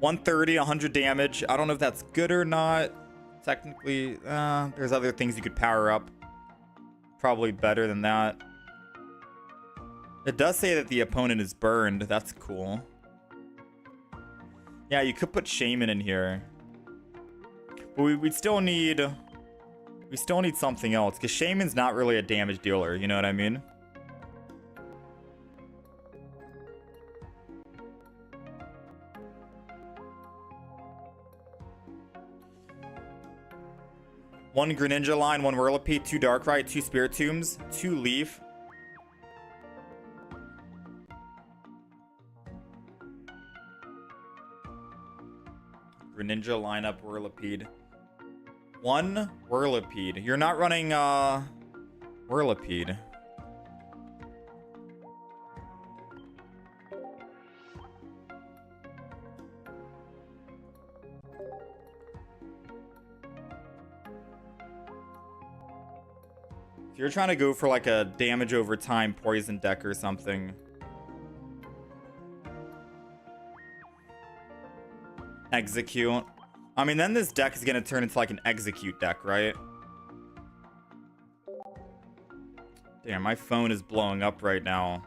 130, 100 damage. I don't know if that's good or not. Technically, there's other things you could power up. Probably better than that. It does say that the opponent is burned. That's cool. Yeah, you could put Shaman in here. But we still need something else. Because Shaman's not really a damage dealer. You know what I mean? 1 Greninja line, 1 Whirlipede, 2 Darkrai, 2 Spiritombs, 2 Leaf. Greninja lineup, Whirlipede. 1 Whirlipede. You're not running Whirlipede. So you're trying to go for like a damage over time poison deck or something. Execute. I mean, then this deck is going to turn into like an execute deck, right? Damn, my phone is blowing up right now.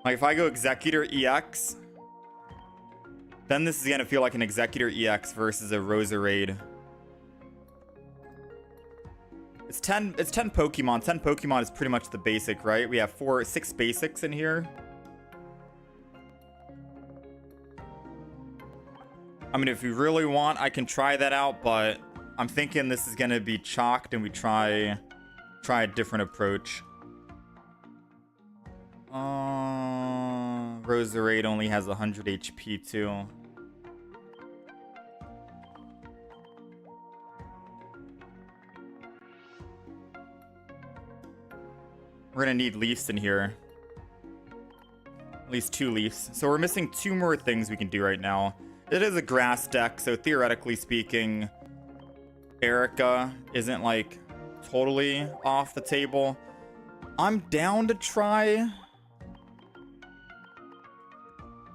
Like, if I go Executor EX, then this is going to feel like an Executor EX versus a Roserade. It's 10 Pokemon. 10 Pokemon is pretty much the basic, right? We have 6 basics in here. I mean, if you really want, I can try that out, but I'm thinking this is going to be chalked and we try a different approach. Roserade only has 100 HP too. We're going to need Leafs in here. At least 2 Leafs. So we're missing 2 more things we can do right now. It is a grass deck, so theoretically speaking, Erica isn't like totally off the table. I'm down to try.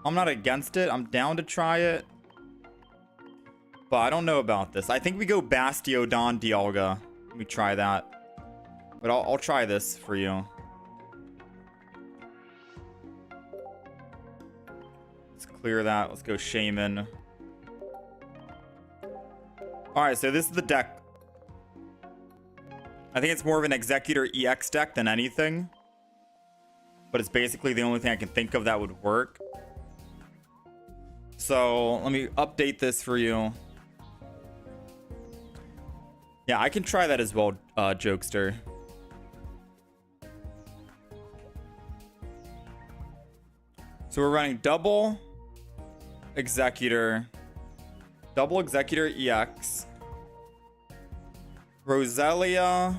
I'm not against it. I'm down to try it. But I don't know about this. I think we go Bastiodon Dialga. Let me try that. But I'll try this for you. Clear that. Let's go Shaman. Alright, so this is the deck. I think it's more of an Executor EX deck than anything. But it's basically the only thing I can think of that would work. So, let me update this for you. Yeah, I can try that as well, Jokester. So we're running double Executor, double Executor EX, Roselia,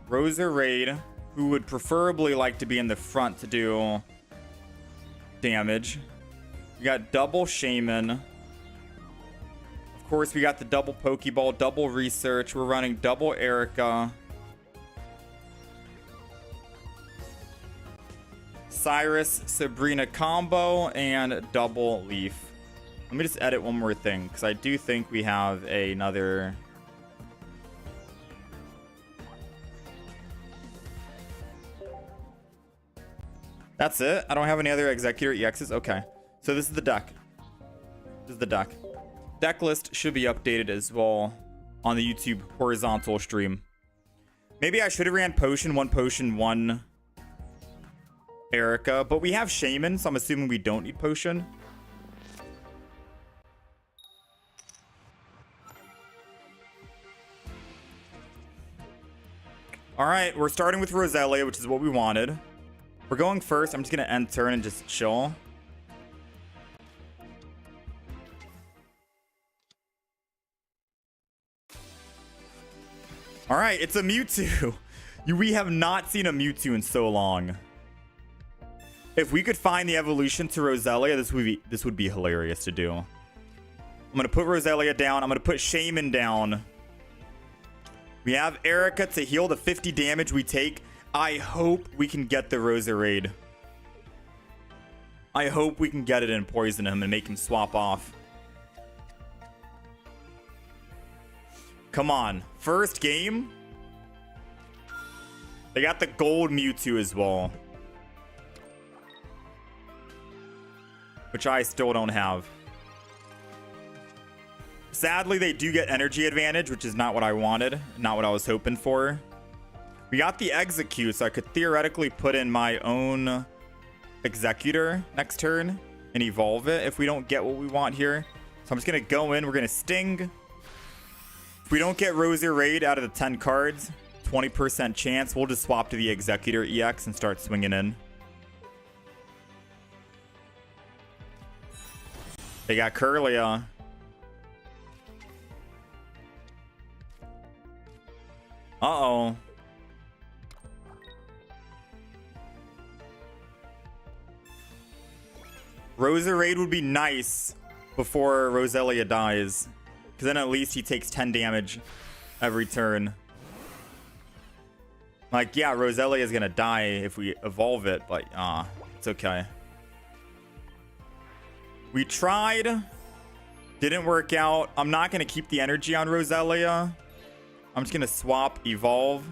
Roserade, who would preferably like to be in the front to do damage. We got double Shaman. Of course, we got the double Pokeball, double Research. We're running double Erica. Cyrus, Sabrina combo, and double Leaf. Let me just edit one more thing, because I do think we have another... That's it? I don't have any other Executor EXs? Okay. So this is the deck. This is the deck. Deck list should be updated as well on the YouTube horizontal stream. Maybe I should have ran Potion, 1 Erica, but we have Shaman, so I'm assuming we don't need Potion. Alright, we're starting with Roselia, which is what we wanted. We're going first. I'm just going to end turn and just chill. Alright, it's a Mewtwo. We have not seen a Mewtwo in so long. If we could find the evolution to Roselia, this would be hilarious to do. I'm going to put Roselia down. I'm going to put Shaman down. We have Erica to heal the 50 damage we take. I hope we can get the Roserade. I hope we can get it and poison him and make him swap off. Come on. First game. They got the gold Mewtwo as well. Which I still don't have. Sadly, they do get energy advantage, which is not what I wanted. Not what I was hoping for. We got the Execute, so I could theoretically put in my own Executor next turn and evolve it if we don't get what we want here. So I'm just going to go in. We're going to Sting. we don't get Rosy Raid out of the 10 cards, 20% chance, we'll just swap to the Executor EX and start swinging in. They got Curlia. Uh-oh. Roserade would be nice before Roselia dies. Because then at least he takes 10 damage every turn. Like, yeah, Roselia is going to die if we evolve it, but it's okay. We tried. Didn't work out. I'm not going to keep the energy on Roselia. I'm just going to swap evolve.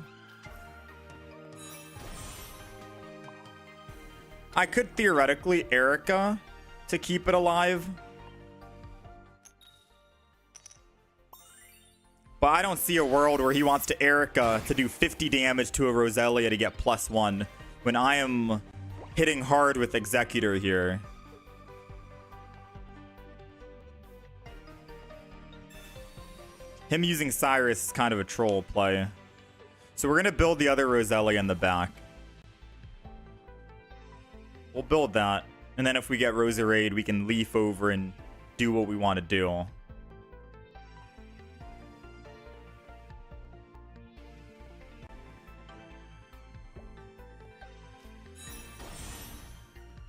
I could theoretically Erica to keep it alive. But I don't see a world where he wants to Erica to do 50 damage to a Roselia to get +1 when I am hitting hard with Executor here. Him using Cyrus is kind of a troll play. So we're going to build the other Roselia in the back. We'll build that. And then if we get Roserade, we can leaf over and do what we want to do.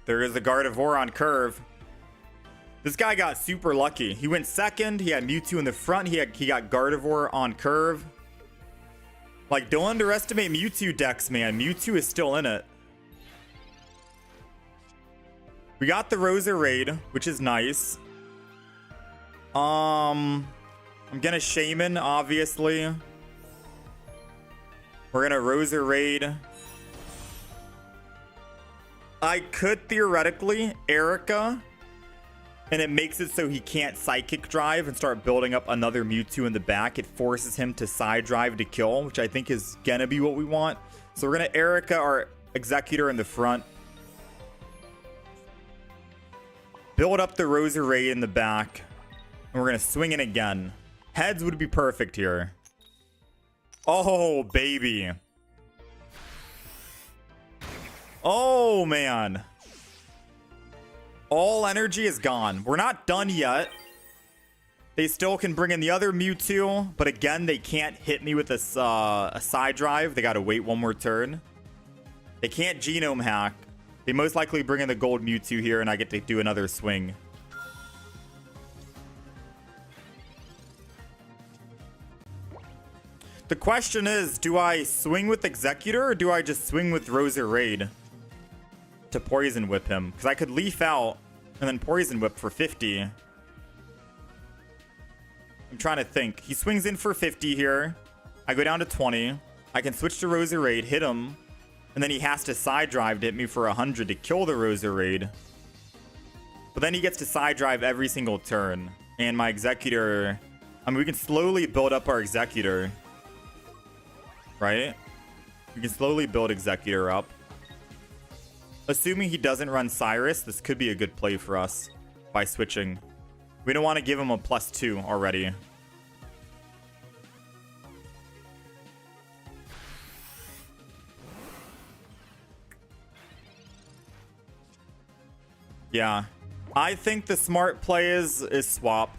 There is a Gardevoir on curve. This guy got super lucky. He went second. He had Mewtwo in the front. He got Gardevoir on curve. Like, don't underestimate Mewtwo decks, man. Mewtwo is still in it. We got the Roserade, which is nice. I'm gonna Shaman, obviously. We're gonna Roserade. I could theoretically Erica, and it makes it so he can't Psychic Drive and start building up another Mewtwo in the back. It forces him to Side Drive to kill, which I think is gonna be what we want. So we're gonna Erica our Executor in the front. Build up the Roserade in the back. And we're gonna swing it again. Heads would be perfect here. Oh, baby. Oh, man. All energy is gone. We're not done yet. They still can bring in the other Mewtwo, but again, they can't hit me with a side drive. They gotta wait one more turn. They can't Genome Hack. They most likely bring in the gold Mewtwo here, and I get to do another swing. The question is, do I swing with Executor, or do I just swing with Roserade to Poison Whip him? Because I could Leaf out and then Poison Whip for 50. I'm trying to think. He swings in for 50 here. I go down to 20. I can switch to Roserade, hit him, and then he has to Side Drive to hit me for 100 to kill the Roserade. But then he gets to Side Drive every single turn. And my Executor... I mean, we can slowly build up our Executor. Right? We can slowly build Executor up. Assuming he doesn't run Cyrus, this could be a good play for us by switching. We don't want to give him a +2 already. Yeah. I think the smart play is swap.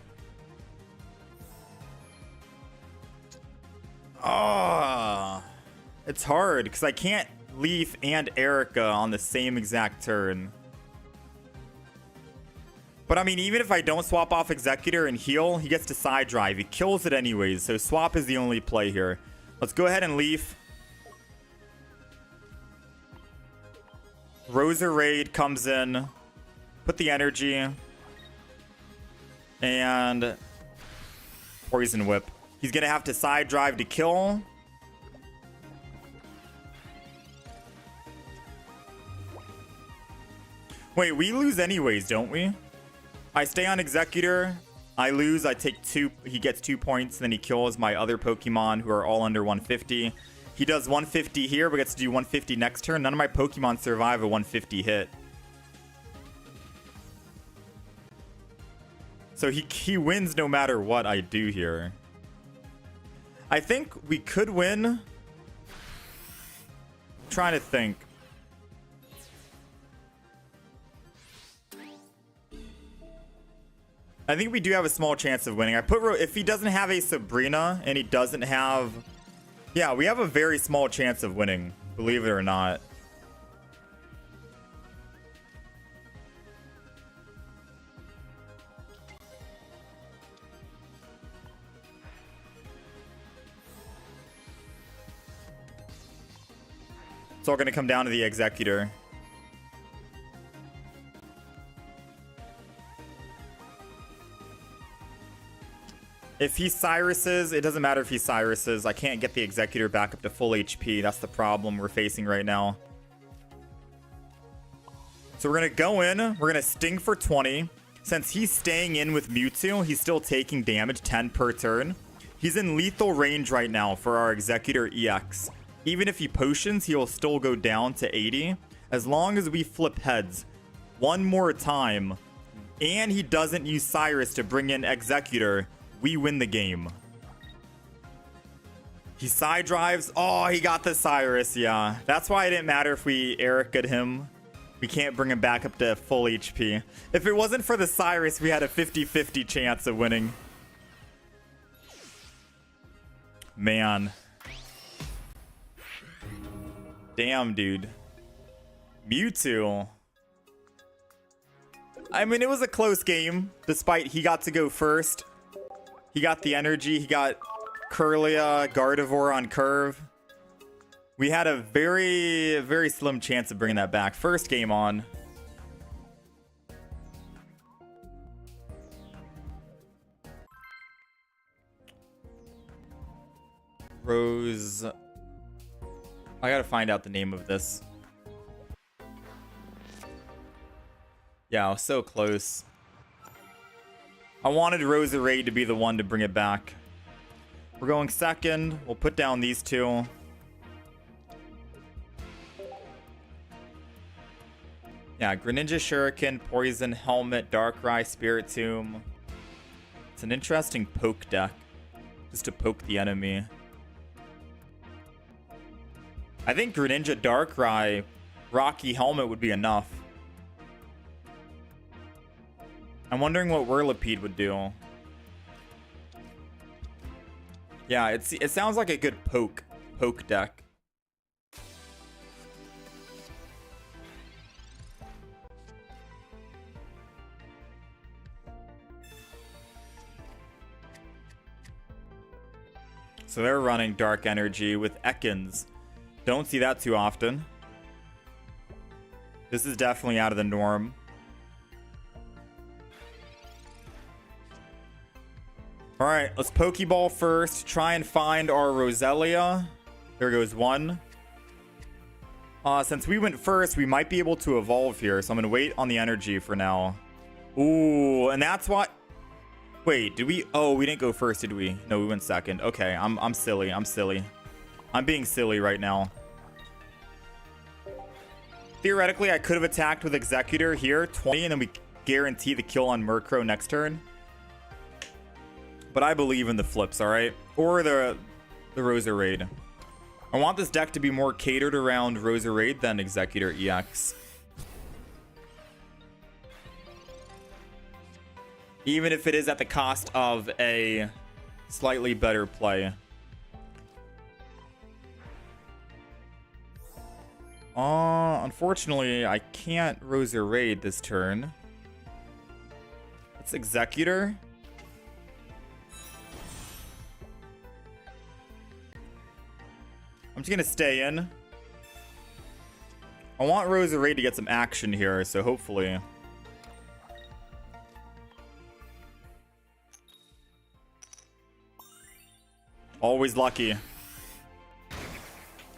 Oh, it's hard because I can't Leaf and Erica on the same exact turn. But I mean, even if I don't swap off Executor and heal, he gets to Side Drive. He kills it anyways, so swap is the only play here. Let's go ahead and Leaf. Roserade comes in. Put the energy. And Poison Whip. He's going to have to Side Drive to kill. Wait, we lose anyways, don't we? I stay on Executor. I lose. I take 2. He gets 2 points. Then he kills my other Pokemon who are all under 150. He does 150 here, but gets to do 150 next turn. None of my Pokemon survive a 150 hit. So he wins no matter what I do here. I think we could win. I'm trying to think. I think we do have a small chance of winning. If he doesn't have a Sabrina and he doesn't have... Yeah, we have a very small chance of winning, believe it or not. It's all going to come down to the Executor. If he Cyruses, it doesn't matter if he Cyruses. I can't get the Executor back up to full HP. That's the problem we're facing right now. So we're going to go in. We're going to Sting for 20. Since he's staying in with Mewtwo, he's still taking damage, 10 per turn. He's in lethal range right now for our Executor EX. Even if he potions, he'll still go down to 80. As long as we flip heads one more time, and he doesn't use Cyrus to bring in Executor, we win the game. He side drives. Oh, he got the Cyrus. Yeah, that's why it didn't matter if we Erica'd him. We can't bring him back up to full HP. If it wasn't for the Cyrus, we had a 50-50 chance of winning. Man. Damn, dude. Mewtwo. I mean, it was a close game, despite he got to go first. He got the energy. He got Kirlia, Gardevoir on curve. We had a very, very slim chance of bringing that back. First game on. Rose. I gotta find out the name of this. Yeah, I was so close. I wanted Roserade to be the one to bring it back. We're going second. We'll put down these two. Yeah, Greninja, Shuriken, Poison, Helmet, Darkrai, Spiritomb. It's an interesting poke deck. Just to poke the enemy. I think Greninja, Darkrai, Rocky Helmet would be enough. I'm wondering what Whirlipede would do. Yeah, it sounds like a good poke deck. So they're running Dark Energy with Ekans. Don't see that too often. This is definitely out of the norm. Alright, let's Pokeball first. Try and find our Roselia. There goes one. Since we went first, we might be able to evolve here. So I'm going to wait on the energy for now. Ooh, and that's what... Wait, did we... Oh, we didn't go first, did we? No, we went second. Okay, I'm silly. I'm silly. I'm being silly right now. Theoretically, I could have attacked with Executor here, 20, and then we guarantee the kill on Murkrow next turn. But I believe in the flips, alright? Or the Roserade. I want this deck to be more catered around Roserade than Executor EX. Even if it is at the cost of a slightly better play. Unfortunately, I can't Roserade this turn. It's Executor. I'm just gonna stay in. I want Roserade to get some action here, so hopefully. Always lucky.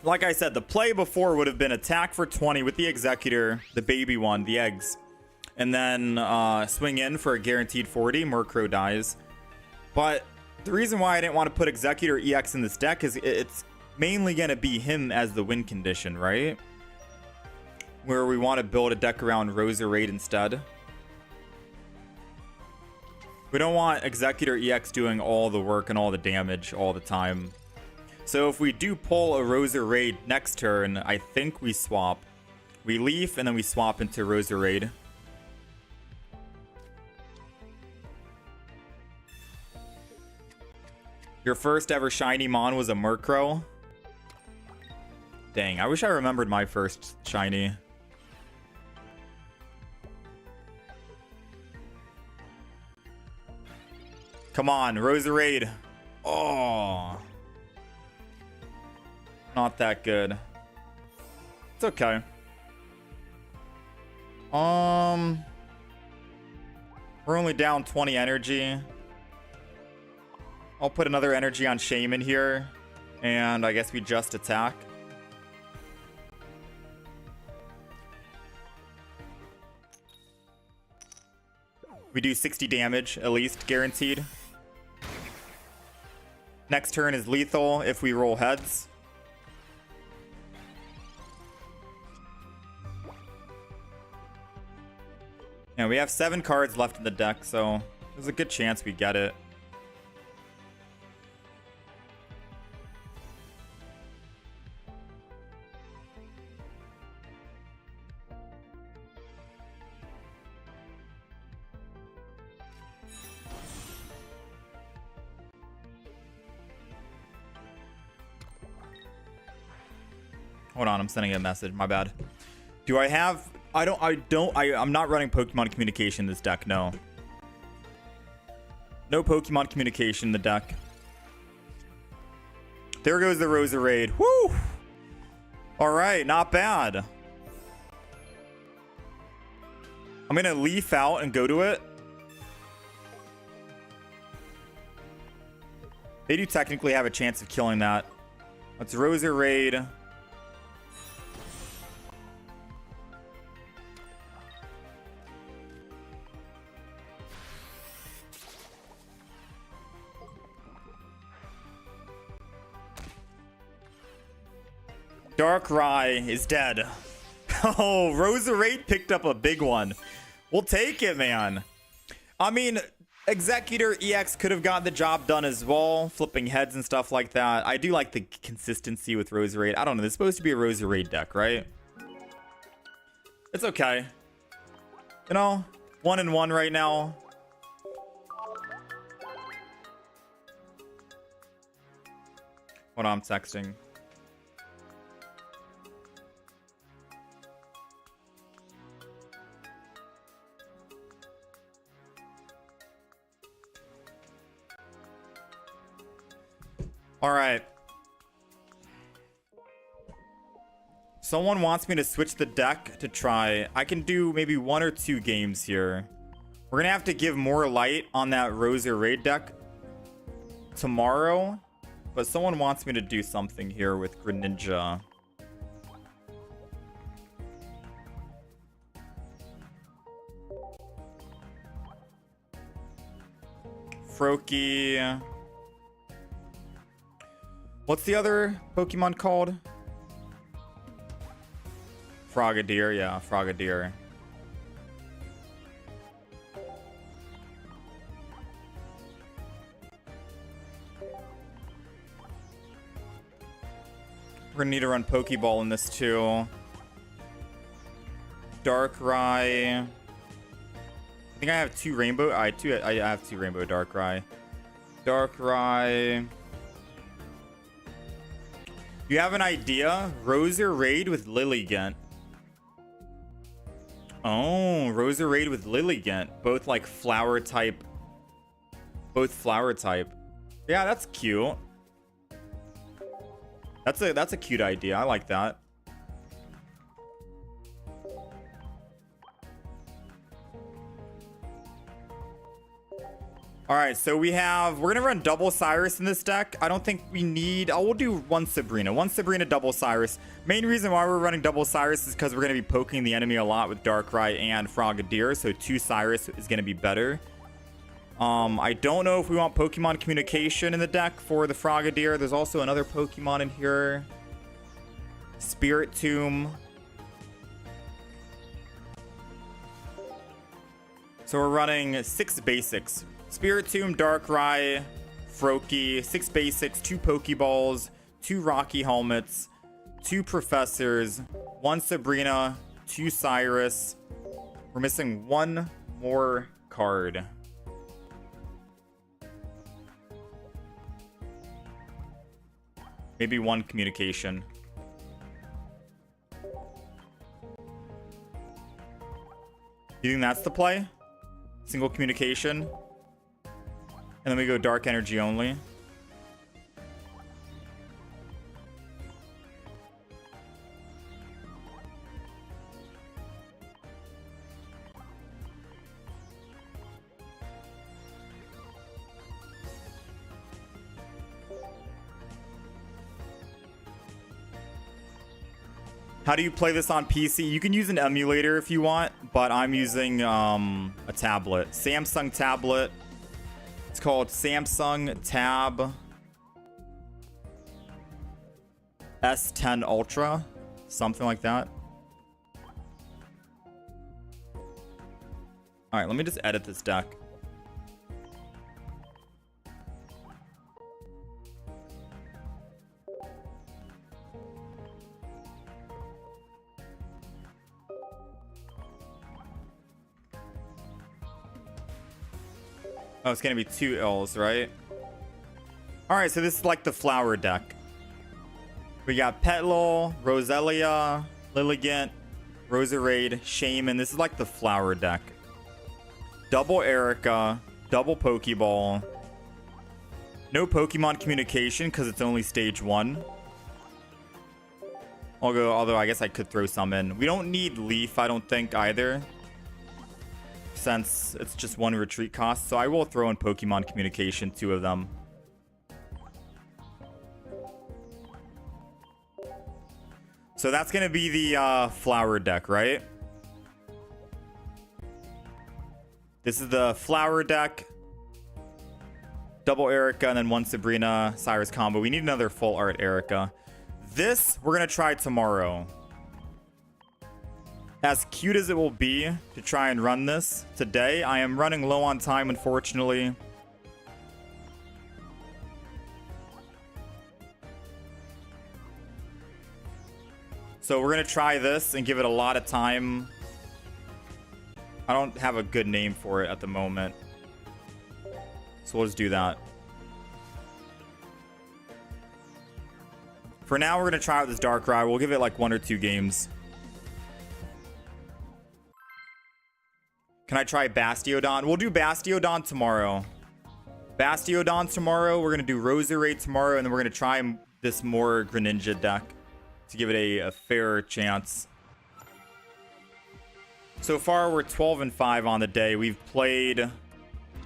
Like I said, the play before would have been attack for 20 with the Executor, the baby one, the eggs. And then swing in for a guaranteed 40. Murkrow dies. But the reason why I didn't want to put Executor EX in this deck is it's mainly going to be him as the win condition, right? Where we want to build a deck around Roserade instead. We don't want Executor EX doing all the work and all the damage all the time. So if we do pull a Roserade next turn, I think we swap. We leaf and then we swap into Roserade. Your first ever shiny mon was a Murkrow. Dang, I wish I remembered my first shiny. Come on, Roserade. Oh. Not that good. It's okay. We're only down 20 energy. I'll put another energy on Shaman here. And I guess we just attack. We do 60 damage, at least, guaranteed. Next turn is lethal if we roll heads. And we have 7 cards left in the deck, so there's a good chance we get it. Hold on, I'm sending a message. My bad. Do I have... I'm not running Pokemon Communication in this deck, no. No Pokemon Communication in the deck. There goes the Roserade. Woo! Alright, not bad. I'm gonna leaf out and go to it. They do technically have a chance of killing that. Let's Roserade. Darkrai is dead. Oh, Roserade picked up a big one. We'll take it, man. I mean, Executor EX could have gotten the job done as well, flipping heads and stuff like that. I do like the consistency with Roserade. I don't know. This is supposed to be a Roserade deck, right? It's okay. You know, 1-1 right now. Hold on, I'm texting. All right. Someone wants me to switch the deck to try. I can do maybe 1 or 2 games here. We're going to have to give more light on that Roserade deck tomorrow. But someone wants me to do something here with Greninja. Froakie. What's the other Pokemon called? Frogadier, yeah, Frogadier. We're gonna need to run Pokeball in this too. Darkrai. I think I have 2 Rainbow. I have 2 Rainbow Darkrai. Darkrai. You have an idea? Roserade with Lilligant. Oh, Roserade with Lilligant. Both like flower type. Both flower type. Yeah, that's cute. That's a cute idea. I like that. All right, so we're gonna run double Cyrus in this deck. I don't think we need, we'll do 1 Sabrina. 1 Sabrina, double Cyrus. Main reason why we're running double Cyrus is because we're gonna be poking the enemy a lot with Darkrai and Frogadier, so 2 Cyrus is gonna be better. I don't know if we want Pokemon Communication in the deck for the Frogadier. There's also another Pokemon in here. Spirit Tomb. So we're running 6 basics. Spirit Tomb, Darkrai, Froakie, 6 basics, 2 Pokeballs, 2 Rocky Helmets, 2 Professors, 1 Sabrina, 2 Cyrus. We're missing 1 more card. Maybe 1 communication. You think that's the play? Single communication. And then we go dark energy only. How do you play this on PC? You can use an emulator if you want, but I'm using a tablet. Samsung tablet. It's called Samsung Tab S10 Ultra. Something like that. Alright, let me just edit this deck. Oh, it's gonna be 2 L's, right? Alright, so this is like the flower deck. We got Petlil, Roselia, Lilligant, Roserade, Shaman. This is like the flower deck. Double Erica, double Pokeball. No Pokemon communication because it's only stage 1. Although I guess I could throw some in. We don't need Leaf, I don't think, either, since it's just 1 retreat cost. So I will throw in Pokemon communication, 2 of them. So that's going to be the flower deck, right? This is the flower deck. Double Erica and then 1 Sabrina Cyrus combo. We need another full art Erica. This we're going to try tomorrow. As cute as it will be to try and run this today, I am running low on time, unfortunately. So we're going to try this and give it a lot of time. I don't have a good name for it at the moment. So we'll just do that. For now, we're going to try out this Darkrai. We'll give it like 1 or 2 games. Can I try Bastiodon? We'll do Bastiodon tomorrow. Bastiodon tomorrow. We're going to do Roserade tomorrow. And then we're going to try this more Greninja deck to give it a fair chance. So far, we're 12-5 on the day. We've played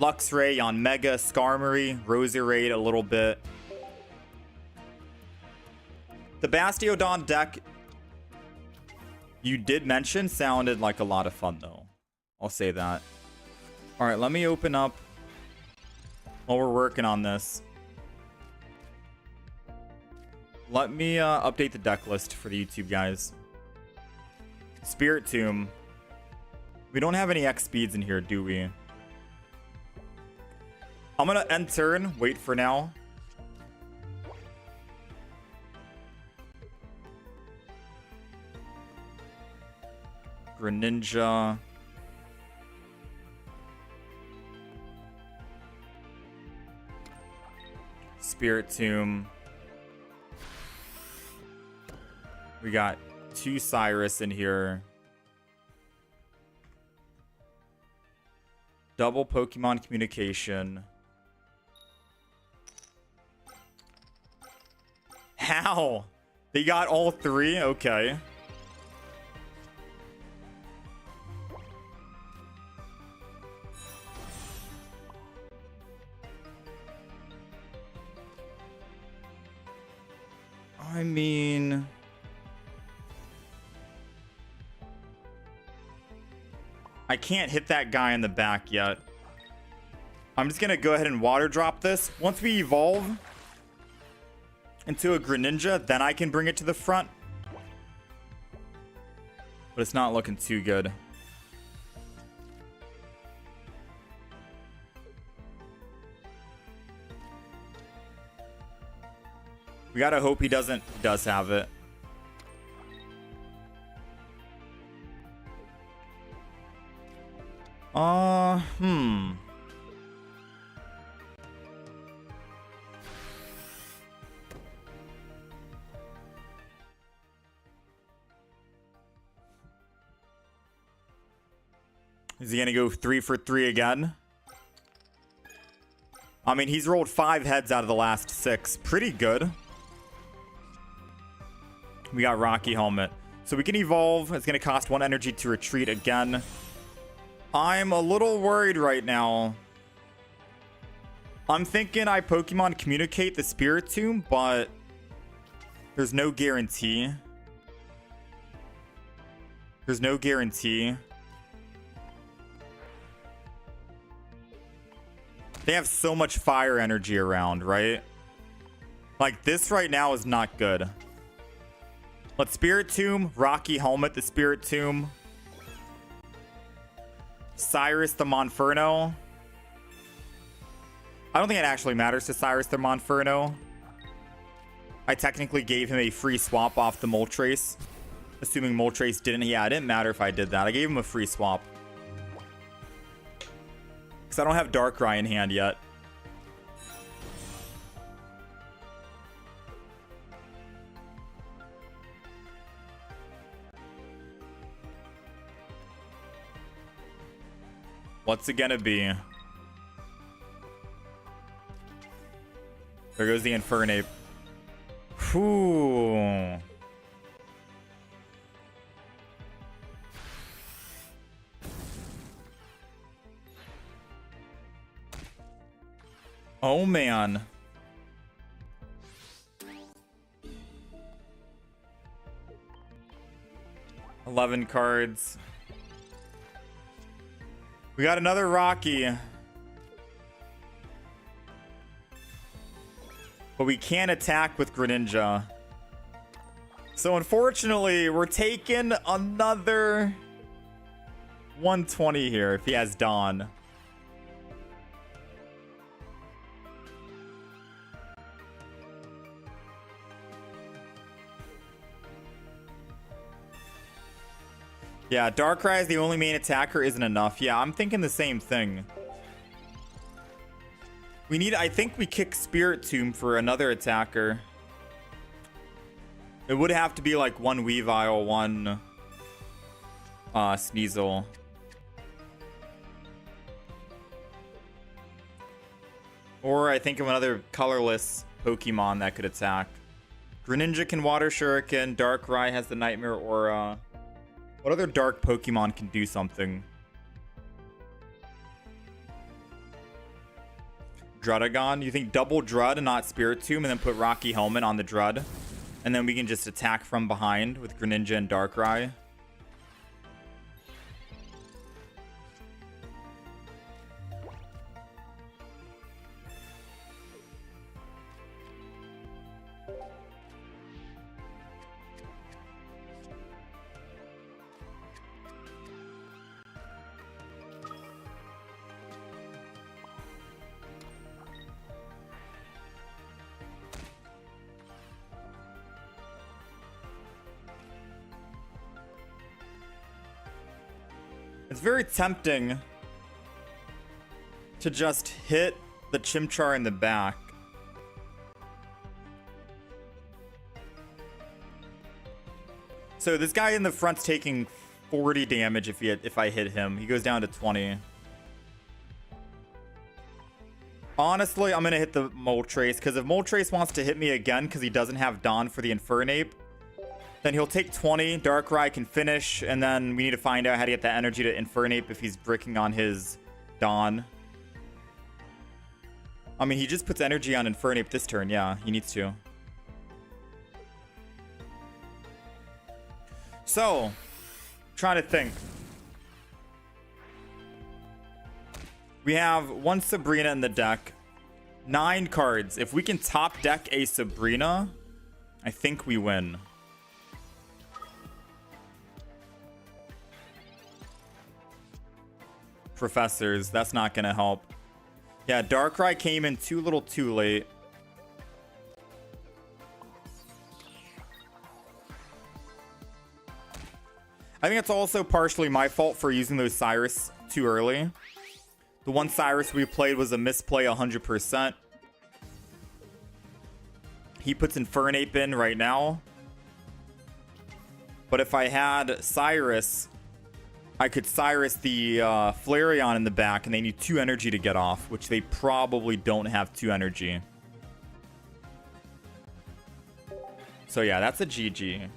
Luxray on Mega, Skarmory, Roserade a little bit. The Bastiodon deck you did mention sounded like a lot of fun, though. I'll say that. All right, let me open up while we're working on this. Let me update the deck list for the YouTube guys. Spirit Tomb. We don't have any X speeds in here, do we? I'm gonna end turn. Wait for now. Greninja. Spirit Tomb. We got 2 Cyrus in here. Double Pokemon communication. How? They got all 3? Okay. I mean, I can't hit that guy in the back yet. I'm just going to go ahead and water drop this. Once we evolve into a Greninja, then I can bring it to the front. But it's not looking too good. We gotta hope he does have it. Is he gonna go 3 for 3 again? I mean, he's rolled 5 heads out of the last 6. Pretty good. We got Rocky Helmet. So we can evolve. It's gonna cost 1 energy to retreat again. I'm a little worried right now. I'm thinking I Pokemon Communicate the Spiritomb, but there's no guarantee. There's no guarantee. They have so much fire energy around, right? Like, this right now is not good. Let's Spiritomb, Rocky Helmet the Spiritomb, Cyrus the Monferno. I don't think it actually matters to Cyrus the Monferno. I technically gave him a free swap off the Moltres. Assuming Moltres didn't. Yeah, it didn't matter if I did that. I gave him a free swap. Because I don't have Darkrai in hand yet. What's it gonna be? There goes the Infernape. Whew. Oh, man. $11 cards. We got another Rocky. But we can't attack with Greninja. So unfortunately, we're taking another 120 here if he has Dawn. Yeah, Darkrai as the only main attacker isn't enough. Yeah, I'm thinking the same thing. We need, I think we kick Spiritomb for another attacker. It would have to be like 1 Weavile, 1 Sneasel. Or I think of another colorless Pokemon that could attack. Greninja can Water Shuriken, Darkrai has the Nightmare Aura. What other dark Pokemon can do something? Drudagon? You think double Drud and not Spiritomb and then put Rocky Helmet on the Drud? And then we can just attack from behind with Greninja and Darkrai? It's very tempting to just hit the Chimchar in the back. So this guy in the front's taking 40 damage if I hit him. He goes down to 20. Honestly, I'm going to hit the Moltres, because if Moltres wants to hit me again because he doesn't have Dawn for the Infernape, then he'll take 20. Darkrai can finish, and then we need to find out how to get that energy to Infernape if he's bricking on his Dawn. I mean, he just puts energy on Infernape this turn. Yeah, he needs to. So, trying to think. We have 1 Sabrina in the deck. 9 cards. If we can top deck a Sabrina, I think we win. Professors, that's not gonna help. Yeah, Darkrai came in too little too late. I think it's also partially my fault for using those Cyrus too early. The one Cyrus we played was a misplay 100%. He puts Infernape in right now. But if I had Cyrus, I could Cyrus the Flareon in the back, and they need 2 energy to get off, which they probably don't have 2 energy. So yeah, that's a GG.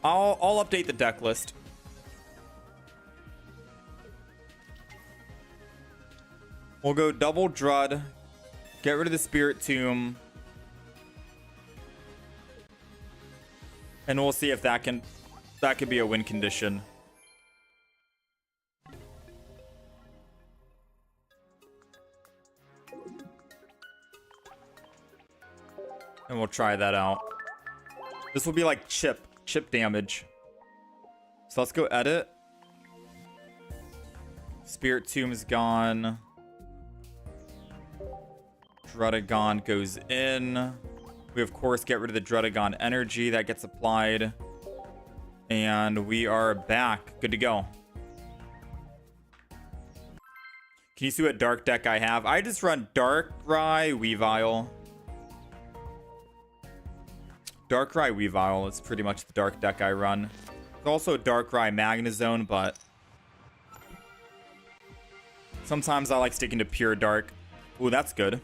I'll update the deck list. We'll go double Drud, get rid of the Spirit Tomb, and we'll see if that could be a win condition. And we'll try that out. This will be like chip damage. So let's go edit. Spirit Tomb is gone. Drudagon goes in. We of course get rid of the Drudagon energy that gets applied. And we are back. Good to go. Can you see what dark deck I have? I just run Darkrai Weavile. Darkrai Weavile is pretty much the dark deck I run. There's also Darkrai Magnezone, but sometimes I like sticking to pure dark. Ooh, that's good.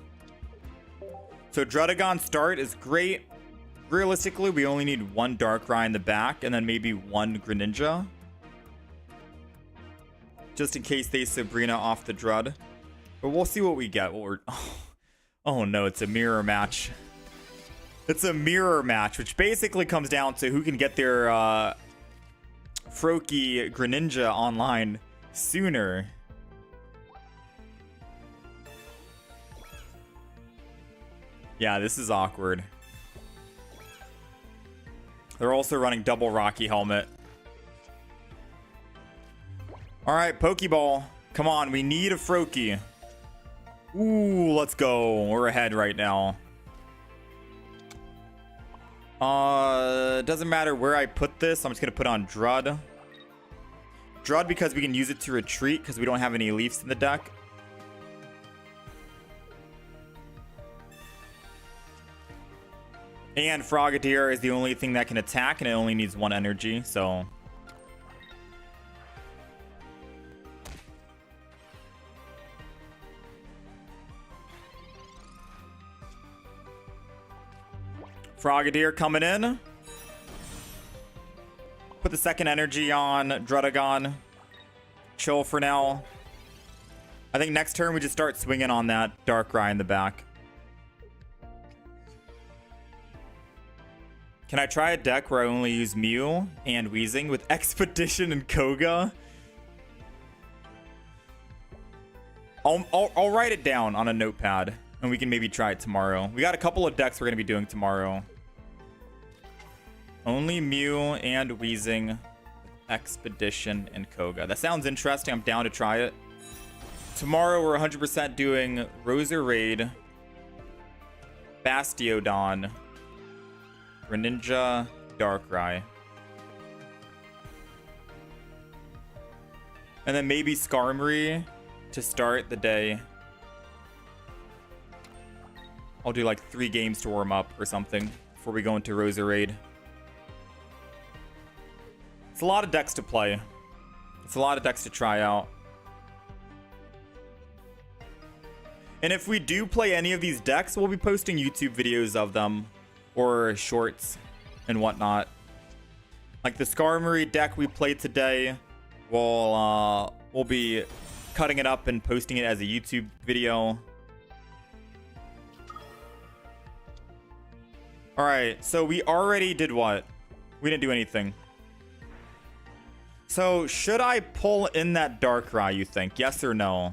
So Drudagon start is great. Realistically, we only need 1 Darkrai in the back and then maybe 1 Greninja. Just in case they Sabrina off the Drud. But we'll see what we get. Oh no, it's a mirror match. It's a mirror match, which basically comes down to who can get their Froakie Greninja online sooner. Yeah, this is awkward. They're also running double Rocky Helmet. All right, Pokeball. Come on, we need a Froakie. Ooh, let's go. We're ahead right now. It doesn't matter where I put this. I'm just going to put on Drud. Drud because we can use it to retreat because we don't have any Leafs in the deck. And Frogadier is the only thing that can attack, and it only needs 1 energy, so... Frogadier coming in. Put the second energy on Drudagon. Chill for now. I think next turn we just start swinging on that Darkrai in the back. Can I try a deck where I only use Mew and Weezing with Expedition and Koga? I'll write it down on a notepad, and we can maybe try it tomorrow. We got a couple of decks we're going to be doing tomorrow. Only Mew and Weezing, Expedition, and Koga. That sounds interesting. I'm down to try it. Tomorrow we're 100% doing Roserade, Bastiodon, Greninja, Darkrai. And then maybe Skarmory to start the day. I'll do like 3 games to warm up or something before we go into Roserade. It's a lot of decks to play. It's a lot of decks to try out. And if we do play any of these decks, we'll be posting YouTube videos of them or shorts and whatnot. Like the Skarmory deck we played today, we'll be cutting it up and posting it as a YouTube video. All right, so we already did what? We didn't do anything. So should I pull in that Darkrai, you think? Yes or no?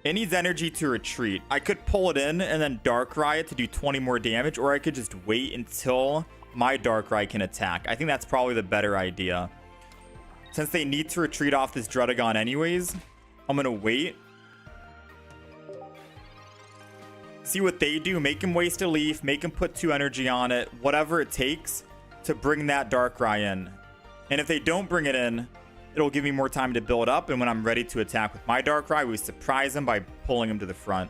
It needs energy to retreat. I could pull it in and then Darkrai it to do 20 more damage, or I could just wait until my Darkrai can attack. I think that's probably the better idea. Since they need to retreat off this Drudagon anyways, I'm going to wait. see what they do. Make him waste a leaf, make him put 2 energy on it, whatever it takes to bring that Darkrai in. And if they don't bring it in, it'll give me more time to build up, and when I'm ready to attack with my Darkrai, we surprise him by pulling him to the front.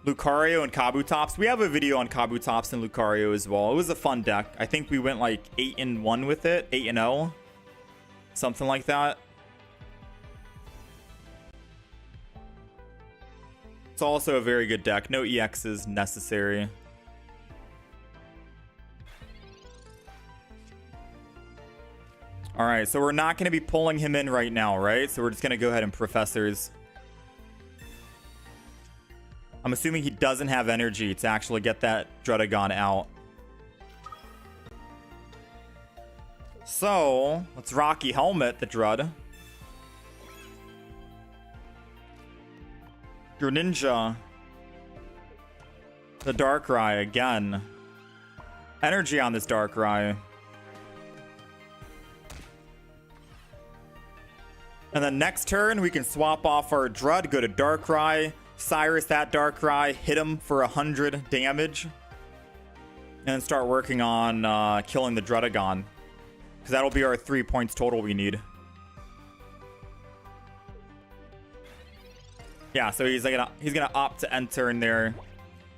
Lucario and Kabutops. We have a video on Kabutops and Lucario as well. It was a fun deck. I think we went like 8-1 with it. 8-0. Something like that. It's also a very good deck. No EXs necessary. Alright, so we're not going to be pulling him in right now, right? So we're just going to go ahead and Professors. I'm assuming he doesn't have energy to actually get that Druddigon out. So, let's Rocky Helmet the Drud. Greninja. The Darkrai again. Energy on this Darkrai. And then next turn, we can swap off our Drud, go to Darkrai, Cyrus that Darkrai, hit him for 100 damage, and then start working on killing the Druddigon. Because that'll be our 3 points total we need. Yeah, so he's gonna opt to enter in there,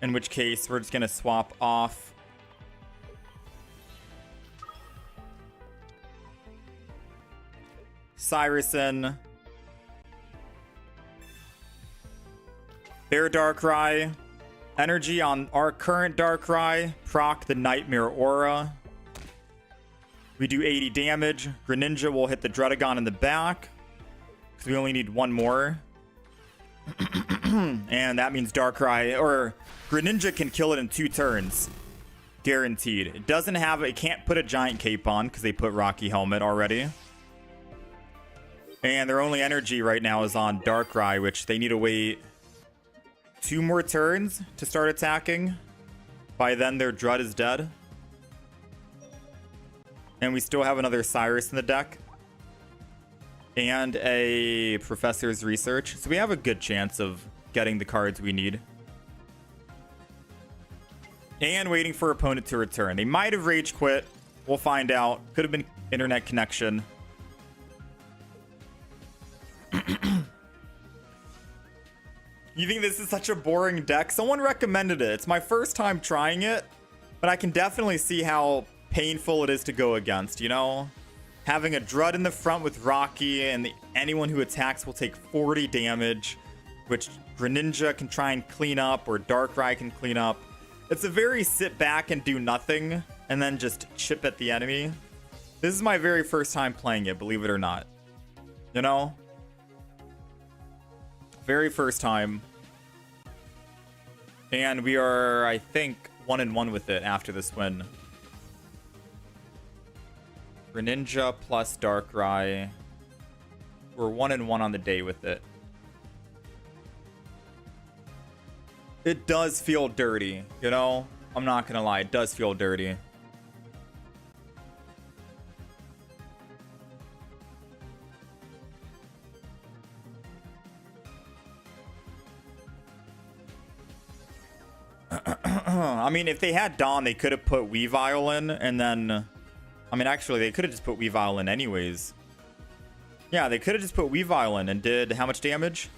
in which case we're just gonna swap off Cyrusen, their Darkrai, energy on our current Darkrai, proc the Nightmare Aura. We do 80 damage. Greninja will hit the Druddigon in the back, because we only need 1 more. And that means Darkrai, or Greninja can kill it in 2 turns. Guaranteed. It doesn't have, it can't put a Giant Cape on, because they put Rocky Helmet already. And their only energy right now is on Darkrai, which they need to wait 2 more turns to start attacking. By then, their Drud is dead. And we still have another Cyrus in the deck. And a Professor's Research. So we have a good chance of getting the cards we need. And waiting for opponent to return. They might have rage quit. We'll find out. Could have been internet connection. You think this is such a boring deck? Someone recommended it. It's my first time trying it, but I can definitely see how painful it is to go against, you know? Having a Drud in the front with Rocky, and anyone who attacks will take 40 damage, which Greninja can try and clean up, or Darkrai can clean up. It's a very sit back and do nothing, and then just chip at the enemy. This is my very first time playing it, believe it or not. You know? Very first time. And we are, I think, 1-1 with it after this win. Greninja plus Darkrai. We're 1-1 on the day with it. It does feel dirty, you know? I'm not gonna lie, it does feel dirty. I mean, if they had Dawn, they could have put Weavile in, and then... I mean, actually, they could have just put Weavile in anyways. Yeah, they could have just put Weavile in and did how much damage?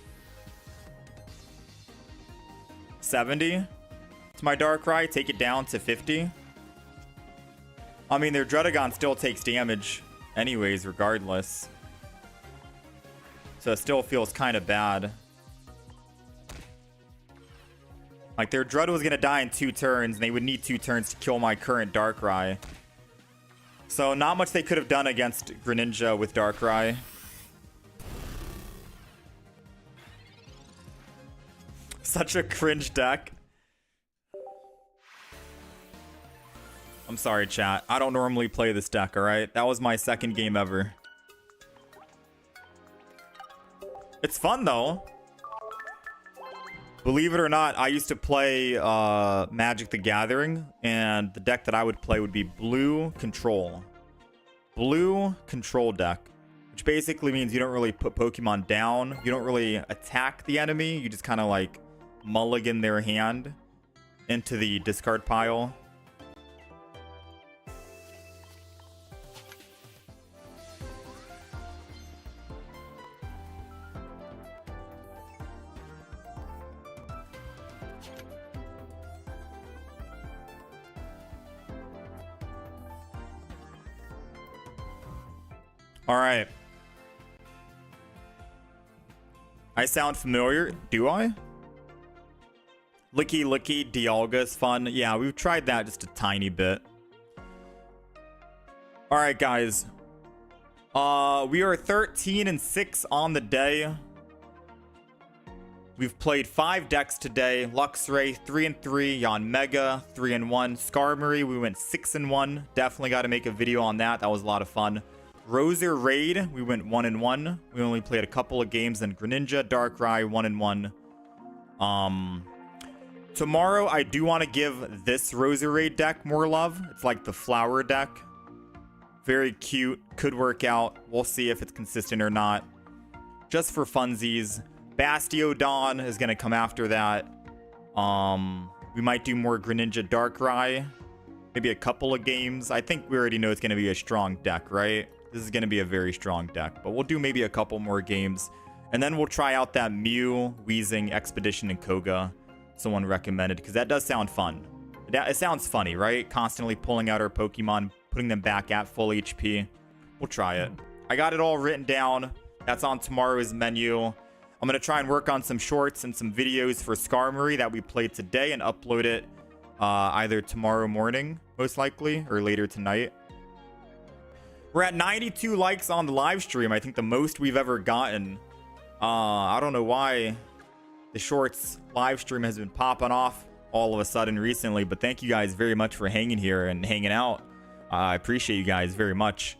70? To my Darkrai, take it down to 50. I mean, their Druddigon still takes damage anyways, regardless. So it still feels kind of bad. Like, their Drud was going to die in 2 turns, and they would need 2 turns to kill my current Darkrai. So, not much they could have done against Greninja with Darkrai. Such a cringe deck. I'm sorry, chat. I don't normally play this deck, alright? That was my second game ever. It's fun, though. Believe it or not, I used to play Magic the Gathering, and the deck that I would play would be Blue Control. Blue Control deck, which basically means you don't really put Pokemon down. You don't really attack the enemy. You just kind of like mulligan their hand into the discard pile. All right. I sound familiar. Do I? Licky Licky Dialga is fun. Yeah, we've tried that just a tiny bit. All right, guys. We are 13-6 on the day. We've played 5 decks today. Luxray 3-3, Yanmega 3-1, Skarmory we went 6-1. Definitely got to make a video on that. That was a lot of fun. Roser Raid, we went 1-1. We only played a couple of games. Then Greninja, Darkrai, 1-1. Tomorrow, I do want to give this Roser Raid deck more love. It's like the flower deck. Very cute. Could work out. We'll see if it's consistent or not. Just for funsies. Bastiodon is going to come after that. We might do more Greninja, Darkrai. Maybe a couple of games. I think we already know it's going to be a strong deck, right? This is going to be a very strong deck, but we'll do maybe a couple more games. And then we'll try out that Mew, Weezing, Expedition, and Koga. Someone recommended, because that does sound fun. It sounds funny, right? Constantly pulling out our Pokemon, putting them back at full HP. We'll try it. I got it all written down. That's on tomorrow's menu. I'm going to try and work on some shorts and some videos for Skarmory that we played today and upload it either tomorrow morning, most likely, or later tonight. We're at 92 likes on the live stream. I think the most we've ever gotten. I don't know why the shorts live stream has been popping off all of a sudden recently, but thank you guys very much for hanging here and hanging out. I appreciate you guys very much.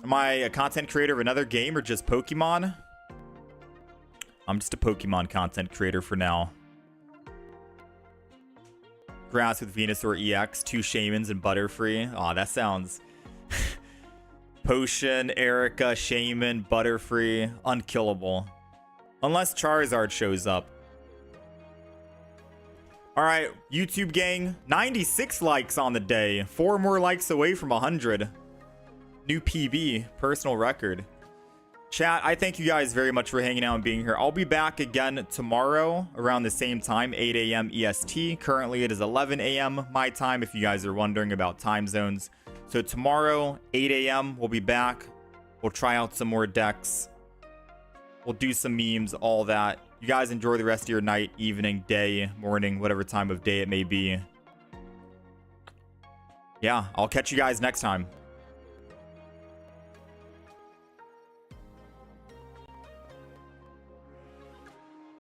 Am I a content creator of another game or just Pokemon? I'm just a Pokemon content creator for now. Grass with Venusaur EX, 2 Shamans and Butterfree. Aw, that sounds... Potion, Erica, Shaman, Butterfree, unkillable. Unless Charizard shows up. Alright, YouTube gang, 96 likes on the day. 4 more likes away from 100. New PB, personal record. Chat, I thank you guys very much for hanging out and being here. I'll be back again tomorrow around the same time, 8 a.m. EST. Currently, it is 11 a.m. my time, if you guys are wondering about time zones. So tomorrow, 8 a.m., we'll be back. We'll try out some more decks. We'll do some memes, all that. You guys enjoy the rest of your night, evening, day, morning, whatever time of day it may be. Yeah, I'll catch you guys next time.